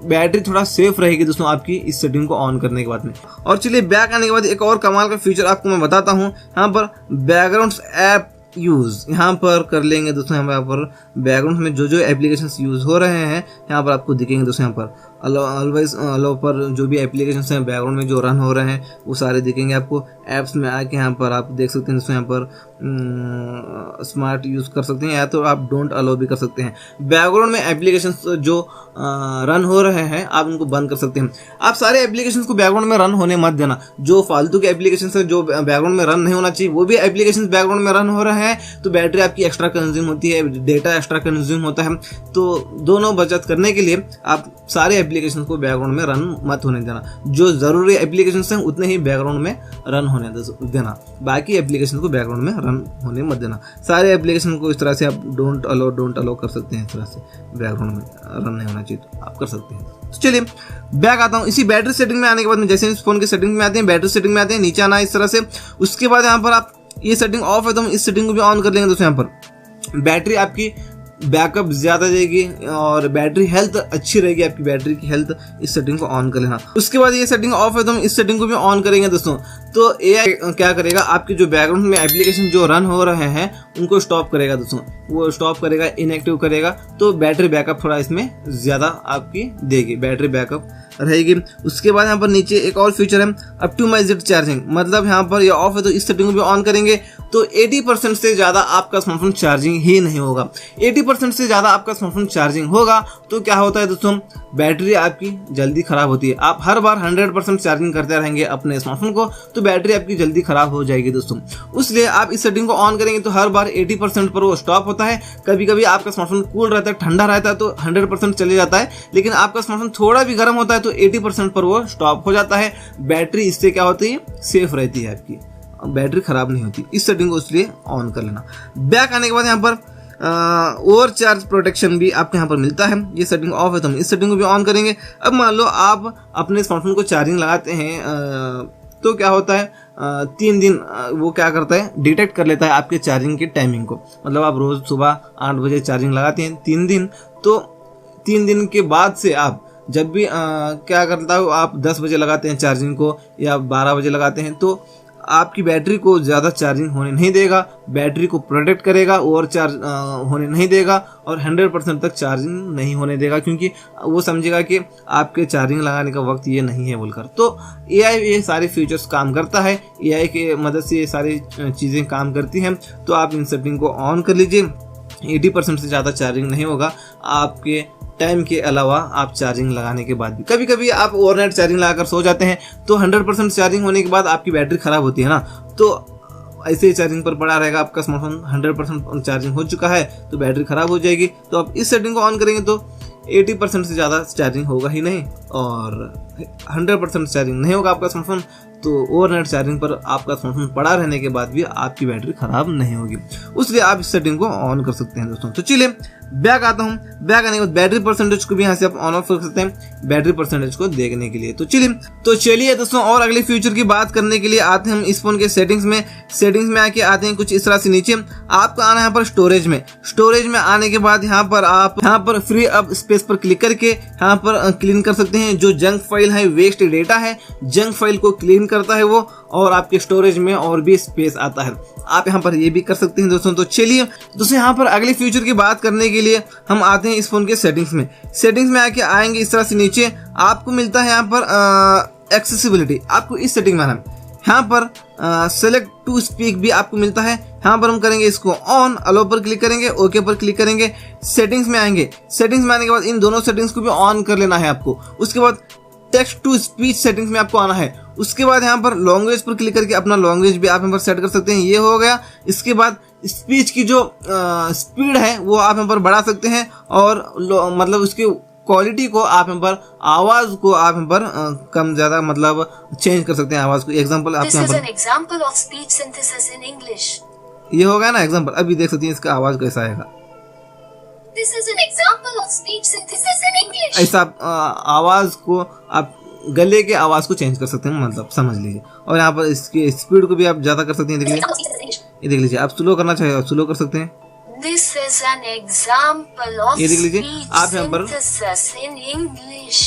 बैटरी थोड़ा सेफ रहेगी दोस्तों आपकी इस सेटिंग को ऑन करने के बाद में। और चलिए बैक आने के बाद एक और कमाल का फीचर आपको मैं बताता हूँ। यहाँ पर बैकग्राउंड्स ऐप यूज़ यहाँ पर कर लेंगे दोस्तों। यहाँ पर बैकग्राउंड में जो जो एप्लीकेशंस यूज़ हो रहे हैं यहाँ पर आपको दिखेंगे दोस्तों। यहाँ पर ऑलवेज अलो पर जो भी एप्लीकेशंस हैं बैकग्राउंड में जो रन हो रहे हैं वो सारे दिखेंगे आपको। ऐप्स में आके यहाँ पर आप देख सकते हैं दोस्तों। यहाँ पर स्मार्ट यूज़ कर सकते हैं या तो आप डोंट अलो भी कर सकते हैं। बैकग्राउंड में एप्लीकेशंस जो रन हो रहे हैं आप उनको बंद कर सकते हैं। आप सारे एप्लीकेशंस को बैकग्राउंड में रन होने मत देना। जो फालतू के एप्लीकेशंस है जो बैकग्राउंड में रन नहीं होना चाहिए वो भी एप्लीकेशंस बैकग्राउंड में रन हो रहे हैं तो बैटरी आपकी एक्स्ट्रा कंज्यूम होती है, डेटा एक्स्ट्रा कंज्यूम होता है। तो दोनों बचत करने के लिए आप सारे एप्लीकेशन को बैकग्राउंड में रन मत होने देना। जो जरूरी एप्लीकेशन हैं उतने ही बैकग्राउंड में रन होने देना, बाकी एप्लीकेशन को बैकग्राउंड में रन होने मत देना। सारे एप्लीकेशन को इस तरह से आप डोंट अलो कर सकते हैं, इस तरह से बैकग्राउंड में रन नहीं होना चाहिए तो आप कर सकते हैं। तो चलिए बैक आता हूँ। इसी बैटरी सेटिंग में आने के बाद में जैसे इस फोन की सेटिंग में आते हैं, बैटरी सेटिंग में आते हैं, नीचे आना है इस तरह से। उसके बाद यहाँ पर आप ये सेटिंग ऑफ है तो हम इस सेटिंग को भी ऑन कर लेंगे। दोस्तों यहाँ पर बैटरी आपकी बैकअप ज़्यादा जाएगी और बैटरी हेल्थ अच्छी रहेगी, आपकी बैटरी की हेल्थ। इस सेटिंग को ऑन कर लेना। उसके बाद ये सेटिंग ऑफ है तो हम इस सेटिंग को भी ऑन करेंगे दोस्तों। तो AI क्या करेगा, आपके जो बैकग्राउंड में एप्लीकेशन जो रन हो रहे हैं उनको स्टॉप करेगा दोस्तों, वो स्टॉप करेगा, इनएक्टिव करेगा। तो बैटरी बैकअप थोड़ा इसमें ज़्यादा आपकी देगी, बैटरी बैकअप रहेगी। उसके बाद यहाँ पर नीचे एक और फीचर है ऑप्टिमाइज्ड चार्जिंग, मतलब यहाँ पर ये ऑफ है तो इस सेटिंग को भी ऑन करेंगे तो 80% से ज़्यादा आपका स्मार्टफोन चार्जिंग ही नहीं होगा। 80% से ज़्यादा आपका स्मार्टफोन चार्जिंग होगा तो क्या होता है दोस्तों, बैटरी आपकी जल्दी खराब होती है। आप हर बार 100% चार्जिंग करते रहेंगे अपने स्मार्टफोन को तो बैटरी आपकी जल्दी खराब हो जाएगी दोस्तों। इसलिए आप इस सेटिंग को ऑन करेंगे तो हर बार 80% पर वो स्टॉप होता है। कभी कभी आपका स्मार्टफोन कूल रहता है, ठंडा रहता है तो 100% चले जाता है, लेकिन आपका स्मार्टफोन थोड़ा भी गर्म होता है तो 80% पर वो स्टॉप हो जाता है। बैटरी इससे क्या होती है, सेफ रहती है, आपकी बैटरी खराब नहीं होती। इस सेटिंग को इसलिए ऑन कर लेना। बैक आने के बाद यहाँ पर ओवर चार्ज प्रोटेक्शन भी आपको यहाँ पर मिलता है। ये सेटिंग ऑफ है तो हम इस सेटिंग को भी ऑन करेंगे। अब मान लो आप अपने स्मार्टफोन को चार्जिंग लगाते हैं तो क्या होता है, 3 दिन वो क्या करता है, डिटेक्ट कर लेता है आपके चार्जिंग की टाइमिंग को। मतलब आप रोज़ सुबह 8 बजे चार्जिंग लगाते हैं 3 दिन, तो 3 दिन के बाद से आप जब भी क्या करता हो, आप 10 बजे लगाते हैं चार्जिंग को या 12 बजे लगाते हैं तो आपकी बैटरी को ज़्यादा चार्जिंग होने नहीं देगा, बैटरी को प्रोटेक्ट करेगा, ओवर चार्ज होने नहीं देगा और 100% तक चार्जिंग नहीं होने देगा, क्योंकि वो समझेगा कि आपके चार्जिंग लगाने का वक्त ये नहीं है बोलकर। तो AI ये सारे फीचर्स काम करता है, AI के मदद से ये सारी चीज़ें काम करती हैं। तो आप इन सेटिंग को ऑन कर लीजिए। 80% से ज़्यादा चार्जिंग नहीं होगा आपके टाइम के अलावा आप चार्जिंग लगाने के बाद भी। कभी कभी आप ओवरनाइट चार्जिंग लगाकर सो जाते हैं तो 100% चार्जिंग होने के बाद आपकी बैटरी ख़राब होती है ना, तो ऐसे ही चार्जिंग पर पड़ा रहेगा आपका स्मार्टफोन। 100% चार्जिंग हो चुका है तो बैटरी ख़राब हो जाएगी। तो आप इस सेटिंग को ऑन करेंगे तो 80% से ज़्यादा चार्जिंग होगा ही नहीं और 100% चार्जिंग नहीं होगा आपका स्मार्टफोन। तो ओवरनाइट चार्जिंग पर आपका स्मार्टफोन पड़ा रहने के बाद भी आपकी बैटरी खराब नहीं होगी, इसलिए आप इस सेटिंग को ऑन कर सकते हैं दोस्तों। तो चलिए बैक आता हूँ। बैक आने के बाद बैटरी परसेंटेज को भी यहाँ से आप ऑन ऑफ कर सकते हैं बैटरी परसेंटेज को देखने के लिए। तो चलिए दोस्तों, और अगले फ्यूचर की बात करने के लिए आते हैं हम इस फोन के सेटिंग्स में आके आते हैं कुछ इस तरह से। नीचे आपको आना है यहाँ पर स्टोरेज में आने के बाद यहाँ पर आप यहाँ पर फ्री अप स्पेस पर क्लिक करके यहाँ पर क्लीन कर सकते हैं। जो जंक फाइल है, वेस्ट डेटा है, जंक फाइल को क्लीन करता है वो, और आपके स्टोरेज में और भी स्पेस आता है। आप यहाँ पर ये भी कर सकते हैं दोस्तों। तो चलिए दोस्तों, यहाँ पर अगले फ्यूचर की बात करने के लिए हम आते हैं इस फोन के सेटिंग्स में आके आएंगे इस तरह से। नीचे आपको मिलता है यहाँ पर एक्सेसिबिलिटी, आपको इस सेटिंग में आना है। यहाँ पर सेलेक्ट टू स्पीक भी आपको मिलता है। यहाँ पर हम करेंगे इसको ऑन, अलो पर क्लिक करेंगे, ओके पर क्लिक करेंगे, सेटिंग्स में आएंगे। सेटिंग्स में आने के बाद इन दोनों सेटिंग्स को भी ऑन कर लेना है आपको। उसके बाद टेक्स्ट टू स्पीच सेटिंग्स में आपको आना है। उसके बाद यहाँ पर लैंग्वेज पर क्लिक करके अपना लैंग्वेज भी आप यहाँ पर सेट कर सकते हैं, ये हो गया। इसके बाद स्पीच की जो स्पीड है वो आप यहाँ पर बढ़ा सकते हैं और मतलब उसकी क्वालिटी को आप यहाँ पर, आवाज को आप यहाँ पर कम ज्यादा मतलब चेंज कर सकते हैं आवाज को। एग्जांपल आप यहाँ पर ये हो गया ना एग्जांपल। अभी देख सकते हैं इसका आवाज कैसा आएगा। ऐसा आवाज को आप गले के आवाज को चेंज कर सकते हैं, मतलब समझ लीजिए। और यहाँ पर इसकी स्पीड को भी आप ज्यादा कर सकते हैं। देख लीजिए, ये देख लीजिए, आप स्लो करना चाहिए आप स्लो कर सकते हैं। This is an example of ये देख लीजिए, आप यहाँ पर in English.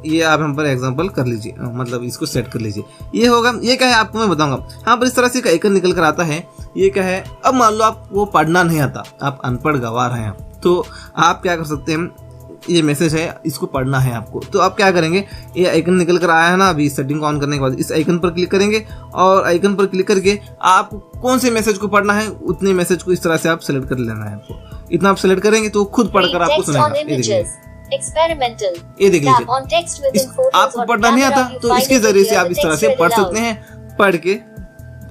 ये आप यहाँ पर एग्जांपल कर लीजिए, मतलब इसको सेट कर लीजिए। ये होगा, ये क्या है आपको मैं बताऊंगा। यहाँ पर इस तरह से एक आइकन निकल कर आता है। ये क्या है, अब मान लो आपको पढ़ना नहीं आता, आप अनपढ़ गवार हैं, तो आप क्या कर सकते हैं, ये मैसेज है इसको पढ़ना है आपको, तो आप क्या करेंगे, ये आइकन निकल कर आया है ना, अभी सेटिंग को ऑन करने के बाद इस आइकन पर क्लिक करेंगे और आइकन पर क्लिक करके आप कौन से मैसेज को पढ़ना है उतने मैसेज को इस तरह से आप सेलेक्ट कर लेना है। आपको इतना आप सेलेक्ट करेंगे तो खुद पढ़कर आपको सुनेगा। ये देख लीजिए, आपको पढ़ना नहीं आता तो इसके जरिए से आप इस तरह से पढ़ सकते हैं, पढ़ के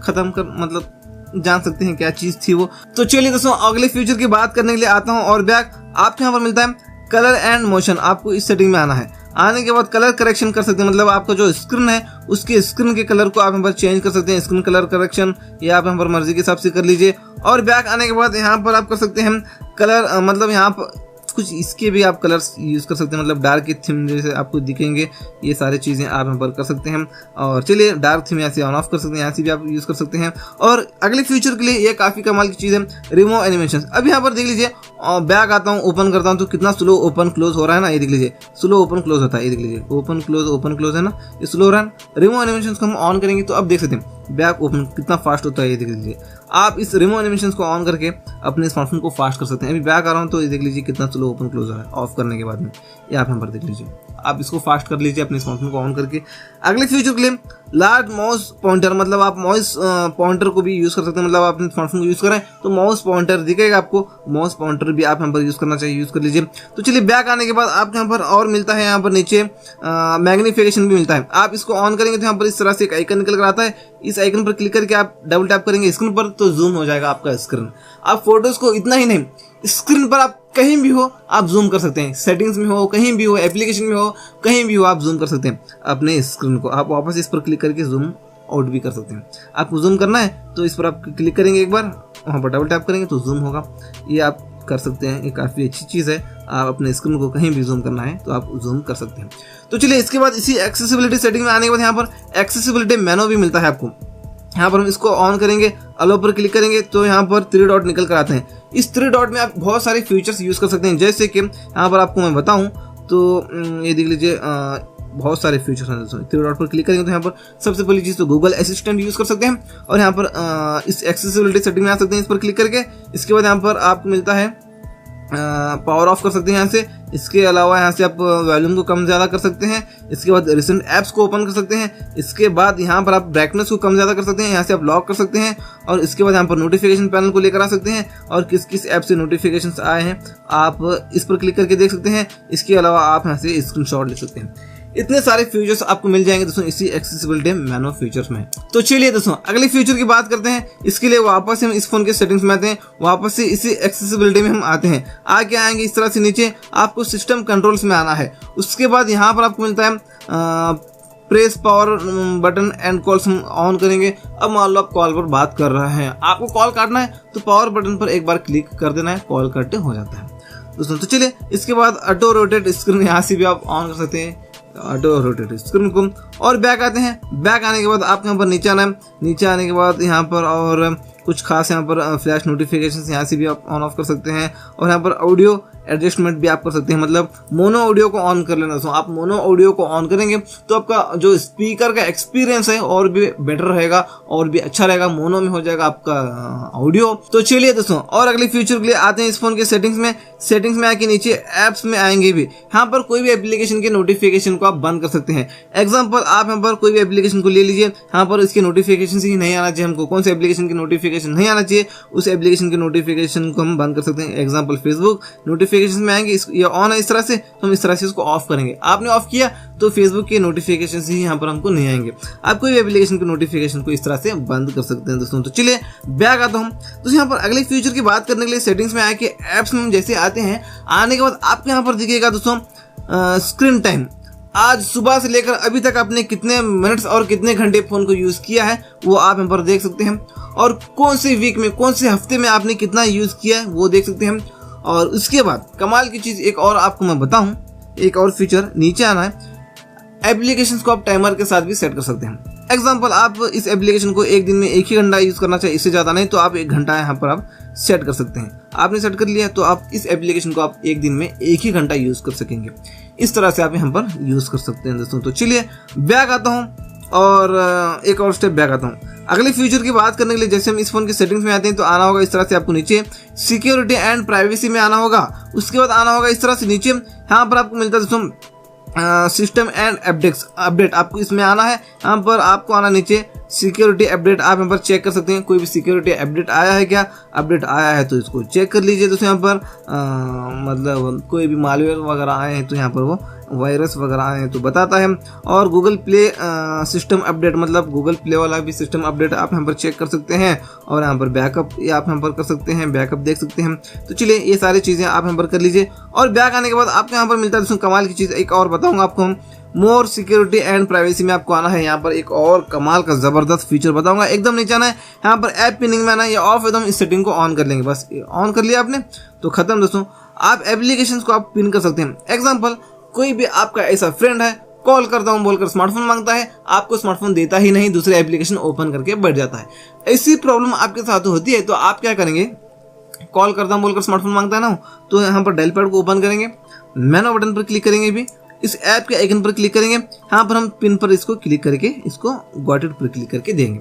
खत्म कर मतलब जान सकते हैं क्या चीज थी वो। तो चलिए दोस्तों, अगले फ्यूचर की बात करने के लिए आता हूँ। और बैक आपको यहाँ पर मिलता है कलर एंड मोशन, आपको इस सेटिंग में आना है। आने के बाद कलर करेक्शन कर सकते हैं, मतलब आपका जो स्क्रीन है उसके स्क्रीन के कलर को आप यहाँ पर चेंज कर सकते हैं, स्क्रीन कलर करेक्शन, ये आप यहाँ पर मर्जी के हिसाब से कर लीजिए। और बैक आने के बाद यहाँ पर आप कर सकते हैं कलर, मतलब यहाँ पर कुछ इसके भी आप कलर्स यूज़ कर सकते हैं, मतलब डार्क थीम जैसे आपको दिखेंगे, ये सारी चीज़ें आप यहाँ पर कर सकते हैं। और चलिए डार्क थीम यहाँ से ऑन ऑफ कर सकते हैं, यहाँ से भी आप यूज़ कर सकते हैं। और अगले फ्यूचर के लिए ये काफ़ी कमाल की चीज़ है, रिमूव एनिमेशन। अब यहाँ पर देख लीजिए, बैक आता हूँ, ओपन करता हूँ तो कितना स्लो ओपन क्लोज हो रहा है ना, ये देख लीजिए, स्लो ओपन क्लोज होता है, ये देख लीजिए, ओपन क्लोज है ना, ये स्लो हो रहा है। रिमूव एनिमेशन को हम ऑन करेंगे तो अब देख सकते हैं बैक ओपन कितना फास्ट होता है, ये देख लीजिए। आप इस रिमूव एनिमेशन को ऑन करके अपने स्मार्टफोन को फास्ट कर सकते हैं। अभी बैक आ रहा हूँ तो ये देख लीजिए कितना स्लो ओपन क्लोज हो रहा है ऑफ करने के बाद में, ये आप यहाँ पर देख लीजिए। आप इसको फास्ट कर लीजिए अपने स्मार्टफोन को ऑन करके। अगले फ्यूचर के लिए लार्ज माउस पॉइंटर, मतलब आप माउस पॉइंटर को भी यूज़ कर सकते हैं, मतलब आप अपने स्मार्टफोन को यूज़ करें तो माउस पॉइंटर दिखेगा आपको, माउस पॉइंटर भी आप यहाँ पर यूज़ करना चाहिए, यूज़ कर लीजिए। तो चलिए बैक आने के बाद आपको यहाँ पर और मिलता है, यहाँ पर नीचे मैग्नीफिकेशन भी मिलता है। आप इसको ऑन करेंगे तो यहाँ पर इस तरह से एक आइकन निकल कर आता है, इस आइकन पर क्लिक करके आप डबल टैप करेंगे स्क्रीन पर तो जूम हो जाएगा आपका स्क्रीन। आप फोटोज को इतना ही नहीं, स्क्रीन पर आप कहीं भी हो आप जूम कर सकते हैं, सेटिंग्स में हो, कहीं भी हो, एप्लीकेशन में हो, कहीं भी हो आप जूम कर सकते हैं अपने स्क्रीन को। आप वापस इस पर क्लिक करके जूम आउट भी कर सकते हैं। आपको जूम करना है तो इस पर आप क्लिक करेंगे, एक बार वहाँ पर डबल टैप करेंगे तो जूम होगा, ये आप कर सकते हैं। ये काफ़ी अच्छी चीज़ है, आप अपने स्क्रीन को कहीं भी जूम करना है तो आप जूम कर सकते हैं। तो चलिए इसके बाद इसी एक्सेसिबिलिटी सेटिंग में आने के बाद यहाँ पर एक्सेसिबिलिटी मेनू भी मिलता है आपको। यहाँ पर हम इसको ऑन करेंगे, अलो पर क्लिक करेंगे तो यहाँ पर 3 डॉट निकल कर आते हैं। इस 3 डॉट में आप बहुत सारे फीचर्स यूज़ कर सकते हैं, जैसे कि यहाँ पर आपको मैं बताऊँ तो ये देख लीजिए बहुत सारे फीचर्स हैं दोस्तों। 3 डॉट पर क्लिक करेंगे तो यहाँ पर सबसे पहली चीज़ तो गूगल असिस्टेंट यूज़ कर सकते हैं, और यहाँ पर इस एक्सेसिबिलिटी सेटिंग में आ सकते हैं, इस पर क्लिक करके। इसके बाद यहाँ पर आपको मिलता है पावर ऑफ कर सकते हैं यहाँ से। इसके अलावा यहाँ से आप वॉल्यूम को कम ज़्यादा कर सकते हैं। इसके बाद रिसेंट ऐप्स को ओपन कर सकते हैं। इसके बाद यहाँ पर आप ब्राइटनेस को कम ज़्यादा कर सकते हैं, यहाँ से आप लॉक कर सकते हैं। और इसके बाद यहाँ पर नोटिफिकेशन पैनल को लेकर आ सकते हैं, और किस किस ऐप से नोटिफिकेशंस आए हैं आप इस पर क्लिक करके देख सकते हैं। इसके अलावा आप यहाँ से स्क्रीनशॉट ले सकते हैं। इतने सारे फीचर्स आपको मिल जाएंगे दोस्तों इसी एक्सेसिबिलिटी मेनू फीचर्स में। तो चलिए दोस्तों अगले फीचर की बात करते हैं। इसके लिए वापस हम इस फोन के सेटिंग्स में आते हैं, वापस से इसी एक्सेसिबिलिटी में हम आते हैं। आगे आएंगे इस तरह से नीचे आपको सिस्टम कंट्रोल्स में आना है। उसके बाद यहाँ पर आपको मिलता है press power button and calls हम ऑन करेंगे। अब मान लो आप कॉल पर बात कर रहे हैं, आपको कॉल काटना है तो पावर बटन पर एक बार क्लिक कर देना है, कॉल कट हो जाता है दोस्तों। तो चलिए इसके बाद ऑटो रोटेट स्क्रीन यहाँ से भी आप ऑन कर सकते हैं, ऑटो रोटेट स्क्रीन को। और बैक आते हैं। बैक आने के बाद आपको यहाँ पर नीचे आना है। नीचे आने के बाद यहाँ पर और कुछ खास यहाँ पर फ्लैश नोटिफिकेशन यहाँ से भी आप ऑन ऑफ कर सकते हैं। और यहाँ पर ऑडियो एडजस्टमेंट भी आप कर सकते हैं, मतलब मोनो ऑडियो को ऑन कर लेना दोस्तों। आप मोनो ऑडियो को ऑन करेंगे तो आपका जो स्पीकर का एक्सपीरियंस है और भी बेटर रहेगा और भी अच्छा रहेगा, मोनो में हो जाएगा आपका ऑडियो। तो चलिए दोस्तों और अगले फ्यूचर के लिए आते हैं इस फोन के सेटिंग्स में। सेटिंग्स में आके नीचे एप्स में आएंगे भी, यहाँ पर कोई भी एप्लीकेशन के नोटिफिकेशन को आप बंद कर सकते हैं। एग्जाम्पल आप यहाँ पर कोई भी एप्लीकेशन को ले लीजिए, यहाँ पर इसके नोटिफिकेशन ही नहीं आना चाहिए हमको। कौन से एप्लीकेशन की नोटिफिकेशन नहीं आना चाहिए उस एप्लीकेशन के नोटिफिकेशन को हम बंद कर सकते हैं। एग्जाम्पल फेसबुक नोटिफिकेशन में आएंगे, ये ऑन है इस तरह से, तो हम इस तरह से इसको ऑफ करेंगे। आपने ऑफ किया तो फेसबुक के नोटिफिकेशन ही यहाँ पर हमको नहीं आएंगे। आप कोई भी एप्लीकेशन के नोटिफिकेशन को इस तरह से बंद कर सकते हैं दोस्तों। तो चलिए बैक आता हूँ। तो यहाँ पर अगले फ्यूचर की बात करने के लिए सेटिंग्स में आके ऐप्स में जैसे आते हैं, आने के बाद आपको यहाँ पर दिखेगा दोस्तों स्क्रीन टाइम। आज सुबह से लेकर अभी तक आपने कितने मिनट्स और कितने घंटे फोन को यूज किया है वो आप यहाँ पर देख सकते हैं। और कौन से वीक में कौन से हफ्ते में आपने कितना यूज किया है वो देख सकते हैं। और उसके बाद कमाल की चीज एक और आपको मैं बताऊं, एक और फीचर नीचे आना है। एप्लीकेशंस को आप टाइमर के साथ भी सेट कर सकते हैं। एग्जाम्पल आप इस एप्लीकेशन को एक दिन में 1 ही घंटा यूज करना चाहिए, इससे ज्यादा नहीं, तो आप 1 घंटा यहाँ पर आप सेट कर सकते हैं। आपने सेट कर लिया तो आप इस एप्लीकेशन को आप एक दिन में 1 ही घंटा यूज कर सकेंगे। इस तरह से आप यहाँ पर यूज कर सकते हैं दोस्तों। तो चलिए बैक आता हूँ और एक और स्टेप बैक आता हूँ। अगले फ्यूचर की बात करने के लिए जैसे हम इस फोन की सेटिंग्स में आते हैं तो आना होगा इस तरह से, आपको नीचे सिक्योरिटी एंड प्राइवेसी में आना होगा। उसके बाद आना होगा इस तरह से नीचे, यहाँ पर आपको मिलता है दोस्तों सिस्टम एंड अपडेट, आपको इसमें आना है। यहाँ पर आपको आना नीचे सिक्योरिटी अपडेट आप यहाँ पर चेक कर सकते हैं, कोई भी सिक्योरिटी अपडेट आया है क्या, अपडेट आया है तो इसको चेक कर लीजिए। दोस्तों यहाँ पर मतलब कोई भी मालवेयर वगैरह आए हैं तो यहाँ पर वो वायरस वगैरह आए हैं तो बताता है। और गूगल प्ले सिस्टम अपडेट, मतलब गूगल प्ले वाला भी सिस्टम अपडेट आप यहाँ पर चेक कर सकते हैं। और यहाँ पर बैकअप आप यहाँ पर कर सकते हैं, बैकअप देख सकते हैं। तो चलिए ये सारी चीज़ें आप यहाँ पर कर लीजिए। और बैक आने के बाद आपको यहाँ पर मिलता है दोस्तों कमाल की चीज़, एक और बताऊँगा आपको हम, मोर सिक्योरिटी एंड प्राइवेसी में आपको आना है। यहाँ पर एक और कमाल का जबरदस्त फीचर बताऊंगा, एकदम नीचे आना है, यहाँ पर ऐप पिनिंग में आना है, या ऑफ एकदम इस सेटिंग को ऑन कर लेंगे, बस ऑन कर लिया आपने तो खत्म दोस्तों। आप एप्लीकेशंस को आप पिन कर सकते हैं। एग्जांपल, कोई भी आपका ऐसा फ्रेंड है, कॉल करता हूँ बोलकर स्मार्टफोन मांगता है, आपको स्मार्टफोन देता ही नहीं, दूसरे एप्लीकेशन ओपन करके बैठ जाता है। ऐसी प्रॉब्लम आपके साथ होती है तो आप क्या करेंगे, कॉल करता हूँ बोलकर स्मार्टफोन मांगता है ना, तो यहाँ पर डायल पैड को ओपन करेंगे, मेनू बटन पर क्लिक करेंगे, भी इस ऐप के आइकन पर क्लिक करेंगे, यहाँ पर हम पिन पर इसको क्लिक करके इसको गॉट इट पर क्लिक करके देंगे।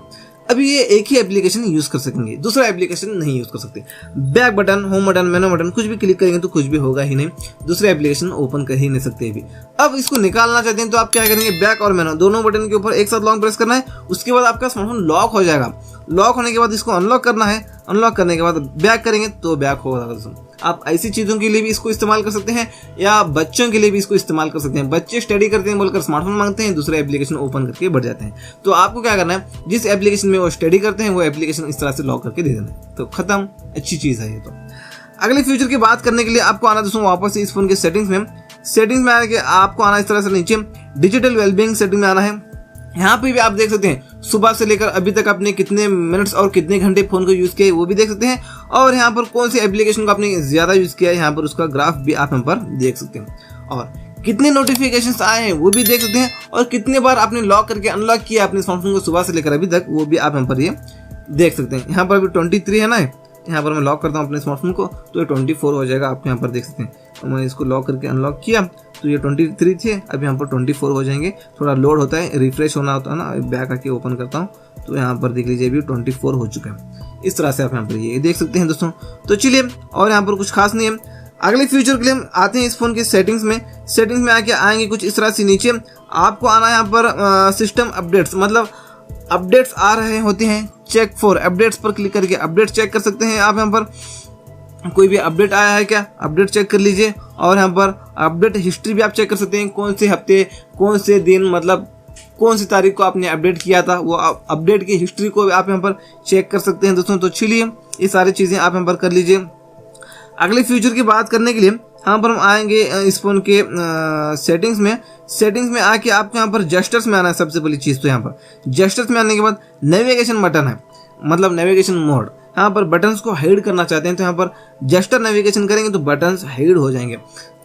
अभी ये एक ही एप्लीकेशन यूज कर सकेंगे, दूसरा एप्लीकेशन नहीं यूज कर सकते। बैक बटन, होम बटन, मेनू बटन कुछ भी क्लिक करेंगे तो कुछ भी होगा ही नहीं, दूसरे एप्लीकेशन ओपन कर ही नहीं सकते अभी। अब इसको निकालना चाहते हैं तो आप क्या करेंगे, बैक और मेनू दोनों बटन के ऊपर एक साथ लॉन्ग प्रेस करना है, उसके बाद आपका स्मार्टफोन लॉक हो जाएगा। लॉक होने के बाद इसको अनलॉक करना है, अनलॉक करने के बाद बैक करेंगे तो बैक होगा दोस्तों। आप ऐसी चीज़ों के लिए भी इसको इस्तेमाल कर सकते हैं, या बच्चों के लिए भी इसको इस्तेमाल कर सकते हैं। बच्चे स्टडी करते हैं बोलकर स्मार्टफोन मांगते हैं, दूसरे एप्लीकेशन ओपन करके बढ़ जाते हैं। तो आपको क्या करना है, जिस एप्लीकेशन में वो स्टडी करते हैं वो एप्लीकेशन इस तरह से लॉक करके दे देना है, तो खत्म। अच्छी चीज़ है ये। तो अगले फ्यूचर की बात करने के लिए आपको आना दोस्तों वापस इस फोन के सेटिंग्स में आके आपको आना इस तरह से नीचे डिजिटल वेलबींग सेटिंग में आना है। यहाँ पे भी आप देख सकते हैं सुबह से लेकर अभी तक आपने कितने मिनट्स और कितने घंटे फोन को यूज किया है वो भी देख सकते हैं, और यहाँ पर कौन सी एप्लीकेशन को आपने ज्यादा यूज किया है यहाँ पर उसका ग्राफ भी आप यहाँ पर देख सकते हैं, और कितने नोटिफिकेशंस आए हैं वो भी देख सकते हैं, और कितने बार आपने लॉक करके अनलॉक किया अपने स्मार्टफोन को सुबह से लेकर अभी तक वो भी आप यहाँ पर ये देख सकते हैं। यहाँ पर अभी 23 है ना, यहाँ पर मैं लॉक करता हूँ अपने स्मार्टफोन को तो ये 24 हो जाएगा, आप यहाँ पर देख सकते हैं। तो मैंने इसको लॉक करके अनलॉक किया तो ये 23 थे, अब यहाँ पर 24 हो जाएंगे। थोड़ा लोड होता है, रिफ्रेश होना होता है ना, बैक आके ओपन करता हूँ तो यहाँ पर देख लीजिए अभी 24 हो चुका है। इस तरह से आप यहाँ पर ये देख सकते हैं दोस्तों। तो चलिए, और यहाँ पर कुछ खास नहीं है। अगले फ्यूचर के लिए हम आते हैं इस फोन के सेटिंग्स में आके आएंगे कुछ इस तरह से। नीचे आपको आना है यहाँ पर सिस्टम अपडेट्स, मतलब अपडेट्स आ रहे होते हैं, चेक फॉर अपडेट्स पर क्लिक करके अपडेट चेक कर सकते हैं आप। यहाँ पर कोई भी अपडेट आया है क्या, अपडेट चेक कर लीजिए। और यहाँ पर अपडेट हिस्ट्री भी आप चेक कर सकते हैं, कौन से हफ्ते, कौन से दिन, मतलब कौन सी तारीख को आपने अपडेट किया था, वो अपडेट की हिस्ट्री को आप यहाँ पर चेक कर सकते हैं दोस्तों। तो चलिए, ये सारी चीज़ें आप यहाँ पर कर लीजिए। अगले फ्यूचर की बात करने के लिए यहाँ पर हम आएंगे इस फोन के सेटिंग्स में आके आपको यहाँ पर जेस्चर्स में आना है। सबसे पहली चीज़ तो यहाँ पर जेस्चर्स में आने के बाद नेविगेशन बटन है, मतलब नेविगेशन मोड। यहाँ पर बटन्स को हाइड करना चाहते हैं तो यहाँ पर जेस्चर नेविगेशन करेंगे तो बटन्स हाइड हो जाएंगे।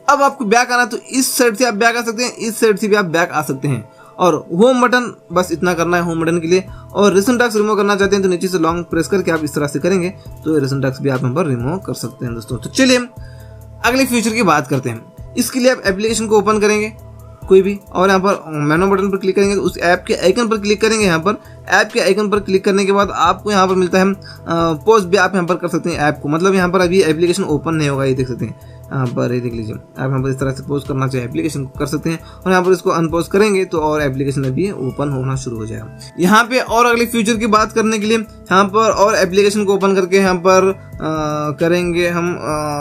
अब आपको बैक आना तो इस साइड से आप बैक आ सकते हैं, इस साइड से भी आप बैक आ सकते हैं। और होम बटन बस इतना करना है होम बटन के लिए। और रिसेंट टैक्स रिमूव करना चाहते हैं तो नीचे से लॉन्ग प्रेस करके आप इस तरह से करेंगे तो रिसेंट टैक्स भी आप यहाँ पर रिमूव कर सकते हैं दोस्तों। तो चलिए अगले फीचर की बात करते हैं। इसके लिए आप एप्लीकेशन को ओपन करेंगे कोई भी, और यहाँ पर मेनू बटन पर क्लिक करेंगे तो उस ऐप के आइकन पर क्लिक करेंगे। यहाँ पर ऐप के आइकन पर क्लिक करने के बाद आपको यहाँ पर मिलता है पॉज भी आप यहाँ पर कर सकते हैं ऐप को, मतलब यहाँ पर अभी एप्लीकेशन ओपन नहीं होगा, ये देख सकते हैं यहाँ पर, ये देख लीजिए। आप यहाँ पर इस तरह से पॉज करना चाहिए एप्लीकेशन को कर सकते हैं, और यहाँ पर इसको अनपॉज करेंगे तो और एप्लीकेशन अभी ओपन होना शुरू हो जाएगा। यहाँ पे और अगले फ्यूचर की बात करने के लिए यहाँ पर और एप्लीकेशन को ओपन करके यहाँ पर करेंगे हम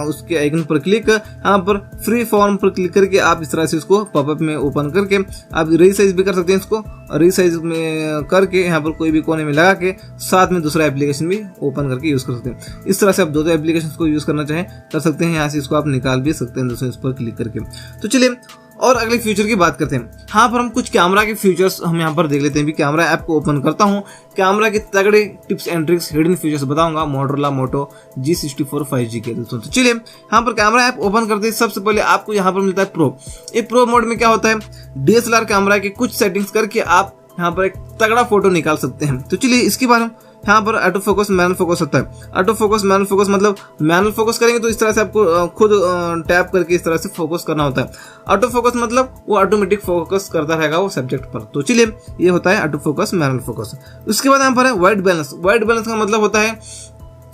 उसके आइकन पर क्लिक, यहाँ पर फ्री फॉर्म पर क्लिक करके आप इस तरह से इसको पॉपअप में ओपन करके आप रीसाइज भी कर सकते हैं। इसको रीसाइज में करके यहाँ पर कोई भी कोने में लगा के साथ में दूसरा एप्लीकेशन भी ओपन करके यूज कर सकते हैं। इस तरह से आप दो एप्लीकेशन को यूज करना चाहें कर सकते हैं, यहाँ से इसको आप निकाल भी सकते हैं दोस्तों इस पर क्लिक करके। तो चलिए और अगले फ्यूचर की बात करते हैं। यहाँ पर हम कुछ कैमरा के फीचर्स हम यहाँ पर देख लेते हैं। भी कैमरा ऐप को ओपन करता हूँ, कैमरा के तगड़े tips and tricks hidden features बताऊंगा मोटोरोला मोटो G64 5G के दोस्तों। तो चलिए यहाँ पर कैमरा ऐप ओपन करते हैं। सबसे पहले आपको यहाँ पर मिलता है प्रो। ये प्रो मोड में क्या होता है, DSLR कैमरा की कुछ सेटिंग्स करके आप यहाँ पर एक तगड़ा फोटो निकाल सकते हैं। तो चलिए इसके बारे में यहाँ पर ऑटो फोकस मैनुअल फोकस होता है। ऑटो फोकस मैनुअल फोकस मतलब मैनुअल फोकस करेंगे तो इस तरह से आपको खुद टैप करके इस तरह से फोकस करना होता है। ऑटो फोकस मतलब वो ऑटोमेटिक फोकस करता रहेगा वो सब्जेक्ट पर। तो चलिए ये होता है ऑटो फोकस मैनुअल फोकस। उसके बाद यहाँ पर है वाइट बैलेंस। वाइट बैलेंस का मतलब होता है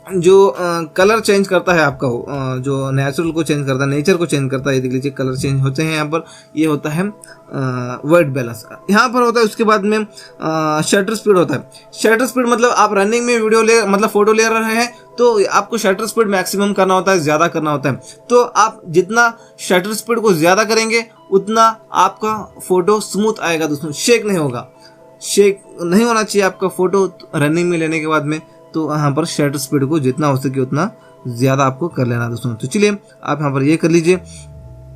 जो कलर चेंज करता है आपका जो नेचुरल को चेंज करता है, नेचर को चेंज करता है, ये देख लीजिए कलर चेंज होते हैं यहाँ पर। ये होता है वाइट बैलेंस यहाँ पर होता है। उसके बाद में शटर स्पीड होता है। शटर स्पीड मतलब आप रनिंग में मतलब फोटो ले रहे हैं तो आपको शटर स्पीड मैक्सिमम करना होता है, ज़्यादा करना होता है। तो आप जितना शटर स्पीड को ज़्यादा करेंगे उतना आपका फोटो स्मूथ आएगा दोस्तों, शेक नहीं होगा। शेक नहीं होना चाहिए आपका फोटो रनिंग में लेने के बाद में। तो यहाँ पर शटर स्पीड को जितना हो सके उतना ज़्यादा आपको कर लेना दोस्तों। तो चलिए आप यहाँ पर ये कर लीजिए।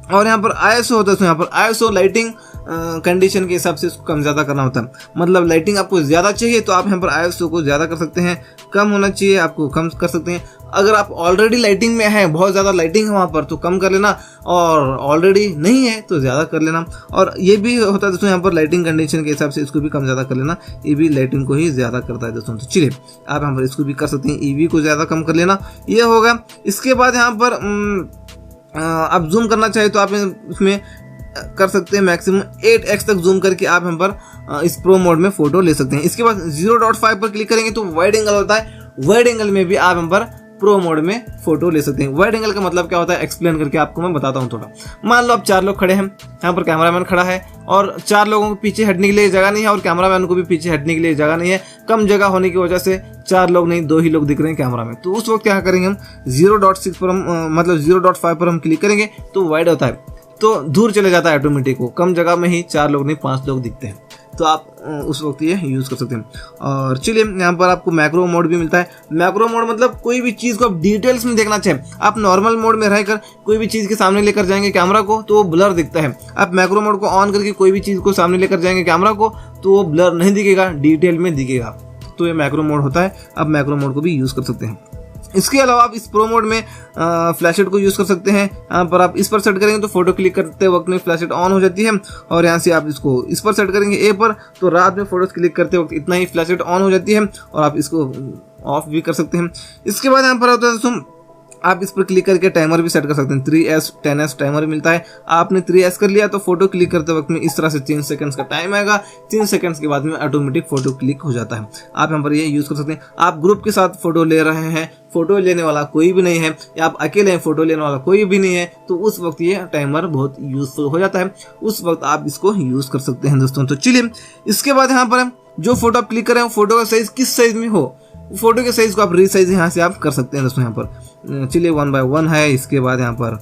और यहाँ पर ISO होता है। यहाँ पर ISO लाइटिंग कंडीशन के हिसाब से इसको कम ज़्यादा करना होता है। मतलब लाइटिंग आपको ज़्यादा चाहिए तो आप यहाँ पर ISO को ज़्यादा कर सकते हैं, कम होना चाहिए आपको कम कर सकते हैं। अगर आप ऑलरेडी लाइटिंग में हैं, बहुत ज़्यादा लाइटिंग है वहाँ पर, तो कम कर लेना, और ऑलरेडी नहीं है तो ज़्यादा कर लेना। और ये भी होता है दोस्तों यहाँ पर लाइटिंग कंडीशन के हिसाब से इसको भी कम ज़्यादा कर लेना। ये भी लाइटिंग को ही ज़्यादा करता है दोस्तों। तो चलिए आप यहाँ पर इसको भी कर सकते हैं, EV को ज़्यादा कम कर लेना, ये होगा। इसके बाद यहाँ पर आप जूम करना चाहे तो आप इसमें कर सकते हैं मैक्सिमम 8x तक जूम करके आप यहाँ पर इस प्रो मोड में फोटो ले सकते हैं। इसके बाद 0.5 पर क्लिक करेंगे तो वाइड एंगल होता है। वाइड एंगल में भी आप यहाँ पर प्रो मोड में फोटो ले सकते हैं। वाइड एंगल का मतलब क्या होता है एक्सप्लेन करके आपको मैं बताता हूँ थोड़ा। मान लो आप 4 लोग खड़े हैं, यहाँ पर कैमरामैन खड़ा है और 4 लोगों को पीछे हटने के लिए जगह नहीं है और कैमरामैन को भी पीछे हटने के लिए जगह नहीं है। कम जगह होने की वजह से 4 लोग नहीं 2 ही लोग दिख रहे हैं कैमरा में। तो उस वक्त क्या करेंगे हम 0.6 पर हम मतलब 0.5 पर हम क्लिक करेंगे तो वाइड होता है, तो दूर चले जाता है ऑटोमेटिक। को कम जगह में ही 4 लोग नहीं 5 लोग दिखते हैं, तो आप उस वक्त ये यूज़ कर सकते हैं। और चलिए यहाँ पर आपको मैक्रो मोड भी मिलता है। मैक्रो मोड मतलब कोई भी चीज़ को आप डिटेल्स में देखना चाहें, आप नॉर्मल मोड में रहकर कोई भी चीज़ के सामने लेकर जाएंगे कैमरा को तो वो ब्लर दिखता है। आप मैक्रो मोड को ऑन करके कोई भी चीज़ को सामने लेकर जाएंगे कैमरा को तो वो ब्लर नहीं दिखेगा, डिटेल में दिखेगा। तो ये मैक्रो मोड होता है। आप मैक्रो मोड को भी यूज़ कर सकते हैं। इसके अलावा आप इस प्रो मोड में फ्लैशलाइट को यूज़ कर सकते हैं। यहाँ पर आप इस पर सेट करेंगे तो फोटो क्लिक करते वक्त में फ्लैशलाइट ऑन हो जाती है, और यहाँ से आप इसको इस पर सेट करेंगे A पर तो रात में फोटोज क्लिक करते वक्त इतना ही फ्लैशलाइट ऑन हो जाती है, और आप इसको ऑफ भी कर सकते हैं। इसके बाद यहाँ पर होता है दोस्तों आप इस पर क्लिक करके टाइमर भी सेट कर सकते हैं। 3S 10S टाइमर मिलता है। आपने 3S कर लिया तो फोटो क्लिक करते वक्त में इस तरह से 3 सेकंड्स का टाइम आएगा। 3 सेकंड्स के बाद में ऑटोमेटिक फोटो क्लिक हो जाता है। आप यहाँ पर ये यूज़ कर सकते हैं। आप ग्रुप के साथ फोटो ले रहे हैं, फोटो लेने वाला कोई भी नहीं है, या आप अकेले हैं फोटो लेने वाला कोई भी नहीं है, तो उस वक्त ये टाइमर बहुत यूजफुल हो जाता है। उस वक्त आप इसको यूज़ कर सकते हैं दोस्तों। तो चलिए इसके बाद यहाँ पर जो फोटो आप क्लिक करें वो फोटो का साइज किस साइज में हो, फोटो के साइज को आप रीसाइज यहाँ से आप कर सकते हैं दोस्तों। यहाँ पर चलिए 1:1 है, इसके बाद यहाँ पर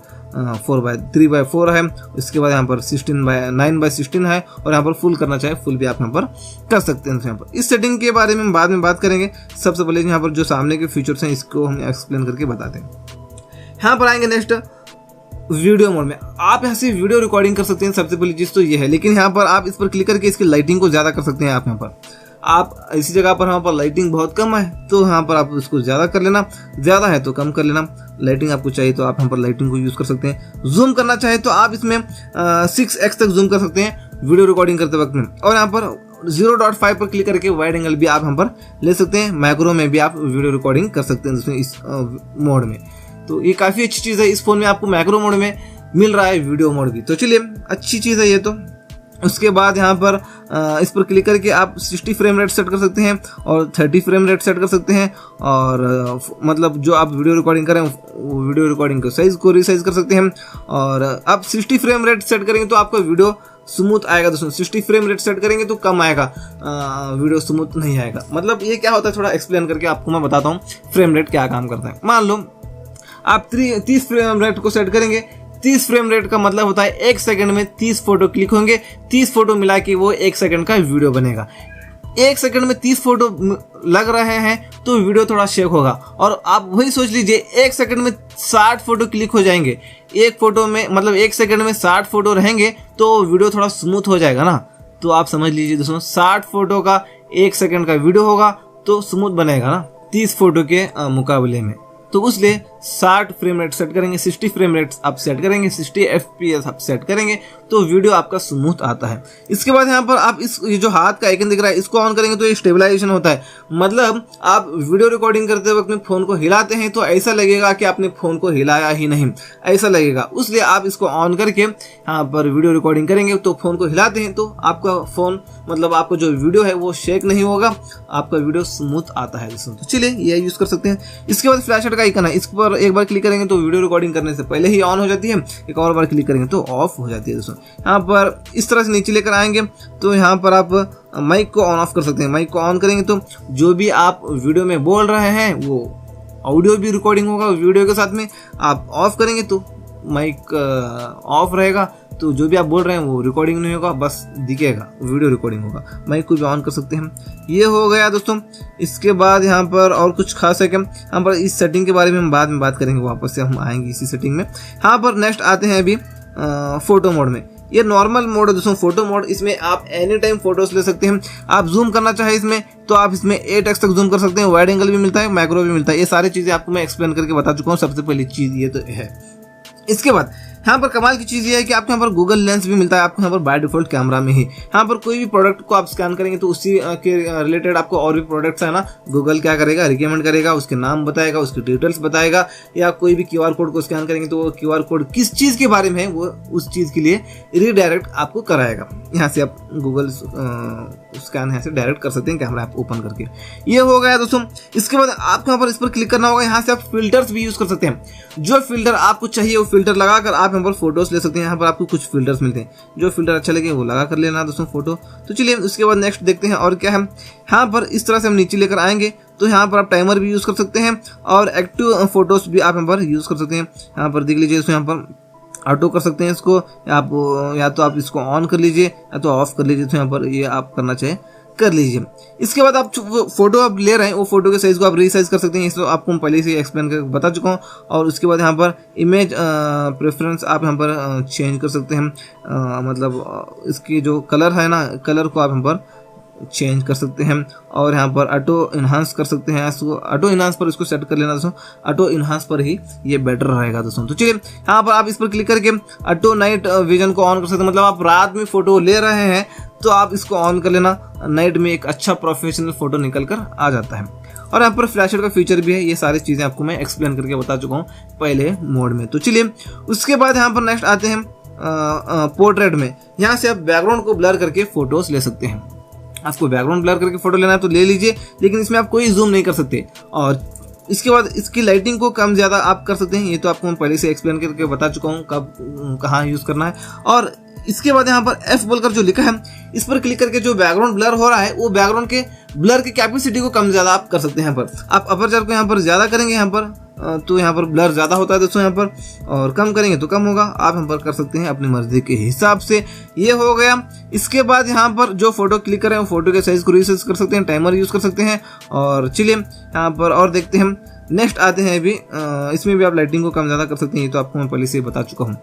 3:4 है, इसके बाद यहाँ पर 9:16 है, और यहाँ पर फुल करना चाहे फुल भी आप यहाँ पर कर सकते हैं। यहाँ पर इस सेटिंग के बारे में बाद में बात करेंगे। सबसे पहले यहाँ पर जो सामने के फीचर्स हैं इसको हम एक्सप्लेन करके बताते हैं। यहाँ पर आएंगे नेक्स्ट वीडियो मोड में। आप यहाँ से वीडियो रिकॉर्डिंग कर सकते हैं। सबसे पहली चीज़ तो ये है, लेकिन यहाँ पर आप इस पर क्लिक करके इसकी लाइटिंग को ज़्यादा कर सकते हैं। आप यहाँ पर आप इसी जगह पर यहाँ पर लाइटिंग बहुत कम है तो यहाँ पर आप उसको ज़्यादा कर लेना, ज़्यादा है तो कम कर लेना। लाइटिंग आपको चाहिए तो आप यहाँ पर लाइटिंग को यूज़ कर सकते हैं। जूम करना चाहे तो आप इसमें 6x तक जूम कर सकते हैं वीडियो रिकॉर्डिंग करते वक्त में। और यहाँ पर 0.5 पर क्लिक करके वाइड एंगल भी आप यहाँ पर ले सकते हैं। मैक्रो में भी आप वीडियो रिकॉर्डिंग कर सकते हैं इसमें, इस मोड में। तो ये काफ़ी अच्छी चीज़ है। इस फोन में आपको मैक्रो मोड में मिल रहा है वीडियो मोड भी, तो चलिए अच्छी चीज़ है ये। तो उसके बाद यहाँ पर इस पर क्लिक करके आप 60 फ्रेम रेट सेट कर सकते हैं और 30 फ्रेम रेट सेट कर सकते हैं। और मतलब जो आप वीडियो रिकॉर्डिंग करें वो वीडियो रिकॉर्डिंग के साइज को रीसाइज कर सकते हैं। और आप 60 फ्रेम रेट सेट करेंगे तो आपका वीडियो स्मूथ आएगा दोस्तों। 60 फ्रेम रेट सेट करेंगे तो कम आएगा, वीडियो स्मूथ नहीं आएगा। मतलब ये क्या होता है थोड़ा एक्सप्लेन करके आपको मैं बताता हूँ फ्रेम रेट क्या काम करता है। मान लो आप 30 फ्रेम रेट को सेट करेंगे। 30 फ्रेम रेट का मतलब होता है 1 सेकंड में 30 फोटो क्लिक होंगे। 30 फोटो मिला के वो 1 सेकंड का वीडियो बनेगा। 1 सेकंड में 30 फोटो लग रहे हैं तो वीडियो थोड़ा शेक होगा। और आप वही सोच लीजिए 1 सेकंड में 60 फोटो क्लिक हो जाएंगे। एक फोटो में मतलब 1 सेकंड में 60 फोटो रहेंगे तो वीडियो थोड़ा स्मूथ हो जाएगा ना। तो आप समझ लीजिए दोस्तों 60 फोटो का 1 सेकंड का वीडियो होगा तो स्मूथ बनेगा ना 30 फोटो के मुकाबले में। तो उसलिए 60 फ्रेम रेट सेट करेंगे, 60 फ्रेम रेट आप सेट करेंगे, 60 FPS आप सेट करेंगे तो वीडियो आपका स्मूथ आता है। इसके बाद यहाँ पर आप ये जो हाथ का आइकन दिख रहा है इसको ऑन करेंगे तो ये स्टेबलाइजेशन होता है, मतलब आप वीडियो रिकॉर्डिंग करते वक्त अपने फोन को हिलाते हैं तो ऐसा लगेगा कि आपने फोन को हिलाया ही नहीं, ऐसा लगेगा। इसलिए आप इसको ऑन करके यहाँ पर वीडियो रिकॉर्डिंग करेंगे तो फोन को हिलाते हैं तो आपका फोन मतलब आपको जो वीडियो है वो शेक नहीं होगा, आपका वीडियो स्मूथ आता है दोस्तों। तो चलिए ये यूज कर सकते हैं। इसके बाद फ्लैश लाइट का आइकन है, इस पर एक बार क्लिक करेंगे तो वीडियो रिकॉर्डिंग करने से पहले ही ऑन हो जाती है, एक और बार क्लिक करेंगे तो ऑफ हो जाती है दोस्तों। यहाँ पर इस तरह से नीचे लेकर आएंगे तो यहाँ पर आप माइक को ऑन ऑफ कर सकते हैं। माइक को ऑन करेंगे तो जो भी आप वीडियो में बोल रहे हैं वो ऑडियो भी रिकॉर्डिंग होगा वीडियो के साथ में। आप ऑफ करेंगे तो माइक ऑफ रहेगा तो जो भी आप बोल रहे हैं वो रिकॉर्डिंग नहीं होगा, बस दिखेगा, वीडियो रिकॉर्डिंग होगा। माइक को भी ऑन कर सकते हैं। ये हो गया दोस्तों। इसके बाद यहाँ पर और कुछ खास है क्या, यहाँ पर इस सेटिंग के बारे में हम बाद में बात करेंगे, वापस से हम आएंगे इसी सेटिंग में। यहाँ पर नेक्स्ट आते हैं अभी फोटो मोड में। ये नॉर्मल मोड है दोस्तों, फोटो मोड। इसमें आप एनी टाइम फोटोज ले सकते हैं। आप जूम करना चाहे इसमें तो आप इसमें 8x तक जूम कर सकते हैं, वाइड एंगल भी मिलता है, मैक्रो भी मिलता है। ये सारी चीजें आपको मैं एक्सप्लेन करके बता चुका हूँ, सबसे पहली चीज ये तो है। इसके बाद यहाँ पर कमाल की चीज़ ये है कि आपको यहाँ पर गूगल लेंस भी मिलता है आपको यहाँ पर बाय डिफॉल्ट कैमरा में ही। यहाँ पर कोई भी प्रोडक्ट को आप स्कैन करेंगे तो उसी के रिलेटेड आपको और भी प्रोडक्ट्स है ना, गूगल क्या करेगा, रिकमेंड करेगा, उसके नाम बताएगा, उसकी डिटेल्स बताएगा। या कोई भी QR कोड को स्कैन करेंगे तो वो QR कोड किस चीज़ के बारे में है वो उस चीज़ के लिए रीडायरेक्ट आपको कराएगा। यहाँ से आप गूगल स्कैन यहाँ से डायरेक्ट कर सकते हैं कैमरा ऐप ओपन करके। ये हो गया दोस्तों। इसके बाद आपको यहाँ पर इस पर क्लिक करना होगा। यहाँ से आप फिल्टर्स भी यूज़ कर सकते हैं। जो फिल्टर आपको चाहिए वो फिल्टर लगाकर आप यहाँ पर फोटोज ले सकते हैं। यहाँ पर आपको कुछ फिल्टर्स मिलते हैं, जो फिल्टर अच्छा लगे वो लगा कर लेना दोस्तों फोटो। तो चलिए उसके बाद नेक्स्ट देखते हैं और क्या है। यहाँ पर इस तरह से हम नीचे लेकर आएंगे तो यहाँ पर आप टाइमर भी यूज़ कर सकते हैं और एक्टिव फोटोज भी आप यहाँ पर यूज़ कर सकते हैं। यहाँ पर देख लीजिए, यहाँ पर ऑटो कर सकते हैं इसको, आप या तो आप इसको ऑन कर लीजिए या तो ऑफ कर लीजिए। तो यहाँ पर ये आप करना चाहे कर लीजिए। इसके बाद आप फोटो आप ले रहे हैं वो फोटो के साइज को आप रीसाइज कर सकते हैं। इसको आपको मैं पहले से एक्सप्लेन करके बता चुका हूँ। और उसके बाद यहाँ पर इमेज प्रेफरेंस आप यहाँ पर चेंज कर सकते हैं, मतलब इसकी जो कलर है ना, कलर को आप यहाँ पर चेंज कर सकते हैं। और यहाँ पर ऑटो इन्हांस कर सकते हैं, इसको ऑटो इन्हांस पर इसको सेट कर लेना दोस्तों। ऑटो इन्हांस पर ही ये बेटर रहेगा दोस्तों। तो चलिए यहाँ पर आप इस पर क्लिक करके ऑटो नाइट विजन को ऑन कर सकते हैं, मतलब आप रात में फोटो ले रहे हैं तो आप इसको ऑन कर लेना, नाइट में एक अच्छा प्रोफेशनल फोटो निकल कर आ जाता है। और यहाँ पर फ्लैश लाइट का फीचर भी है। ये सारी चीज़ें आपको मैं एक्सप्लेन करके बता चुका हूँ पहले मोड में। तो चलिए उसके बाद यहाँ पर नेक्स्ट आते हैं पोर्ट्रेट में। यहाँ से आप बैकग्राउंड को ब्लर करके फोटोज ले सकते हैं। आपको बैकग्राउंड ब्लर करके फोटो लेना है तो ले लीजिए, लेकिन इसमें आप कोई जूम नहीं कर सकते। और इसके बाद इसकी लाइटिंग को कम ज़्यादा आप कर सकते हैं। ये तो आपको मैं पहले से एक्सप्लेन करके बता चुका हूँ कब कहाँ यूज़ करना है। और इसके बाद यहाँ पर F बोलकर जो लिखा है इस पर क्लिक करके जो बैकग्राउंड ब्लर हो रहा है वो बैकग्राउंड के ब्लर की कैपेसिटी को कम ज़्यादा आप कर सकते हैं। यहाँ पर आप अपर्चर को यहाँ पर ज़्यादा करेंगे यहाँ पर तो यहाँ पर ब्लर ज़्यादा होता है दोस्तों यहाँ पर, और कम करेंगे तो कम होगा। आप यहाँ पर कर सकते हैं अपनी मर्जी के हिसाब से। ये हो गया। इसके बाद यहाँ पर जो फोटो क्लिक करें वो फोटो के साइज को रीसाइज कर सकते हैं, टाइमर यूज़ कर सकते हैं। और चलिए यहाँ पर और देखते हैं। नेक्स्ट आते हैं अभी इसमें भी आप लाइटिंग को कम ज़्यादा कर सकते हैं, ये तो आपको मैं पहले से बता चुका हूँ।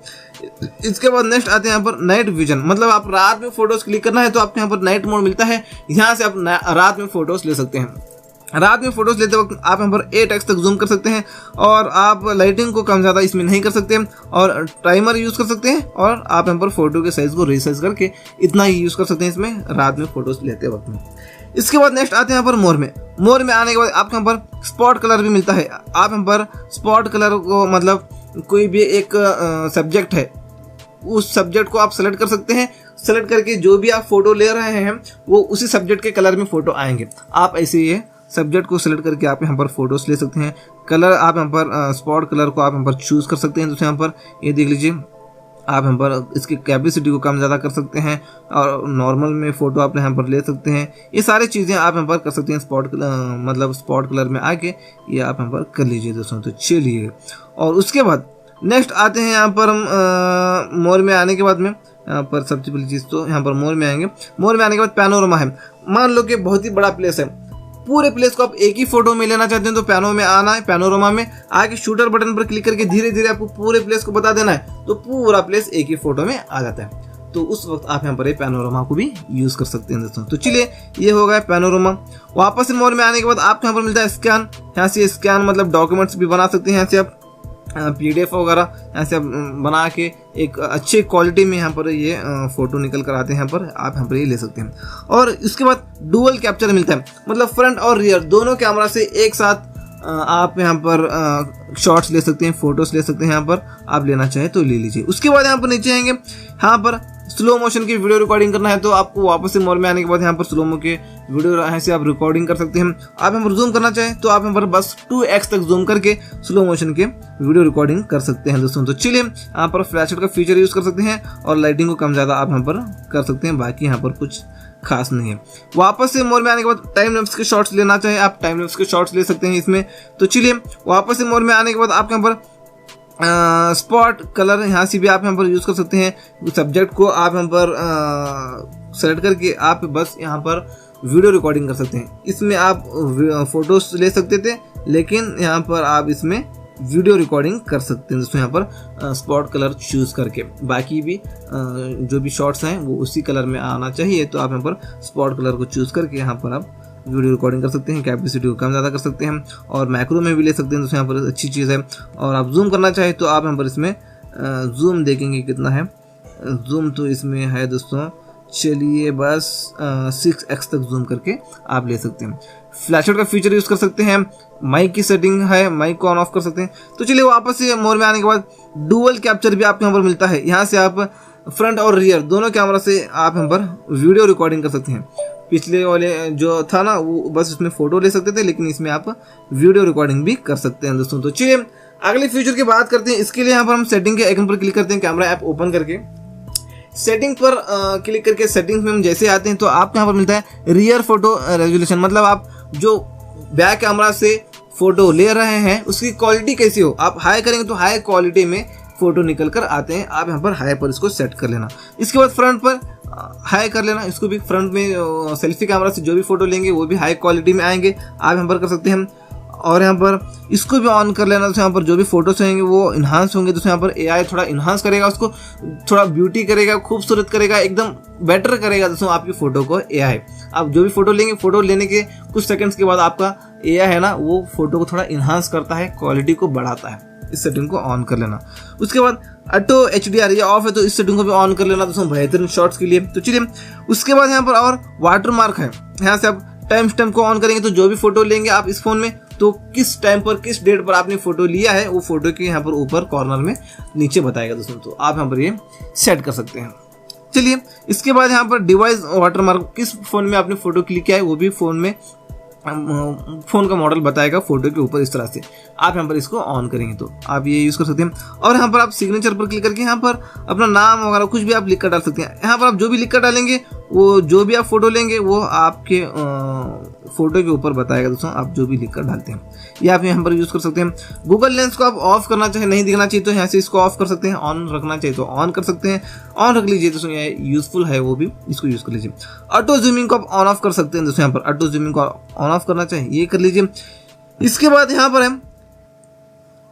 इसके बाद नेक्स्ट आते हैं यहाँ पर नाइट विजन, मतलब आप रात में फोटोज क्लिक करना है तो आपको यहाँ पर नाइट मोड मिलता है। यहाँ से आप रात में फोटोज ले सकते हैं। रात में फोटोज लेते वक्त आप यहाँ पर 8x तक जूम कर सकते हैं और आप लाइटिंग को कम ज़्यादा इसमें नहीं कर सकते और टाइमर यूज़ कर सकते हैं। और आप यहाँ पर फोटो के साइज़ को रीसाइज करके इतना ही यूज़ कर सकते हैं इसमें रात में फोटोज लेते वक्त में। इसके बाद नेक्स्ट आते हैं यहाँ पर मोर में। मोर में आने के बाद आपको यहाँ पर स्पॉट कलर भी मिलता है। आप यहाँ पर स्पॉट कलर को मतलब कोई भी एक सब्जेक्ट है उस सब्जेक्ट को आप सेलेक्ट कर सकते हैं। सेलेक्ट करके जो भी आप फोटो ले रहे हैं वो उसी सब्जेक्ट के कलर में फोटो आएंगे। आप ऐसे ये सब्जेक्ट को सिलेक्ट करके आप यहाँ पर फोटोज ले सकते हैं। कलर आप यहाँ पर स्पॉट कलर को आप यहाँ पर चूज़ कर सकते हैं। तो यहाँ पर ये देख लीजिए, आप यहाँ पर इसकी कैपेसिटी को कम ज़्यादा कर सकते हैं और नॉर्मल में फ़ोटो आप यहाँ पर ले सकते हैं। ये सारी चीज़ें आप यहाँ पर कर सकते हैं। मतलब स्पॉट कलर में आके ये आप यहाँ पर कर लीजिए दोस्तों। तो चलिए और उसके बाद नेक्स्ट आते हैं यहाँ पर हम मोर में आने के बाद में यहाँ पर सबसे पहली चीज़ तो यहाँ पर मोर में आएंगे। मोर में आने के बाद पैनोरमा है। मान लो कि बहुत ही बड़ा प्लेस है, पूरे प्लेस को आप एक ही फोटो में लेना चाहते हैं तो पैनोरमा में आना है। पैनोरमा में आके शूटर बटन पर क्लिक करके धीरे धीरे आपको पूरे प्लेस को बता देना है तो पूरा प्लेस एक ही फोटो में आ जाता है। तो उस वक्त आप यहाँ पर पैनोरमा को भी यूज कर सकते हैं दोस्तों। तो चलिए ये हो गया पैनोरमा। वापस से मोर में आने के बाद आपको यहाँ पर मिलता है स्कैन। यहाँ से स्कैन मतलब डॉक्यूमेंट्स भी बना सकते हैं। यहाँ से आप PDF वगैरह ऐसे बना के एक अच्छे क्वालिटी में यहाँ पर ये फोटो निकल कर आते हैं। यहाँ पर आप यहाँ पर ये ले सकते हैं। और इसके बाद डुअल कैप्चर मिलता है, मतलब फ्रंट और रियर दोनों कैमरा से एक साथ आप यहाँ पर शॉट्स ले सकते हैं, फोटोज ले सकते हैं। यहाँ पर आप लेना चाहे तो ले लीजिए। उसके बाद यहाँ पर नीचे आएंगे, यहाँ पर स्लो मोशन की वीडियो रिकॉर्डिंग करना है तो आपको वापस से मोड में आने के बाद यहाँ पर स्लो मो के वीडियो ऐसे आप रिकॉर्डिंग कर सकते हैं। आप यहाँ पर जूम करना चाहें तो आप यहाँ पर बस 2x तक जूम करके स्लो मोशन के वीडियो रिकॉर्डिंग कर सकते हैं दोस्तों। तो चलिए यहाँ पर फ्लैशलाइट का फीचर यूज कर सकते हैं और लाइटिंग को कम ज़्यादा आप यहाँ पर कर सकते हैं। बाकी यहाँ पर कुछ खास नहीं है। वापस से मोड में आने के बाद टाइम लैप्स के शॉट्स लेना चाहे आप टाइम लैप्स के शॉट्स ले सकते हैं इसमें। तो चलिए वापस से मोड में आने के बाद आप यहाँ पर स्पॉट कलर यहाँ से भी आप यहाँ पर यूज कर सकते हैं। सब्जेक्ट को आप यहाँ पर सेलेक्ट करके आप बस यहाँ पर वीडियो रिकॉर्डिंग कर सकते हैं। इसमें आप फोटोज ले सकते थे, लेकिन यहाँ पर आप इसमें वीडियो रिकॉर्डिंग कर सकते हैं दोस्तों यहाँ पर स्पॉट कलर चूज करके। बाकी भी जो भी शॉट्स हैं वो उसी कलर में आना चाहिए, तो आप यहाँ पर स्पॉट कलर को चूज करके यहाँ पर आप वीडियो रिकॉर्डिंग कर सकते हैं। कैपेसिटी को कम ज़्यादा कर सकते हैं और मैक्रो में भी ले सकते हैं दोस्तों। यहाँ पर अच्छी चीज़ है। और आप जूम करना चाहे तो आप यहाँ पर इसमें जूम देखेंगे कितना है। जूम तो इसमें है दोस्तों, चलिए बस 6x तक जूम करके आप ले सकते हैं। फ्लैशलाइट का फीचर यूज कर सकते हैं। माइक की सेटिंग है, माइक को ऑन ऑफ कर सकते हैं। तो चलिए वापस से मोड में आने के बाद डुअल कैप्चर भी आपको यहाँ पर मिलता है। यहाँ से आप फ्रंट और रियर दोनों कैमरा से आप यहाँ पर वीडियो रिकॉर्डिंग कर सकते हैं। पिछले वाले जो था ना वो बस उसमें फोटो ले सकते थे, लेकिन इसमें आप वीडियो रिकॉर्डिंग भी कर सकते हैं दोस्तों। तो चलिए अगले फीचर की बात करते हैं। इसके लिए यहाँ पर हम सेटिंग के आइकन पर क्लिक करते हैं, कैमरा ऐप ओपन करके सेटिंग पर क्लिक करके सेटिंग्स में हम जैसे आते हैं तो आपको यहाँ पर मिलता है रियर फोटो रेजोल्यूशन, मतलब आप जो बैक कैमरा से फोटो ले रहे हैं उसकी क्वालिटी कैसी हो। आप हाई करेंगे तो हाई क्वालिटी में फोटो निकल कर आते हैं। आप यहाँ पर हाई पर इसको सेट कर लेना। इसके बाद फ्रंट पर हाई कर लेना, इसको भी फ्रंट में सेल्फी कैमरा से जो भी फोटो लेंगे वो भी हाई क्वालिटी में आएंगे, आप यहाँ पर कर सकते हैं। और यहाँ पर इसको भी ऑन कर लेना, तो यहाँ पर जो भी फोटोज होंगे वो इन्हांस होंगे। तो यहाँ पर AI थोड़ा इन्हांस करेगा, उसको थोड़ा ब्यूटी करेगा, खूबसूरत करेगा, एकदम बेटर करेगा दोस्तों आपकी फोटो को AI। आप जो भी फोटो लेंगे, फोटो लेने के कुछ सेकंड्स के बाद आपका AI है ना वो फोटो को थोड़ा इन्हांस करता है, क्वालिटी को बढ़ाता है। इस सेटिंग को ऑन कर लेना। उसके बाद ऑटो HDR ये ऑफ है तो इस सेटिंग को भी ऑन कर लेना दोस्तों बेहतरीन शॉट्स के लिए। तो चलिए उसके बाद यहाँ पर और वाटर मार्क है, यहाँ से आप टाइम स्टैम्प को ऑन करेंगे तो जो भी फोटो लेंगे आप इस फोन में तो किस टाइम पर किस डेट पर आपने फोटो लिया है वो फोटो के यहाँ पर ऊपर कॉर्नर में नीचे बताएगा दोस्तों। तो आप यहाँ पर ये सेट कर सकते हैं। चलिए इसके बाद यहाँ पर डिवाइस वाटरमार्क, किस फोन में आपने फोटो क्लिक किया है वो भी फोन का मॉडल बताएगा फोटो के ऊपर। इस तरह से आप यहाँ पर इसको ऑन करेंगे तो आप ये यूज कर सकते हैं। और यहाँ पर आप सिग्नेचर पर क्लिक करके यहाँ पर अपना नाम वगैरह कुछ भी आप लिख कर डाल सकते हैं। यहाँ पर आप जो भी लिख कर डालेंगे वो जो भी आप फोटो लेंगे वो आपके फोटो के ऊपर बताएगा दोस्तों, आप जो भी लिख कर डालते हैं ये आप यहाँ पर यूज कर सकते हैं। गूगल लेंस को आप ऑफ करना चाहे, नहीं दिखना चाहिए तो यहाँ से इसको ऑफ कर सकते हैं। ऑन रखना चाहिए तो ऑन कर सकते हैं, ऑन रख लीजिए दोस्तों, ये यूजफुल है वो भी, इसको यूज कर लीजिए। ऑटो जूमिंग को आप ऑन ऑफ कर सकते हैं दोस्तों, यहाँ पर ऑटो जूमिंग को ऑन ऑफ करना चाहिए ये कर लीजिए। इसके बाद यहाँ पर है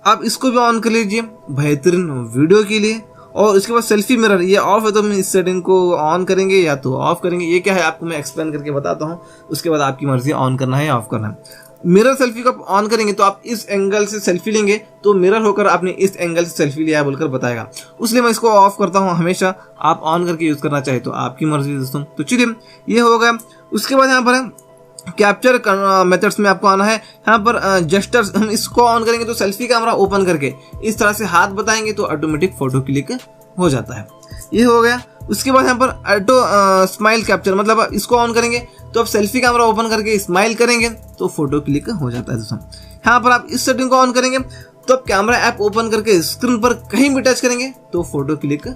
आप इसको भी ऑन कर लीजिए बेहतरीन वीडियो के लिए। और इसके बाद सेल्फी मिरर ये ऑफ है तो हम इस सेटिंग को ऑन करेंगे या तो ऑफ करेंगे, ये क्या है आपको मैं एक्सप्लेन करके बताता हूँ। उसके बाद आपकी मर्जी ऑन करना है या ऑफ करना है। मिरर सेल्फी को आप ऑन करेंगे तो आप इस एंगल से सेल्फी लेंगे तो मिरर होकर आपने इस एंगल से सेल्फी लिया बोलकर बताएगा, इसलिए मैं इसको ऑफ करता हूँ। हमेशा आप ऑन करके यूज करना चाहे तो आपकी मर्जी दोस्तों। तो चलिए ये हो गया। उसके बाद यहाँ पर है कैप्चर मेथड्स में आपको आना है। यहाँ पर जेस्चर्स, हम इसको ऑन करेंगे तो सेल्फी कैमरा ओपन करके इस तरह से हाथ बताएंगे तो ऑटोमेटिक फोटो क्लिक हो जाता है, ये हो गया। उसके बाद यहाँ पर ऑटो स्माइल कैप्चर, मतलब इसको ऑन करेंगे तो आप सेल्फी कैमरा ओपन करके स्माइल करेंगे तो फोटो क्लिक हो जाता है दोस्तों। यहाँ पर आप इस सेटिंग को ऑन करेंगे तो आप कैमरा ऐप ओपन करके स्क्रीन पर कहीं भी टच करेंगे तो फोटो क्लिक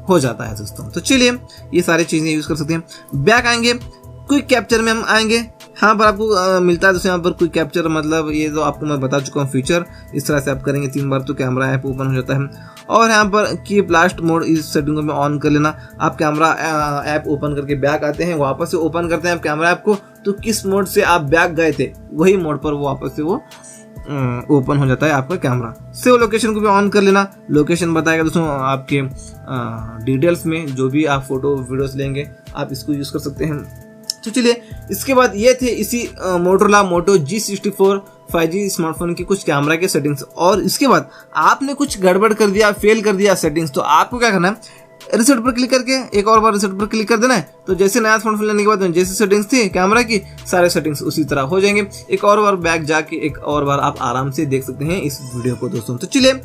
हो जाता है दोस्तों। तो चलिए ये सारी चीजें यूज कर सकते हैं। बैक आएंगे, क्विक कैप्चर में हम आएंगे, यहाँ पर आपको मिलता है दोस्तों यहाँ पर क्विक कैप्चर, मतलब ये तो आपको मैं बता चुका हूँ फीचर। इस तरह से आप करेंगे 3 बार तो कैमरा ऐप ओपन हो जाता है। और यहाँ पर कीप लास्ट मोड, इस सेटिंग को में ऑन कर लेना। आप कैमरा ऐप ओपन करके बैक आते हैं, वापस से ओपन करते हैं आप कैमरा ऐप को तो किस मोड से आप बैक गए थे वही मोड पर वो वापस से वो ओपन हो जाता है आपका कैमरा। सेव लोकेशन को भी ऑन कर लेना, लोकेशन बताएगा दोस्तों आपके डिटेल्स में जो भी आप फोटो वीडियोस लेंगे आप इसको यूज कर सकते हैं। तो चलिए इसके बाद ये थे इसी मोटोरोला मोटो G64 5G स्मार्टफोन की कुछ कैमरा के सेटिंग्स, और इसके बाद आपने कुछ गड़बड़ कर दिया, फेल कर दिया सेटिंग्स, तो आपको क्या करना है, रिसेट पर क्लिक करके एक और बार रिसेट पर क्लिक कर देना है। तो जैसे नया स्मार्टफोन लेने के बाद जैसी सेटिंग्स थी कैमरा की, सारे सेटिंग्स उसी तरह हो जाएंगे। एक और बार बैक जाके एक और बार आप आराम से देख सकते हैं इस वीडियो को दोस्तों। तो चलिए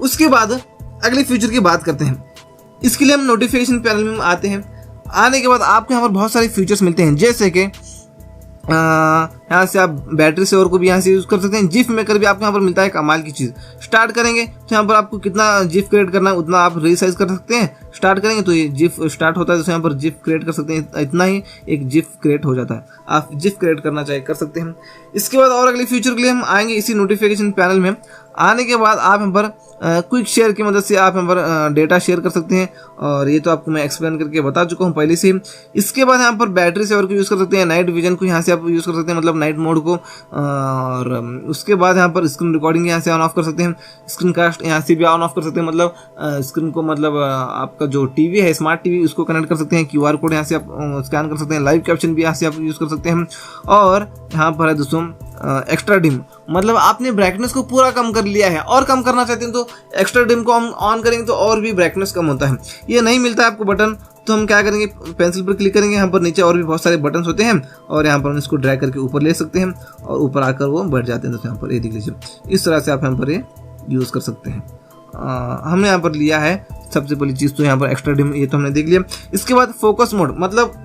उसके बाद अगले फीचर की बात करते हैं। इसके लिए हम नोटिफिकेशन पैनल में आते हैं। आने के बाद आपको यहाँ पर बहुत सारे फीचर्स मिलते हैं, जैसे कि यहाँ से आप बैटरी सेवर को भी यहाँ से यूज कर सकते हैं। जिफ मेकर भी आपको यहाँ पर मिलता है, कमाल की चीज। स्टार्ट करेंगे तो यहाँ पर आपको कितना जिफ क्रिएट करना है उतना आप रीसाइज कर सकते हैं। स्टार्ट करेंगे तो ये जिफ स्टार्ट होता है, तो यहाँ पर जिफ क्रिएट कर सकते हैं, इतना ही एक जिफ क्रिएट हो जाता है। आप जिफ क्रिएट करना चाहे कर सकते हैं। इसके बाद और अगले फीचर के लिए हम आएंगे इसी नोटिफिकेशन पैनल में। आने के बाद आप यहाँ पर क्विक शेयर की मदद से आप यहाँ पर डेटा शेयर कर सकते हैं, और ये तो आपको मैं एक्सप्लेन करके बता चुका हूँ पहले से। इसके बाद यहाँ पर बैटरी सेवर को यूज़ कर सकते हैं, नाइट विजन को यहाँ से आप यूज़ कर सकते हैं, मतलब नाइट मोड को, और उसके बाद यहाँ पर स्क्रीन रिकॉर्डिंग यहाँ से ऑन ऑफ कर सकते हैं। स्क्रीन कास्ट यहाँ से भी ऑन ऑफ कर सकते हैं, मतलब स्क्रीन को, मतलब आपका जो टीवी है स्मार्ट टीवी उसको कनेक्ट कर सकते हैं। QR कोड यहाँ से आप स्कैन कर सकते हैं। लाइव कैप्शन भी यहाँ से आप यूज़ कर सकते हैं। और यहाँ पर है दोस्तों एक्स्ट्रा डिम, मतलब आपने ब्राइटनेस को पूरा कम कर लिया है और कम करना चाहते हैं तो एक्स्ट्रा डिम को हम ऑन करेंगे तो और भी ब्राइटनेस कम होता है। ये नहीं मिलता है आपको बटन, तो हम क्या करेंगे, पेंसिल पर क्लिक करेंगे। यहाँ पर नीचे और भी बहुत सारे बटन होते हैं, और यहाँ पर हम इसको ड्रैग करके ऊपर ले सकते हैं, और ऊपर आकर वो बैठ जाते हैं। तो यहाँ पर ये देख लीजिए, इस तरह से आप यहाँ पर ये यूज़ कर सकते हैं। हमने यहाँ पर लिया है सबसे पहली चीज़ तो यहाँ पर एक्स्ट्रा डिम, ये तो हमने देख लिया। इसके बाद फोकस मोड, मतलब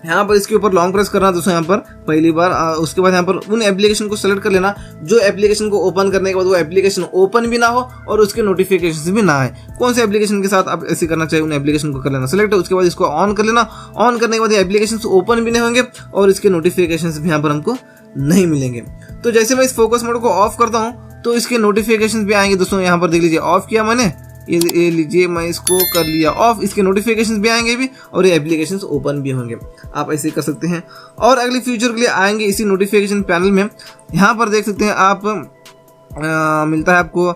यहाँ पर इसके ऊपर लॉन्ग प्रेस करना दोस्तों यहाँ पर पहली बार। उसके बाद यहाँ पर उन एप्लीकेशन को सेलेक्ट कर लेना जो एप्लीकेशन को ओपन करने के बाद वो एप्लीकेशन ओपन भी ना हो और उसके नोटिफिकेशन भी ना आए। कौन से एप्लीकेशन के साथ आप ऐसे करना चाहिए, उन एप्लीकेशन को कर लेना सेलेक्ट। उसके बाद इसको ऑन कर लेना। ऑन करने के बाद ये एप्लीकेशन ओपन भी नहीं होंगे और इसके नोटिफिकेशन भी यहाँ पर हमको नहीं मिलेंगे। तो जैसे मैं इस फोकस मोड को ऑफ करता हूँ तो इसके नोटिफिकेशन भी आएंगे दोस्तों। यहाँ पर देख लीजिए, ऑफ किया मैंने, ये लीजिए मैं इसको कर लिया ऑफ, इसके नोटिफिकेशंस भी आएंगे भी और ये एप्लीकेशंस ओपन भी होंगे। आप ऐसे कर सकते हैं। और अगले फ्यूचर के लिए आएंगे इसी नोटिफिकेशन पैनल में। यहाँ पर देख सकते हैं आप मिलता है आपको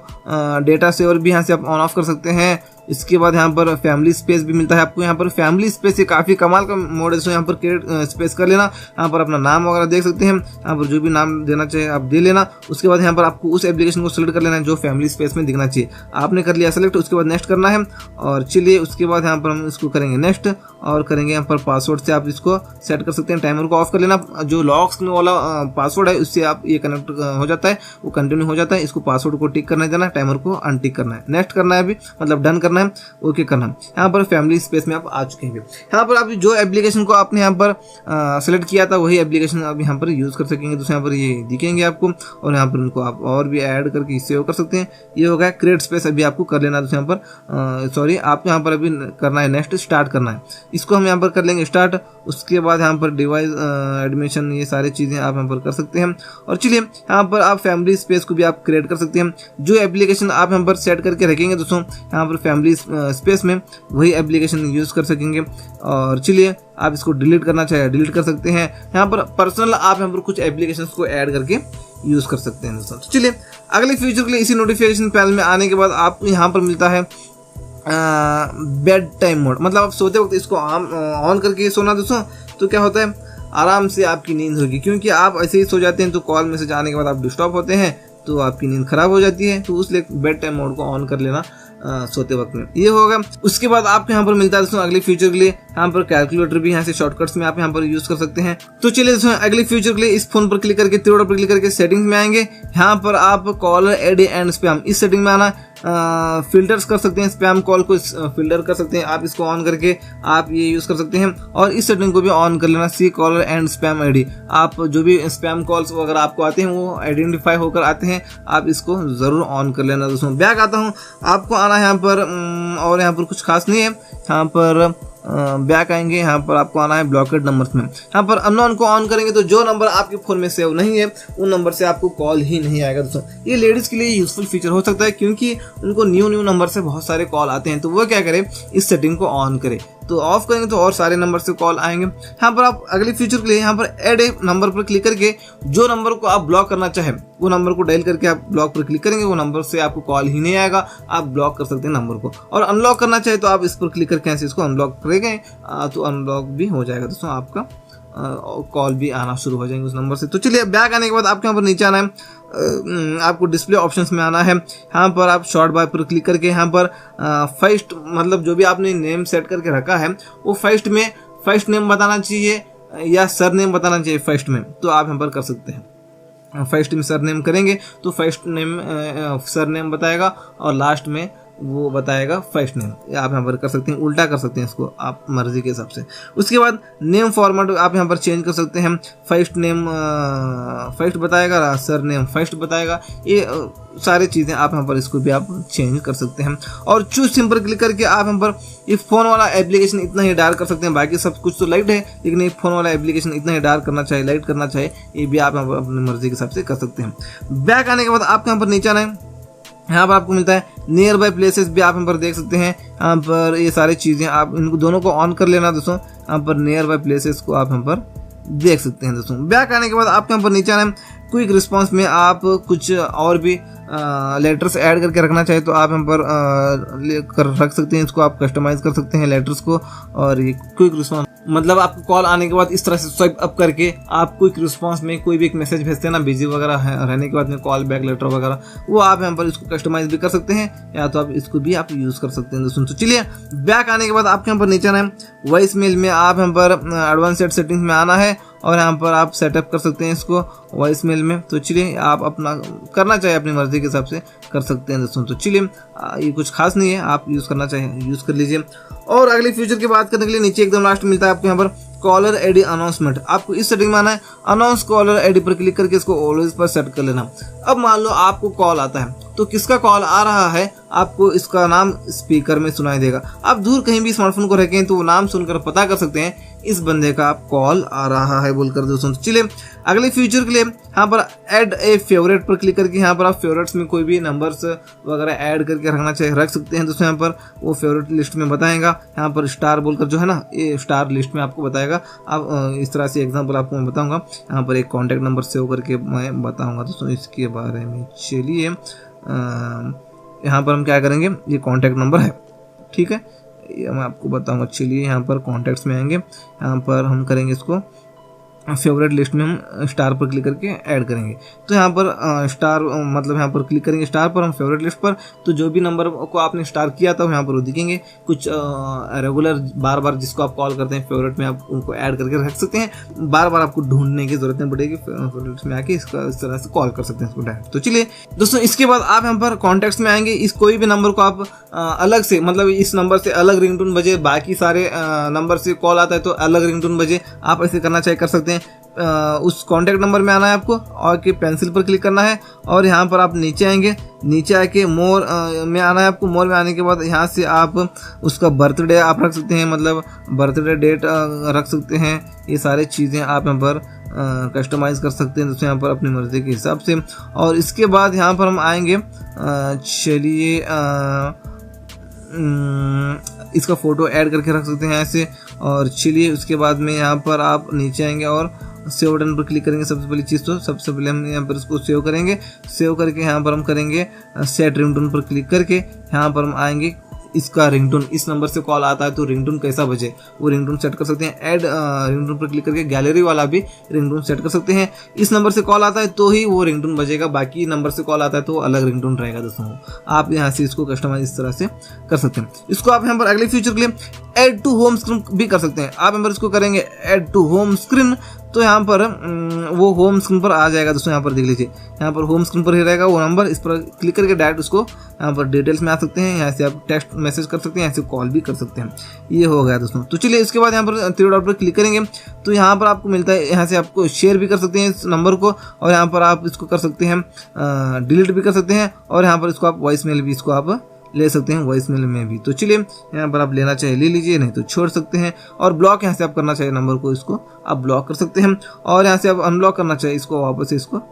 डेटा सेवर भी यहाँ से आप ऑन ऑफ कर सकते हैं। इसके बाद यहाँ पर फैमिली स्पेस भी मिलता है आपको। यहाँ पर फैमिली स्पेस ये काफ़ी कमाल का मोड है, तो यहाँ पर क्रिएट स्पेस कर लेना। यहाँ पर अपना नाम वगैरह देख सकते हैं, यहाँ पर जो भी नाम देना चाहिए आप दे लेना। उसके बाद यहाँ पर आपको उस एप्लीकेशन को सेलेक्ट कर लेना है जो फैमिली स्पेस में दिखना चाहिए। आपने कर लिया सेलेक्ट, उसके बाद नेक्स्ट करना है। और चलिए उसके बाद यहाँ पर हम इसको करेंगे नेक्स्ट, और करेंगे यहाँ पर पासवर्ड से आप इसको सेट कर सकते हैं। टाइमर को ऑफ कर लेना। जो लॉक स्क्रीन वाला पासवर्ड है उससे आप ये कनेक्ट हो जाता है, वो कंटिन्यू हो जाता है। इसको पासवर्ड को टिक करना देना, टाइमर को अनटिक करना है, नेक्स्ट करना है अभी, मतलब डन करना है, ओके करना है। यहाँ पर फैमिली स्पेस में आप आ चुके हैं। यहाँ पर आप जो एप्लीकेशन को आपने यहाँ पर सेलेक्ट किया था वही एप्लीकेशन आप यहाँ पर यूज़ कर सकेंगे। तो यहाँ पर ये दिखेंगे आपको, और यहाँ पर उनको आप और भी ऐड करके सेव कर सकते हैं। ये हो गया क्रिएट स्पेस, अभी आपको कर लेना है। तो यहाँ पर सॉरी, आप यहाँ पर अभी करना है नेक्स्ट, स्टार्ट करना है। इसको हम यहाँ पर कर लेंगे स्टार्ट। उसके बाद यहाँ पर डिवाइस एडमिशन, ये सारी चीज़ें आप यहाँ पर कर सकते हैं। और चलिए यहाँ पर आप फैमिली स्पेस को भी आप क्रिएट कर सकते हैं। जो एप्लीकेशन आप यहाँ पर सेट करके रखेंगे दोस्तों, यहाँ पर फैमिली स्पेस में वही एप्लीकेशन यूज़ कर सकेंगे। और चलिए आप इसको डिलीट करना चाहे डिलीट कर सकते हैं। यहाँ पर पर्सनल आप यहाँ पर कुछ एप्लीकेशंस को ऐड करके यूज़ कर सकते हैं दोस्तों। तो चलिए अगले फ्यूचर के लिए इसी नोटिफिकेशन पैनल में आने के बाद आपको यहाँ पर मिलता है बेड टाइम मोड, मतलब आप सोते वक्त इसको ऑन करके सोना दोस्तों। तो क्या होता है, आराम से आपकी नींद होगी, क्योंकि आप ऐसे ही सो जाते हैं तो कॉल मैसेज आने के बाद आप डिस्टर्ब होते हैं तो आपकी नींद खराब हो जाती है। तो इसलिए बेड टाइम मोड को ऑन कर लेना सोते वक्त में, ये होगा। उसके बाद आपको यहाँ पर मिलता है दोस्तों अगले फ्यूचर के लिए यहाँ पर कैलकुलेटर भी, यहाँ से शॉर्टकट्स में आप यहाँ पर यूज कर सकते हैं। तो चलिए दोस्तों अगले फ्यूचर के लिए इस फोन पर क्लिक करके त्रिकोण पर क्लिक करके सेटिंग्स में आएंगे। यहाँ पर आप कॉलर एड एंड स्पैम, इस सेटिंग में आना। फिल्टर्स कर सकते हैं, स्पैम कॉल को फिल्टर कर सकते हैं आप, इसको ऑन करके आप ये यूज कर सकते हैं। और इस सेटिंग को भी ऑन कर लेना, सी कॉलर एंड स्पैम आईडी। आप जो भी स्पैम कॉल्स वगैरह आपको आते हैं वो आइडेंटिफाई होकर आते हैं, आप इसको जरूर ऑन कर लेना दोस्तों। बैक आता हूँ, आपको आना है यहाँ पर, और यहाँ पर कुछ खास नहीं है। यहाँ पर बैक आएंगे, यहाँ पर आपको आना है ब्लॉकेड नंबर्स में। यहाँ पर अननोन को ऑन करेंगे तो जो नंबर आपके फोन में सेव नहीं है उन नंबर से आपको कॉल ही नहीं आएगा दोस्तों। ये लेडीज के लिए यूजफुल फीचर हो सकता है, क्योंकि उनको न्यू नंबर से बहुत सारे कॉल आते हैं। तो वो क्या करे, इस सेटिंग को ऑन करे। तो ऑफ करेंगे तो और सारे नंबर से कॉल आएंगे। यहाँ पर आप अगले फीचर के लिए यहाँ पर ऐड ए नंबर पर क्लिक करके जो नंबर को आप ब्लॉक करना चाहें वो नंबर को डायल करके आप ब्लॉक पर क्लिक करेंगे, वो नंबर से आपको कॉल ही नहीं आएगा, आप ब्लॉक कर सकते हैं नंबर को। और अनलॉक करना चाहे तो आप इस पर क्लिक करके ऐसे इसको अनलॉक करेंगे तो अनलॉक भी हो जाएगा दोस्तों आपका कॉल भी आना शुरू हो जाएंगे उस नंबर से। तो चलिए बैक आने के बाद आपके यहाँ पर नीचे आना है, आपको डिस्प्ले ऑप्शंस में आना है। यहाँ पर आप शॉर्ट बाय पर क्लिक करके यहाँ पर फर्स्ट मतलब जो भी आपने नेम सेट करके रखा है वो फर्स्ट नेम बताना चाहिए या सर नेम बताना चाहिए फर्स्ट में, तो आप यहाँ पर कर सकते हैं। फर्स्ट में सर नेम करेंगे तो फर्स्ट नेम सर नेम बताएगा और लास्ट में वो बताएगा फर्स्ट नेम। आप यहाँ पर कर सकते हैं, उल्टा कर सकते हैं इसको आप मर्जी के हिसाब से। उसके बाद नेम फॉर्मेट आप यहाँ पर चेंज कर सकते हैं, फर्स्ट नेम फर्स्ट बताएगा, सर नेम फर्स्ट बताएगा, ये सारी चीज़ें आप यहाँ पर इसको भी आप चेंज कर सकते हैं। और चूज सिम पर क्लिक करके आप यहाँ पर ये फ़ोन वाला एप्लीकेशन इतना ही डार्क कर सकते हैं, बाकी सब कुछ तो लाइट है लेकिन ये फ़ोन वाला एप्लीकेशन इतना ही डार्क करना चाहिए, लाइट करना चाहिए, ये भी आप यहाँ पर अपनी मर्जी के हिसाब से कर सकते हैं। बैक आने के बाद आपके यहाँ पर नीचे आना है, यहाँ पर आपको मिलता है नियर बाय प्लेसेस भी आप यहाँ पर देख सकते हैं। यहाँ पर ये सारी चीज़ें आप इनको दोनों को ऑन कर लेना दोस्तों। यहाँ पर नियर बाय प्लेसेस को आप यहाँ पर देख सकते हैं दोस्तों। बैक आने के बाद आपके यहाँ पर नीचे आना है, क्विक रिस्पांस में आप कुछ और भी लेटर्स ऐड करके रखना चाहे तो आप यहाँ पर रख सकते हैं, इसको आप कस्टमाइज कर सकते हैं लेटर्स को। और ये क्विक रिस्पांस मतलब आपको कॉल आने के बाद इस तरह से स्वाइप अप करके आप क्विक रिस्पांस में कोई भी एक मैसेज भेजते हैं ना बिजी वगैरह रहने के बाद में कॉल बैक लेटर वगैरह, वो आप यहाँ पर इसको कस्टमाइज भी कर सकते हैं या तो आप इसको भी आप यूज़ कर सकते हैं दोस्तों। तो चलिए बैक आने के बाद आपके यहाँ पर नीचे आना है, वॉइस मेल में आप यहाँ पर एडवांस सेटिंग्स में आना है और यहाँ पर आप सेटअप कर सकते हैं इसको वॉइस मेल में। तो चलिए आप अपना करना चाहिए अपनी मर्जी के हिसाब से कर सकते हैं दोस्तों। तो चलिए ये कुछ खास नहीं है, आप यूज़ करना चाहिए यूज़ कर लीजिए। और अगले फ्यूचर की बात करने के लिए नीचे एकदम लास्ट मिलता है आपको यहाँ पर कॉलर आईडी अनाउंसमेंट। आपको इस सेटिंग में आना है, अनाउंस कॉलर आईडी पर क्लिक करके इसको ऑलवेज पर सेट कर लेना। अब मान लो आपको कॉल आता है तो किसका कॉल आ रहा है आपको इसका नाम स्पीकर में सुनाई देगा। आप दूर कहीं भी स्मार्टफोन को रखें तो वो नाम सुनकर पता कर सकते हैं इस बंदे का कॉल आ रहा है बोलकर दोस्तों। तो चलिए अगले फ्यूचर के लिए यहाँ पर ऐड ए फेवरेट पर क्लिक करके यहाँ पर आप फेवरेट्स में कोई भी नंबर्स वगैरह ऐड करके रखना चाहिए रख सकते हैं दोस्तों। यहाँ पर वो फेवरेट लिस्ट में बताएगा, यहाँ पर स्टार बोलकर जो है ना ये स्टार लिस्ट में आपको बताएगा। आप इस तरह से एग्जाम्पल आपको मैं बताऊँगा, यहाँ पर एक कॉन्टैक्ट नंबर सेव करके मैं बताऊँगा दोस्तों इसके बारे में। चलिए यहाँ पर हम क्या करेंगे, ये कॉन्टैक्ट नंबर है, ठीक है, ये मैं आपको बताऊंगा। चलिए यहाँ पर कॉन्टैक्ट्स में आएंगे, यहाँ पर हम करेंगे इसको फेवरेट लिस्ट में हम स्टार पर क्लिक करके ऐड करेंगे। तो यहाँ पर स्टार मतलब यहाँ पर क्लिक करेंगे स्टार पर हम फेवरेट लिस्ट पर, तो जो भी नंबर को आपने स्टार किया था यहाँ पर वो दिखेंगे। कुछ रेगुलर बार बार जिसको आप कॉल करते हैं फेवरेट में आप उनको ऐड करके रख सकते हैं, बार बार आपको ढूंढने की जरूरत नहीं पड़ेगी, फेवरेट में आके इसका इस तरह से कॉल कर सकते हैं इसको डायरेक्ट। तो चलिए दोस्तों इसके बाद आप यहाँ पर कॉन्टैक्ट्स में आएंगे, इस कोई भी नंबर को आप अलग से मतलब इस नंबर से अलग रिंगटोन बजे, बाकी सारे नंबर से कॉल आता है तो अलग रिंगटोन बजे, आप ऐसे करना चाहिए कर सकते हैं। उस कॉन्टैक्ट नंबर में आना है आपको और कि पेंसिल पर क्लिक करना है और यहाँ पर आप नीचे आएंगे, नीचे आके मोर में आना है आपको। मोर में आने के बाद यहाँ से आप उसका बर्थडे आप रख सकते हैं, मतलब बर्थडे डेट रख सकते हैं। ये सारी चीज़ें आप यहाँ पर कस्टमाइज़ कर सकते हैं दोस्तों यहाँ पर अपनी मर्ज़ी के हिसाब से। और इसके बाद यहाँ पर हम आएंगे, चलिए इसका फ़ोटो ऐड करके रख सकते हैं ऐसे। और चलिए उसके बाद में यहाँ पर आप नीचे आएंगे और सेव बटन पर क्लिक करेंगे। सबसे पहली चीज़ तो सबसे पहले हम यहाँ पर इसको सेव करेंगे, सेव करके यहाँ पर हम करेंगे सेट रिंगटोन पर क्लिक करके यहाँ पर हम आएंगे इसका रिंगटोन, इस नंबर से कॉल आता है तो रिंगटोन कैसा बजे वो रिंगटोन सेट कर सकते हैं। ऐड रिंगटोन पर क्लिक करके गैलरी वाला भी रिंगटोन सेट कर सकते हैं। इस नंबर से कॉल आता है तो ही वो रिंगटोन बजेगा, बाकी नंबर से कॉल आता है तो अलग रिंगटोन रहेगा दोस्तों। आप यहाँ से इसको कस्टमाइज इस तरह से कर सकते हैं। इसको आप यहाँ पर अगले फ्यूचर के लिए ऐड टू होम स्क्रीन भी कर सकते हैं। आप यहाँ पर इसको करेंगे ऐड टू होम स्क्रीन, तो यहाँ पर वो होम स्क्रीन पर आ जाएगा दोस्तों। यहाँ पर देख लीजिए, यहाँ पर होम स्क्रीन पर ही रहेगा वो नंबर, इस पर क्लिक करके डायरेक्ट उसको यहाँ पर डिटेल्स में आ सकते हैं। यहाँ से आप टेक्स्ट मैसेज कर सकते हैं, यहाँ से कॉल भी कर सकते हैं। ये हो गया दोस्तों। तो चलिए इसके बाद यहाँ पर थ्री डॉट पर क्लिक करेंगे तो यहाँ पर आपको मिलता है, यहाँ से आपको शेयर भी कर सकते हैं इस नंबर को और यहाँ पर आप इसको कर सकते हैं डिलीट भी कर सकते हैं और यहाँ पर इसको आप वॉइस मेल भी इसको आप ले सकते हैं वॉइस मेल में भी। तो चलिए यहाँ पर आप लेना चाहिए ले लीजिए, नहीं तो छोड़ सकते हैं। और ब्लॉक यहाँ से आप करना चाहिए नंबर को, इसको आप ब्लॉक कर सकते हैं और यहाँ से आप अनब्लॉक करना चाहिए इसको, वापस से इसको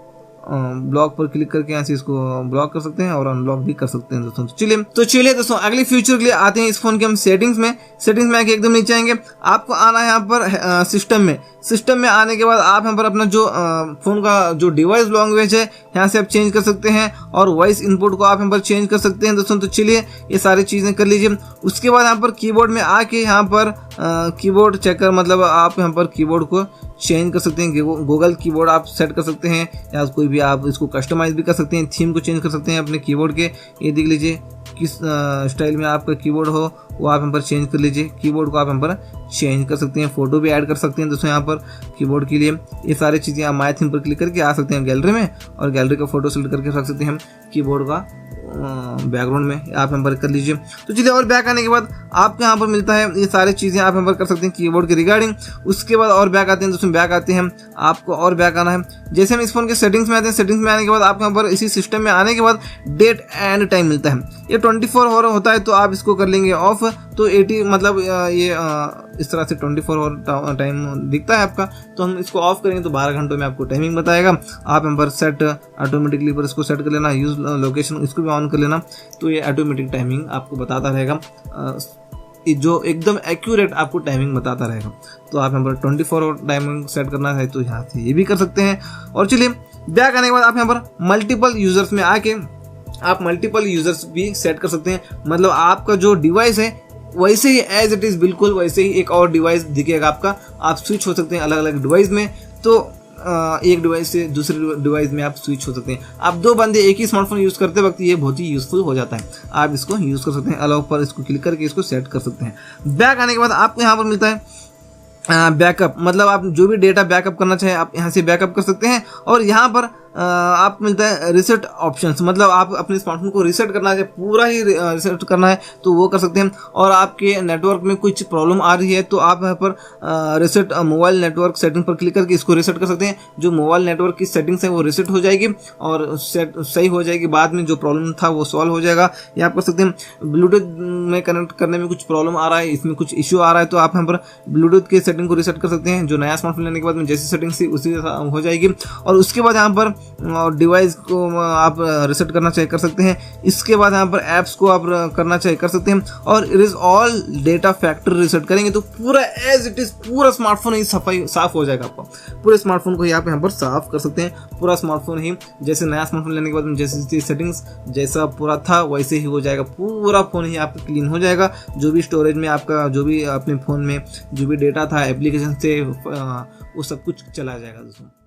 ब्लॉक पर क्लिक करके यहाँ से इसको ब्लॉक कर सकते हैं और अनब्लॉक भी कर सकते हैं दोस्तों। तो चलिए दोस्तों अगले फ्यूचर के लिए आते हैं इस फोन के हम सेटिंग्स में आके एकदम नीचे आएंगे। आपको आना है यहाँ पर सिस्टम में आने के बाद आप यहाँ पर अपना जो फोन का जो डिवाइस लैंग्वेज है यहाँ से आप चेंज कर सकते हैं और वॉइस इनपुट को आप यहाँ पर चेंज कर सकते हैं दोस्तों। तो चलिए ये सारी चीज़ें कर लीजिए। उसके बाद यहाँ पर कीबोर्ड में आके यहाँ पर कीबोर्ड चेकर मतलब आप यहाँ पर कीबोर्ड को चेंज कर सकते हैं। गूगल कीबोर्ड आप सेट कर सकते हैं या कोई भी आप इसको कस्टमाइज भी कर सकते हैं, थीम को चेंज कर सकते हैं अपने कीबोर्ड के। ये देख लीजिए किस स्टाइल में आपका कीबोर्ड हो वो आप यहाँ पर चेंज कर लीजिए। कीबोर्ड को आप यहाँ पर चेंज कर सकते हैं, फोटो भी ऐड कर सकते हैं दोस्तों यहाँ पर कीबोर्ड के लिए। ये सारी चीज़ें आप माय थीम पर क्लिक करके आ सकते हैं गैलरी में, और गैलरी का फोटो सेलेक्ट करके रख सकते हैं हम कीबोर्ड का बैकग्राउंड में, आप यहाँ पर कर लीजिए। तो चलिए, और बैक आने के बाद आपको यहाँ पर मिलता है ये सारी चीज़ें आप यहाँ पर कर सकते हैं कीबोर्ड के रिगार्डिंग। उसके बाद और बैक आते हैं दोस्तों, बैक आते हैं आपको और बैक आना है। जैसे हम इस फोन के सेटिंग्स में आते हैं, सेटिंग्स में आने के बाद आपको यहाँ पर इसी सिस्टम में आने के बाद डेट एंड टाइम मिलता है। ये 24 आवर होता है तो आप इसको कर लेंगे ऑफ, तो 80 मतलब ये इस तरह से 24 आवर टाइम दिखता है आपका। तो हम इसको ऑफ करेंगे तो 12 घंटों में आपको टाइमिंग बताएगा। आप यहाँ पर सेट ऑटोमेटिकली पर इसको सेट कर लेना, यूज लोकेशन इसको भी ऑन कर लेना, तो ये ऑटोमेटिक टाइमिंग आपको बताता रहेगा, जो एकदम एक्यूरेट आपको टाइमिंग बताता रहेगा। तो आप यहाँ पर 24 आवर टाइमिंग सेट करना है तो यहाँ से ये भी कर सकते हैं। और चलिए, बैक आने के बाद आप यहाँ पर मल्टीपल यूजर्स में आके आप मल्टीपल यूजर्स भी सेट कर सकते हैं। मतलब आपका जो डिवाइस है वैसे ही एज इट इज़, बिल्कुल वैसे ही एक और डिवाइस दिखेगा आपका। आप स्विच हो सकते हैं अलग अलग डिवाइस में, तो एक डिवाइस से दूसरे डिवाइस में आप स्विच हो सकते हैं। आप 2 बंदे एक ही स्मार्टफोन यूज़ करते वक्त ये बहुत ही यूज़फुल हो जाता है। आप इसको यूज़ कर सकते हैं, अलाउ पर इसको क्लिक करके इसको सेट कर सकते हैं। बैक आने के बाद आपको यहाँ पर मिलता है बैकअप, मतलब आप जो भी डेटा बैकअप करना चाहें आप यहाँ से बैकअप कर सकते हैं। और यहाँ पर आपको मिलता है रिसेट ऑप्शंस, मतलब आप अपने स्मार्टफोन को रिसेट करना है, पूरा ही रिसेट करना है तो वो कर सकते हैं। और आपके नेटवर्क में कुछ प्रॉब्लम आ रही है तो आप यहाँ पर रिसेट मोबाइल नेटवर्क सेटिंग पर क्लिक करके इसको रिसेट कर सकते हैं। जो मोबाइल नेटवर्क की सेटिंग्स है वो रिसेट हो जाएगी और सही हो जाएगी, बाद में जो प्रॉब्लम था वो सॉल्व हो जाएगा। ये आप कर सकते हैं। ब्लूटूथ में कनेक्ट करने में कुछ प्रॉब्लम आ रहा है, इसमें कुछ इश्यू आ रहा है, तो आप यहाँ पर ब्लूटूथ की सेटिंग को रिसेट कर सकते हैं। जो नया स्मार्टफोन लेने के बाद में जैसी सेटिंग्स थी उसी हो जाएगी। और उसके बाद यहाँ पर डिवाइस को आप रिसेट करना चाहे कर सकते हैं। इसके बाद यहाँ पर ऐप्स को आप करना चाहे कर सकते हैं। और it is all data factory reset करेंगे तो पूरा एज इट इज पूरा स्मार्टफोन ही साफ हो जाएगा। आपका पूरे स्मार्टफोन को आप यहाँ पर साफ कर सकते हैं। पूरा स्मार्टफोन ही जैसे नया स्मार्टफोन लेने के बाद जैसी सेटिंग्स जैसा पूरा था वैसे ही हो जाएगा। पूरा फोन ही आपका क्लीन हो जाएगा। जो भी स्टोरेज में आपका जो भी अपने फोन में जो भी डेटा था एप्लीकेशन से वो सब कुछ चला जाएगा दोस्तों।